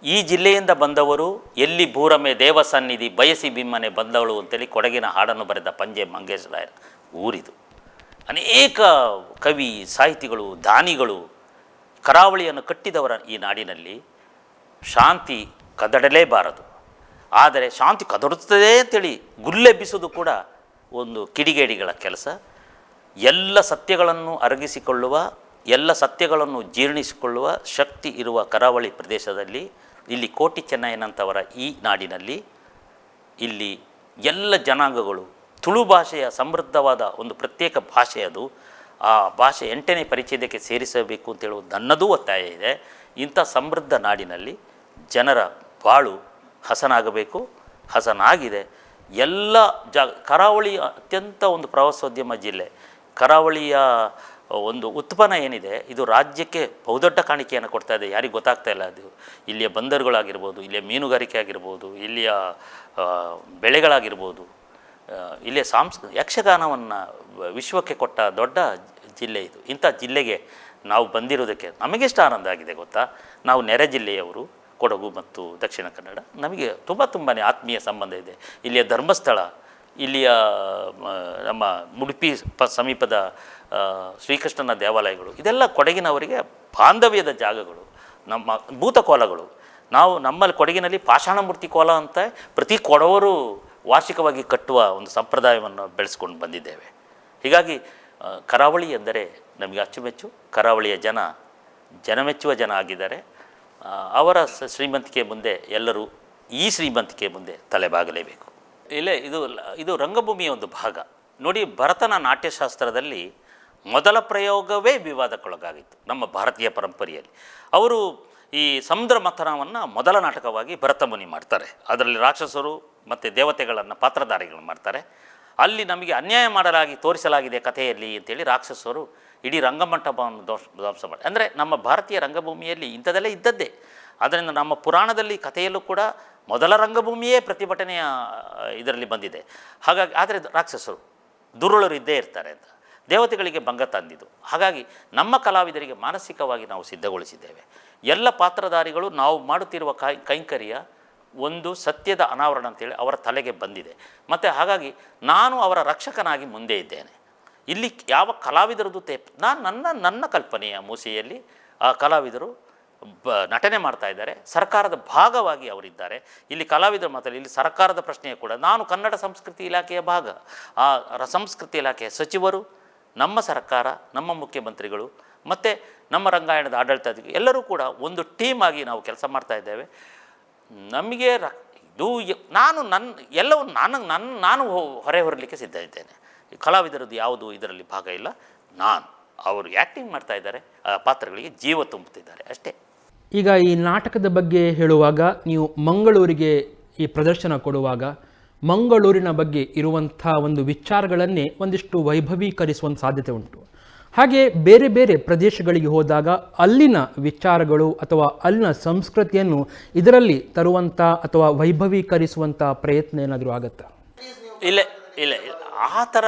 ಈ ಜಿಲ್ಲೆಯಿಂದ ಬಂದವರು ಎಲ್ಲಿ ಭೂರಮೆ ದೇವಸನ್ನಿಧಿ ಬಯಸಿ ಬಿಮ್ಮನೆ ಬಂದವಳು ಅಂತೇಳಿ ಕೊಡಗಿನ ಹಾಡನ್ನು ಬರೆದ ಪಂಜೆ ಮಂಗೇಶರಾಯರ ಊರಿದು. ಅನೇಕ ಕವಿ, ಸಾಹಿತಿಗಳು, ದಾನಿಗಳು ಕರಾವಳಿಯನ್ನು ಕಟ್ಟಿದವರ ಈ ನಾಡಿನಲ್ಲಿ ಶಾಂತಿ ಕದಡಲೇಬಾರದು. ಆದರೆ ಶಾಂತಿ ಕದಡುತ್ತದೆ ಅಂತೇಳಿ ಗುಲ್ಲೆಬ್ಬಿಸೋದು ಕೂಡ ಒಂದು ಕಿಡಿಗೇಡಿಗಳ ಕೆಲಸ. ಎಲ್ಲ ಸತ್ಯಗಳನ್ನು ಅರಗಿಸಿಕೊಳ್ಳುವ, ಎಲ್ಲ ಸತ್ಯಗಳನ್ನು ಜೀರ್ಣಿಸಿಕೊಳ್ಳುವ ಶಕ್ತಿ ಇರುವ ಕರಾವಳಿ ಪ್ರದೇಶದಲ್ಲಿ, ಇಲ್ಲಿ ಕೋಟಿ ಚೆನ್ನಯ್ಯನಂತವರ ಈ ನಾಡಿನಲ್ಲಿ, ಇಲ್ಲಿ ಎಲ್ಲ ಜನಾಂಗಗಳು ತುಳು ಭಾಷೆಯ ಸಮೃದ್ಧವಾದ ಒಂದು ಪ್ರತ್ಯೇಕ ಭಾಷೆ ಅದು. ಆ ಭಾಷೆ 8ನೇ ಪರಿಚ್ಛೇದಕ್ಕೆ ಸೇರಿಸಬೇಕು ಅಂತೇಳುವುದು ನನ್ನದೂ ಒತ್ತಾಯ ಇದೆ. ಇಂಥ ಸಮೃದ್ಧ ನಾಡಿನಲ್ಲಿ ಜನರ ಬಾಳು ಹಸನಾಗಬೇಕು, ಹಸನಾಗಿದೆ. ಎಲ್ಲ ಕರಾವಳಿ ಅತ್ಯಂತ ಒಂದು ಪ್ರವಾಸೋದ್ಯಮ ಜಿಲ್ಲೆ. ಕರಾವಳಿಯ ಒಂದು ಉತ್ಪನ್ನ ಏನಿದೆ ಇದು ರಾಜ್ಯಕ್ಕೆ ಬಹುದೊಡ್ಡ ಕಾಣಿಕೆಯನ್ನು ಕೊಡ್ತಾ ಇದೆ. ಯಾರಿಗೆ ಗೊತ್ತಾಗ್ತಾ ಇಲ್ಲ ಅದು. ಇಲ್ಲಿಯ ಬಂದರುಗಳಾಗಿರ್ಬೋದು, ಇಲ್ಲಿಯ ಮೀನುಗಾರಿಕೆ ಆಗಿರ್ಬೋದು, ಇಲ್ಲಿಯ ಬೆಳೆಗಳಾಗಿರ್ಬೋದು, ಇಲ್ಲಿಯ ಯಕ್ಷಗಾನವನ್ನು ವಿಶ್ವಕ್ಕೆ ಕೊಟ್ಟ ದೊಡ್ಡ ಜಿಲ್ಲೆ ಇದು. ಇಂಥ ಜಿಲ್ಲೆಗೆ ನಾವು ಬಂದಿರೋದಕ್ಕೆ ನಮಗೆಷ್ಟು ಆನಂದ ಆಗಿದೆ ಗೊತ್ತಾ. ನಾವು ನೆರೆ ಜಿಲ್ಲೆಯವರು, ಕೊಡಗು ಮತ್ತು ದಕ್ಷಿಣ ಕನ್ನಡ, ನಮಗೆ ತುಂಬಾ ಆತ್ಮೀಯ ಸಂಬಂಧ ಇದೆ. ಇಲ್ಲಿಯ ಧರ್ಮಸ್ಥಳ, ಇಲ್ಲಿಯ ನಮ್ಮ ಉಡುಪಿ ಸಮೀಪದ ಶ್ರೀಕೃಷ್ಣನ ದೇವಾಲಯಗಳು, ಇದೆಲ್ಲ ಕೊಡಗಿನವರಿಗೆ ಬಾಂಧವ್ಯದ ಜಾಗಗಳು, ನಮ್ಮ ಭೂತಕೋಲಗಳು. ನಾವು ನಮ್ಮಲ್ಲಿ ಕೊಡಗಿನಲ್ಲಿ ಪಾಷಾಣಮೂರ್ತಿ ಕೋಲ ಅಂತ ಪ್ರತಿ ಕೊಡವರು ವಾರ್ಷಿಕವಾಗಿ ಕಟ್ಟುವ ಒಂದು ಸಂಪ್ರದಾಯವನ್ನು ಬೆಳೆಸ್ಕೊಂಡು ಬಂದಿದ್ದೇವೆ. ಹೀಗಾಗಿ ಕರಾವಳಿ ಎಂದರೆ ನಮಗೆ ಅಚ್ಚುಮೆಚ್ಚು. ಕರಾವಳಿಯ ಜನಮೆಚ್ಚುವ ಜನ ಆಗಿದ್ದಾರೆ. ಅವರ ಶ್ರೀಮಂತಿಕೆ ಮುಂದೆ ಎಲ್ಲರೂ ಈ ಶ್ರೀಮಂತಿಕೆ ಮುಂದೆ ತಲೆಬಾಗಲೇಬೇಕು. ಇಲ್ಲೇ ಇದು ರಂಗಭೂಮಿಯ ಒಂದು ಭಾಗ. ನೋಡಿ, ಭರತನ ನಾಟ್ಯಶಾಸ್ತ್ರದಲ್ಲಿ ಮೊದಲ ಪ್ರಯೋಗವೇ ವಿವಾದಕ್ಕೊಳಗಾಗಿತ್ತು ನಮ್ಮ ಭಾರತೀಯ ಪರಂಪರೆಯಲ್ಲಿ. ಅವರು ಈ ಸಮುದ್ರ ಮಥನವನ್ನು ಮೊದಲ ನಾಟಕವಾಗಿ ಭರತ ಮುನಿ ಮಾಡ್ತಾರೆ. ಅದರಲ್ಲಿ ರಾಕ್ಷಸರು ಮತ್ತು ದೇವತೆಗಳನ್ನು ಪಾತ್ರಧಾರಿಗಳು ಮಾಡ್ತಾರೆ. ಅಲ್ಲಿ ನಮಗೆ ಅನ್ಯಾಯ ತೋರಿಸಲಾಗಿದೆ ಕಥೆಯಲ್ಲಿ ಅಂತೇಳಿ ರಾಕ್ಷಸರು ಇಡೀ ರಂಗಮಂಟಪವನ್ನು ಧ್ವಂಸ ಮಾಡಿ. ಅಂದರೆ ನಮ್ಮ ಭಾರತೀಯ ರಂಗಭೂಮಿಯಲ್ಲಿ ಇಂಥದ್ದೆಲ್ಲ ಇದ್ದದ್ದೇ. ಆದ್ದರಿಂದ ನಮ್ಮ ಪುರಾಣದಲ್ಲಿ ಕಥೆಯಲ್ಲೂ ಕೂಡ ಮೊದಲ ರಂಗಭೂಮಿಯೇ ಪ್ರತಿಭಟನೆಯ ಇದರಲ್ಲಿ ಬಂದಿದೆ. ಹಾಗಾಗಿ ಆದರೆ ರಾಕ್ಷಸರು ದುರುಳರು ಇದ್ದೇ ಇರ್ತಾರೆ ಅಂತ ದೇವತೆಗಳಿಗೆ ಭಂಗ ತಂದಿದ್ದು. ಹಾಗಾಗಿ ನಮ್ಮ ಕಲಾವಿದರಿಗೆ ಮಾನಸಿಕವಾಗಿ ನಾವು ಸಿದ್ಧಗೊಳಿಸಿದ್ದೇವೆ. ಎಲ್ಲ ಪಾತ್ರಧಾರಿಗಳು ನಾವು ಮಾಡುತ್ತಿರುವ ಕೈಂಕರ್ಯ ಒಂದು ಸತ್ಯದ ಅನಾವರಣ ಅಂತೇಳಿ ಅವರ ತಲೆಗೆ ಬಂದಿದೆ. ಮತ್ತು ಹಾಗಾಗಿ ನಾನು ಅವರ ರಕ್ಷಕನಾಗಿ ಮುಂದೆ ಇದ್ದೇನೆ. ಇಲ್ಲಿ ಯಾವ ಕಲಾವಿದರದ್ದು ನನ್ನ ಕಲ್ಪನೆಯ ಮೂಸೆಯಲ್ಲಿ ಆ ಕಲಾವಿದರು ನಟನೆ ಮಾಡ್ತಾ ಇದ್ದಾರೆ. ಸರ್ಕಾರದ ಭಾಗವಾಗಿ ಅವರಿದ್ದಾರೆ. ಇಲ್ಲಿ ಕಲಾವಿದರು ಮಾತ್ರ, ಇಲ್ಲಿ ಸರ್ಕಾರದ ಪ್ರಶ್ನೆಯೇ ಕೂಡ. ನಾನು ಕನ್ನಡ ಸಂಸ್ಕೃತಿ ಇಲಾಖೆಯ ಭಾಗ. ಆ ಸಂಸ್ಕೃತಿ ಇಲಾಖೆಯ ಸಚಿವರು, ನಮ್ಮ ಸರ್ಕಾರ, ನಮ್ಮ ಮುಖ್ಯಮಂತ್ರಿಗಳು ಮತ್ತು ನಮ್ಮ ರಂಗಾಯಣದ ಆಡಳಿತಾಧಿಕಾರಿ ಎಲ್ಲರೂ ಕೂಡ ಒಂದು ಟೀಮ್ ಆಗಿ ನಾವು ಕೆಲಸ ಮಾಡ್ತಾ ಇದ್ದೇವೆ. ನಮಗೆ ಇದು ಎಲ್ಲವೂ ನಾನು ಹೊರೆ ಹೊರಲಿಕ್ಕೆ ಸಿದ್ಧ ಇದ್ದೇನೆ. ಕಲಾವಿದರದ್ದು ಯಾವುದು ಇದರಲ್ಲಿ ಭಾಗ ಇಲ್ಲ. ಅವರು ಆ್ಯಕ್ಟಿಂಗ್ ಮಾಡ್ತಾ ಇದ್ದಾರೆ, ಆ ಪಾತ್ರಗಳಿಗೆ ಜೀವ ತುಂಬುತ್ತಿದ್ದಾರೆ ಅಷ್ಟೇ. ಈಗ ಈ ನಾಟಕದ ಬಗ್ಗೆ ಹೇಳುವಾಗ, ನೀವು ಮಂಗಳೂರಿಗೆ ಈ ಪ್ರದರ್ಶನ ಕೊಡುವಾಗ ಮಂಗಳೂರಿನ ಬಗ್ಗೆ ಇರುವಂಥ ಒಂದು ವಿಚಾರಗಳನ್ನೇ ಒಂದಿಷ್ಟು ವೈಭವೀಕರಿಸುವಂಥ ಸಾಧ್ಯತೆ ಉಂಟು. ಹಾಗೆ ಬೇರೆ ಬೇರೆ ಪ್ರದೇಶಗಳಿಗೆ ಹೋದಾಗ ಅಲ್ಲಿನ ವಿಚಾರಗಳು ಅಥವಾ ಅಲ್ಲಿನ ಸಂಸ್ಕೃತಿಯನ್ನು ಇದರಲ್ಲಿ ತರುವಂಥ ಅಥವಾ ವೈಭವೀಕರಿಸುವಂಥ ಪ್ರಯತ್ನ ಏನಾದರೂ ಆಗುತ್ತಾ? ಇಲ್ಲ ಆ ಥರ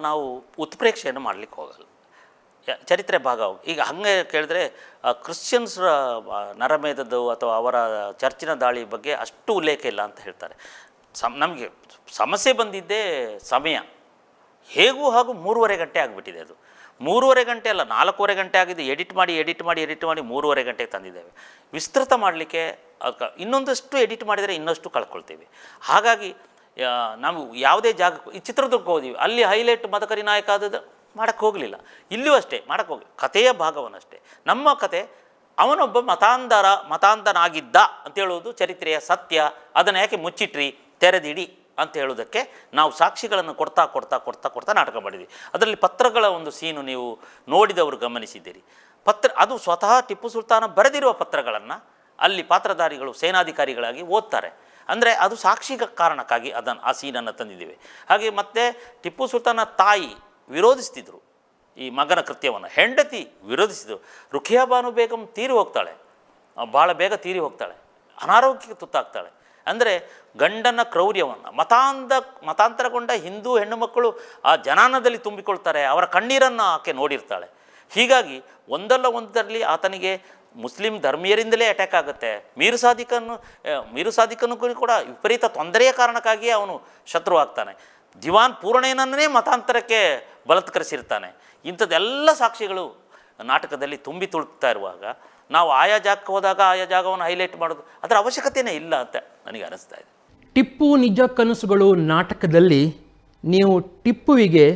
ನಾವು ಉತ್ಪ್ರೇಕ್ಷೆಯನ್ನು ಮಾಡಲಿಕ್ಕೆ ಹೋಗಲ್ಲ. ಚರಿತ್ರೆ ಭಾಗ. ಈಗ ಹಾಗೆ ಕೇಳಿದ್ರೆ ಕ್ರಿಶ್ಚಿಯನ್ಸ್ರ ನರಮೇಧದ್ದು ಅಥವಾ ಅವರ ಚರ್ಚಿನ ದಾಳಿ ಬಗ್ಗೆ ಅಷ್ಟು ಉಲ್ಲೇಖ ಇಲ್ಲ ಅಂತ ಹೇಳ್ತಾರೆ. ನಮಗೆ ಸಮಸ್ಯೆ ಬಂದಿದ್ದೇ ಸಮಯ. ಹೇಗೂ ಹಾಗೂ 3:30 ಗಂಟೆ ಆಗಿಬಿಟ್ಟಿದೆ. ಅದು 3:30 ಗಂಟೆ ಅಲ್ಲ, 4:15 ಗಂಟೆ ಆಗಿದೆ. ಎಡಿಟ್ ಮಾಡಿ 3:30 ಗಂಟೆಗೆ ತಂದಿದ್ದೇವೆ. ವಿಸ್ತೃತ ಮಾಡಲಿಕ್ಕೆ ಇನ್ನೊಂದಷ್ಟು ಎಡಿಟ್ ಮಾಡಿದರೆ ಇನ್ನಷ್ಟು ಕಳ್ಕೊಳ್ತೀವಿ. ಹಾಗಾಗಿ ನಾವು ಯಾವುದೇ ಜಾಗ, ಈ ಚಿತ್ರದುರ್ಗಕ್ಕೆ ಹೋದ್ವಿ, ಅಲ್ಲಿ ಹೈಲೈಟ್ ಮದಕರಿ ನಾಯಕ ಆದದ್ದು ಮಾಡೋಕ್ಕೆ ಹೋಗಲಿಲ್ಲ. ಇಲ್ಲಿಯೂ ಅಷ್ಟೇ ಮಾಡೋಕ್ಕೆ ಹೋಗಲಿ, ಕಥೆಯ ಭಾಗವನ್ನಷ್ಟೇ. ನಮ್ಮ ಕತೆ ಅವನೊಬ್ಬ ಮತಾಂಧನಾಗಿದ್ದ ಅಂತ ಹೇಳುವುದು ಚರಿತ್ರೆಯ ಸತ್ಯ. ಅದನ್ನು ಯಾಕೆ ಮುಚ್ಚಿಟ್ರಿ, ತೆರೆದಿಡಿ ಅಂತ ಹೇಳೋದಕ್ಕೆ ನಾವು ಸಾಕ್ಷಿಗಳನ್ನು ಕೊಡ್ತಾ ನಾಟಕ ಮಾಡಿದ್ವಿ. ಅದರಲ್ಲಿ ಪತ್ರಗಳ ಒಂದು ಸೀನು ನೀವು ನೋಡಿದವರು ಗಮನಿಸಿದ್ದೀರಿ. ಅದು ಸ್ವತಃ ಟಿಪ್ಪು ಸುಲ್ತಾನ ಬರೆದಿರುವ ಪತ್ರಗಳನ್ನು ಅಲ್ಲಿ ಪಾತ್ರಧಾರಿಗಳು ಸೇನಾಧಿಕಾರಿಗಳಾಗಿ ಓದ್ತಾರೆ. ಅಂದರೆ ಅದು ಸಾಕ್ಷಿ ಕಾರಣಕ್ಕಾಗಿ ಆ ಸೀನನ್ನು ತಂದಿದ್ದೇವೆ. ಹಾಗೆ ಮತ್ತು ಟಿಪ್ಪು ಸುಲ್ತಾನ ತಾಯಿ ವಿರೋಧಿಸ್ತಿದ್ರು ಈ ಮಗನ ಕೃತ್ಯವನ್ನು, ಹೆಂಡತಿ ವಿರೋಧಿಸಿದರು. ರುಖಿಯಾ ಬಾನು ಬೇಗಂ ತೀರಿ ಹೋಗ್ತಾಳೆ, ಭಾಳ ಬೇಗ ತೀರಿ ಹೋಗ್ತಾಳೆ, ಅನಾರೋಗ್ಯಕ್ಕೆ ತುತ್ತಾಗ್ತಾಳೆ. ಅಂದರೆ ಗಂಡನ ಕ್ರೌರ್ಯವನ್ನು ಮತಾಂತರಗೊಂಡ ಹಿಂದೂ ಹೆಣ್ಣು ಮಕ್ಕಳು ಆ ಜನಾನದಲ್ಲಿ ತುಂಬಿಕೊಳ್ತಾರೆ, ಅವರ ಕಣ್ಣೀರನ್ನು ಆಕೆ ನೋಡಿರ್ತಾಳೆ. ಹೀಗಾಗಿ ಒಂದಲ್ಲ ಒಂದರಲ್ಲಿ ಆತನಿಗೆ ಮುಸ್ಲಿಂ ಧರ್ಮೀಯರಿಂದಲೇ ಅಟ್ಯಾಕ್ ಆಗುತ್ತೆ. ಮೀರು ಸಾದಿಕನು ಕೂಡ ವಿಪರೀತ ತೊಂದರೆಯ ಕಾರಣಕ್ಕಾಗಿಯೇ ಅವನು ಶತ್ರು ಆಗ್ತಾನೆ. ದಿವಾನ್ ಪೂರ್ಣೇನನ್ನೇ ಮತಾಂತರಕ್ಕೆ ಬಲತ್ಕರಿಸಿರ್ತಾನೆ. ಇಂಥದ್ದೆಲ್ಲ ಸಾಕ್ಷಿಗಳು ನಾಟಕದಲ್ಲಿ ತುಂಬಿ ತುಳುಕ್ತಾ ಇರುವಾಗ ನಾವು ಆಯಾ ಜಾಗಕ್ಕೆ ಹೋದಾಗ ಆಯಾ ಜಾಗವನ್ನು ಹೈಲೈಟ್ ಮಾಡೋದು ಅದರ ಅವಶ್ಯಕತೆಯೇ ಇಲ್ಲ ಅಂತ ನನಗೆ ಅನಿಸ್ತಾ ಇದೆ. ಟಿಪ್ಪು ನಿಜ ಕನಸುಗಳು ನಾಟಕದಲ್ಲಿ ನೀವು ಟಿಪ್ಪುವಿಗೆ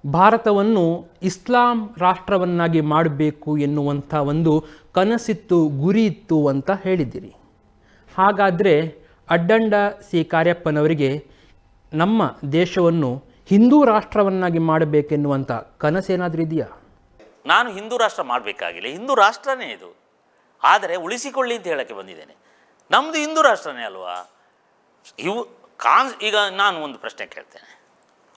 ಭಾರತವನ್ನು ಇಸ್ಲಾಂ ರಾಷ್ಟ್ರವನ್ನಾಗಿ ಮಾಡಬೇಕು ಎನ್ನುವಂಥ ಒಂದು ಕನಸಿತ್ತು, ಗುರಿ ಇತ್ತು ಅಂತ ಹೇಳಿದ್ದೀರಿ. ಹಾಗಾದರೆ ಅಡ್ಡಂಡ ಸಿ ಕಾರ್ಯಪ್ಪನವರಿಗೆ ನಮ್ಮ ದೇಶವನ್ನು ಹಿಂದೂ ರಾಷ್ಟ್ರವನ್ನಾಗಿ ಮಾಡಬೇಕೆನ್ನುವಂಥ ಕನಸೇನಾದರೂ ಇದೆಯಾ? ನಾನು ಹಿಂದೂ ರಾಷ್ಟ್ರ ಮಾಡಬೇಕಾಗಿಲ್ಲ, ಹಿಂದೂ ರಾಷ್ಟ್ರನೇ ಇದು. ಆದರೆ ಉಳಿಸಿಕೊಳ್ಳಿ ಅಂತ ಹೇಳೋಕ್ಕೆ ಬಂದಿದ್ದೇನೆ. ನಮ್ಮದು ಹಿಂದೂ ರಾಷ್ಟ್ರನೇ ಅಲ್ವಾ ಈಗ ನಾನು ಒಂದು ಪ್ರಶ್ನೆ ಕೇಳ್ತೇನೆ.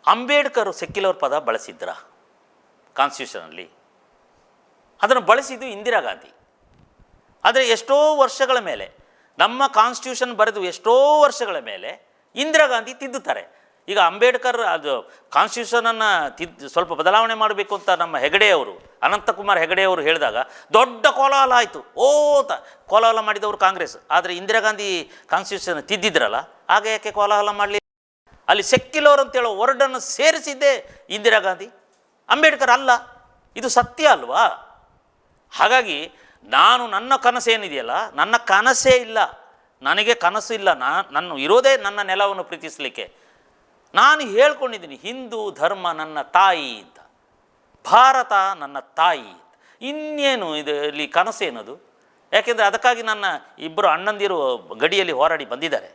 ಅಂಬೇಡ್ಕರ್ ಸೆಕ್ಯುಲರ್ ಪದ ಬಳಸಿದ್ರ ಕಾನ್ಸ್ಟಿಟ್ಯೂಷನಲ್ಲಿ? ಅದನ್ನು ಬಳಸಿದ್ದು ಇಂದಿರಾ ಗಾಂಧಿ. ಆದರೆ ಎಷ್ಟೋ ವರ್ಷಗಳ ಮೇಲೆ, ನಮ್ಮ ಕಾನ್ಸ್ಟಿಟ್ಯೂಷನ್ ಬರೆದು ಎಷ್ಟೋ ವರ್ಷಗಳ ಮೇಲೆ ಇಂದಿರಾ ಗಾಂಧಿ ತಿದ್ದುತ್ತಾರೆ. ಈಗ ಅಂಬೇಡ್ಕರ್ ಅದು ಕಾನ್ಸ್ಟಿಟ್ಯೂಷನನ್ನು ಸ್ವಲ್ಪ ಬದಲಾವಣೆ ಮಾಡಬೇಕು ಅಂತ ನಮ್ಮ ಹೆಗಡೆಯವರು, ಅನಂತಕುಮಾರ್ ಹೆಗಡೆಯವರು ಹೇಳಿದಾಗ ದೊಡ್ಡ ಕೋಲಾಹಲ ಆಯಿತು. ಕೋಲಾಹಲ ಮಾಡಿದವರು ಕಾಂಗ್ರೆಸ್. ಆದರೆ ಇಂದಿರಾ ಗಾಂಧಿ ಕಾನ್ಸ್ಟಿಟ್ಯೂಷನ್ ತಿದ್ದಿದ್ರಲ್ಲ, ಆಗ ಯಾಕೆ ಕೋಲಾಹಲ ಮಾಡಲಿ? ಅಲ್ಲಿ ಸೆಕ್ಯುಲರ್ ಅಂತೇಳೋ ವರ್ಡನ್ನು ಸೇರಿಸಿದ್ದೇ ಇಂದಿರಾ ಗಾಂಧಿ, ಅಂಬೇಡ್ಕರ್ ಅಲ್ಲ. ಇದು ಸತ್ಯ ಅಲ್ವಾ? ಹಾಗಾಗಿ ನನ್ನ ಕನಸೇನಿದೆಯಲ್ಲ, ನನ್ನ ಕನಸೇ ಇಲ್ಲ, ನನಗೆ ಕನಸು ಇಲ್ಲ. ನಾನು ಇರೋದೇ ನನ್ನ ನೆಲವನ್ನು ಪ್ರೀತಿಸಲಿಕ್ಕೆ. ನಾನು ಹೇಳ್ಕೊಂಡಿದ್ದೀನಿ ಹಿಂದೂ ಧರ್ಮ ನನ್ನ ತಾಯಿ ಅಂತ, ಭಾರತ ನನ್ನ ತಾಯಿ. ಇನ್ನೇನು ಇಲ್ಲಿ ಕನಸೇನದು? ಯಾಕೆಂದರೆ ಅದಕ್ಕಾಗಿ ನನ್ನ ಇಬ್ಬರು ಅಣ್ಣಂದಿರು ಗಡಿಯಲ್ಲಿ ಹೋರಾಡಿ ಬಂದಿದ್ದಾರೆ.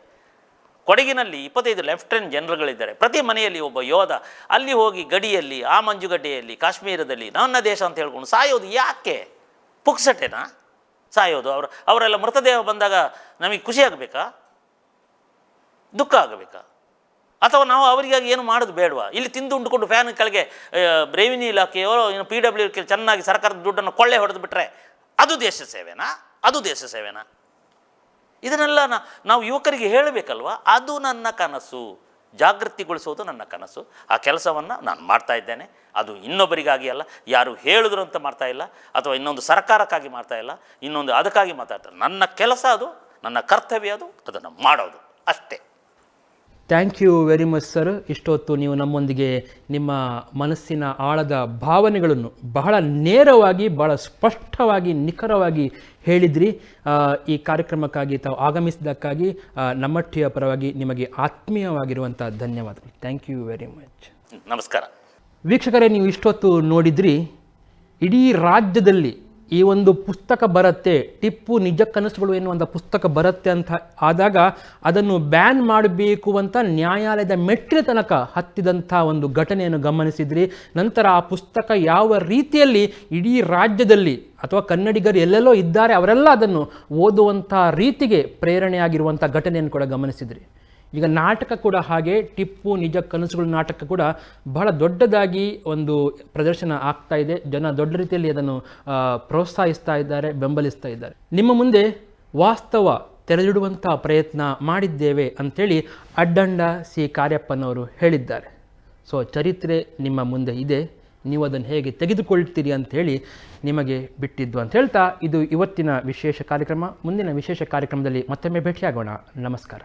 ಕೊಡಗಿನಲ್ಲಿ 25 ಲೆಫ್ಟಿನೆಂಟ್ ಜನರಲ್ಗಳಿದ್ದಾರೆ. ಪ್ರತಿ ಮನೆಯಲ್ಲಿ ಒಬ್ಬ ಯೋಧ. ಅಲ್ಲಿ ಹೋಗಿ ಗಡಿಯಲ್ಲಿ, ಆ ಮಂಜುಗಡ್ಡೆಯಲ್ಲಿ, ಕಾಶ್ಮೀರದಲ್ಲಿ ನನ್ನ ದೇಶ ಅಂತ ಹೇಳ್ಕೊಂಡು ಸಾಯೋದು ಯಾಕೆ? ಪುಕ್ಸಟೇನಾ ಸಾಯೋದು? ಅವರೆಲ್ಲ ಮೃತದೇಹ ಬಂದಾಗ ನಮಗೆ ಖುಷಿ ಆಗಬೇಕಾ, ದುಃಖ ಆಗಬೇಕಾ? ಅಥವಾ ನಾವು ಅವರಿಗಾಗಿ ಏನು ಮಾಡೋದು ಬೇಡವಾ? ಇಲ್ಲಿ ತಿಂದು ಉಂಡುಕೊಂಡು ಫ್ಯಾನ್ ಕೆಳಗೆ ರೆವಿನ್ಯೂ ಇಲಾಖೆಯೋ PW ಚೆನ್ನಾಗಿ ಸರ್ಕಾರದ ದುಡ್ಡನ್ನು ಕೊಳ್ಳೆ ಹೊಡೆದು ಬಿಟ್ಟರೆ ಅದು ದೇಶ ಸೇವೆನಾ? ಇದನ್ನೆಲ್ಲ ನಾವು ಯುವಕರಿಗೆ ಹೇಳಬೇಕಲ್ವ? ಅದು ನನ್ನ ಕನಸು, ಜಾಗೃತಿಗೊಳಿಸೋದು ನನ್ನ ಕನಸು. ಆ ಕೆಲಸವನ್ನು ನಾನು ಮಾಡ್ತಾ ಇದ್ದೇನೆ. ಅದು ಇನ್ನೊಬ್ಬರಿಗಾಗಿ ಅಲ್ಲ, ಯಾರು ಹೇಳಿದ್ರು ಅಂತ ಮಾಡ್ತಾ ಇಲ್ಲ, ಅಥವಾ ಇನ್ನೊಂದು ಸರ್ಕಾರಕ್ಕಾಗಿ ಮಾಡ್ತಾ ಇಲ್ಲ, ಇನ್ನೊಂದು ಅದಕ್ಕಾಗಿ ಮಾತಾಡ್ತಾರೆ. ನನ್ನ ಕೆಲಸ ಅದು, ನನ್ನ ಕರ್ತವ್ಯ ಅದು, ಅದನ್ನು ಮಾಡೋದು ಅಷ್ಟೇ. Thank you very much sir. ಇಷ್ಟೊತ್ತು ನೀವು ನಮ್ಮೊಂದಿಗೆ ನಿಮ್ಮ ಮನಸ್ಸಿನ ಆಳದ ಭಾವನೆಗಳನ್ನು ಬಹಳ ನೇರವಾಗಿ, ಬಹಳ ಸ್ಪಷ್ಟವಾಗಿ, ನಿಖರವಾಗಿ ಹೇಳಿದ್ರಿ. ಈ ಕಾರ್ಯಕ್ರಮಕ್ಕಾಗಿ ತಾವು ಆಗಮಿಸಿದ್ದಕ್ಕಾಗಿ ನಮ್ಮ ಟಿವಿಯ ಪರವಾಗಿ ನಿಮಗೆ ಆತ್ಮೀಯವಾಗಿರುವಂಥ ಧನ್ಯವಾದಗಳು. Thank you very much. ನಮಸ್ಕಾರ. ವೀಕ್ಷಕರೇ, ನೀವು ಇಷ್ಟೊತ್ತು ನೋಡಿದ್ರಿ, ಇಡೀ ರಾಜ್ಯದಲ್ಲಿ ಈ ಒಂದು ಪುಸ್ತಕ ಬರುತ್ತೆ, ಟಿಪ್ಪು ನಿಜ ಕನಸುಗಳು ಎನ್ನುವಂಥ ಪುಸ್ತಕ ಬರುತ್ತೆ ಅಂತ ಆದಾಗ ಅದನ್ನು ಬ್ಯಾನ್ ಮಾಡಬೇಕು ಅಂತ ನ್ಯಾಯಾಲಯದ ಮೆಟ್ಟಿನ ತನಕ ಹತ್ತಿದಂಥ ಒಂದು ಘಟನೆಯನ್ನು ಗಮನಿಸಿದ್ರಿ. ನಂತರ ಆ ಪುಸ್ತಕ ಯಾವ ರೀತಿಯಲ್ಲಿ ಇಡೀ ರಾಜ್ಯದಲ್ಲಿ ಅಥವಾ ಕನ್ನಡಿಗರು ಎಲ್ಲೆಲ್ಲೋ ಇದ್ದಾರೆ ಅವರೆಲ್ಲ ಅದನ್ನು ಓದುವಂಥ ರೀತಿಗೆ ಪ್ರೇರಣೆಯಾಗಿರುವಂಥ ಘಟನೆಯನ್ನು ಕೂಡ ಗಮನಿಸಿದ್ರಿ. ಈಗ ನಾಟಕ ಕೂಡ ಹಾಗೆ, ಟಿಪ್ಪು ನಿಜ ಕನಸುಗಳ ನಾಟಕ ಕೂಡ ಬಹಳ ದೊಡ್ಡದಾಗಿ ಒಂದು ಪ್ರದರ್ಶನ ಆಗ್ತಾ ಇದೆ. ಜನ ದೊಡ್ಡ ರೀತಿಯಲ್ಲಿ ಅದನ್ನು ಪ್ರೋತ್ಸಾಹಿಸ್ತಾ ಇದ್ದಾರೆ, ಬೆಂಬಲಿಸ್ತಾ ಇದ್ದಾರೆ. ನಿಮ್ಮ ಮುಂದೆ ವಾಸ್ತವ ತೆರೆದಿಡುವಂಥ ಪ್ರಯತ್ನ ಮಾಡಿದ್ದೇವೆ ಅಂಥೇಳಿ ಅಡ್ಡಂಡ ಸಿ ಕಾರ್ಯಪ್ಪನವರು ಹೇಳಿದ್ದಾರೆ. ಸೊ ಚರಿತ್ರೆ ನಿಮ್ಮ ಮುಂದೆ ಇದೆ. ನೀವು ಅದನ್ನು ಹೇಗೆ ತೆಗೆದುಕೊಳ್ತೀರಿ ಅಂಥೇಳಿ ನಿಮಗೆ ಬಿಟ್ಟಿದ್ದು ಅಂತ ಹೇಳ್ತಾ ಇದು ಇವತ್ತಿನ ವಿಶೇಷ ಕಾರ್ಯಕ್ರಮ. ಮುಂದಿನ ವಿಶೇಷ ಕಾರ್ಯಕ್ರಮದಲ್ಲಿ ಮತ್ತೊಮ್ಮೆ ಭೇಟಿಯಾಗೋಣ. ನಮಸ್ಕಾರ.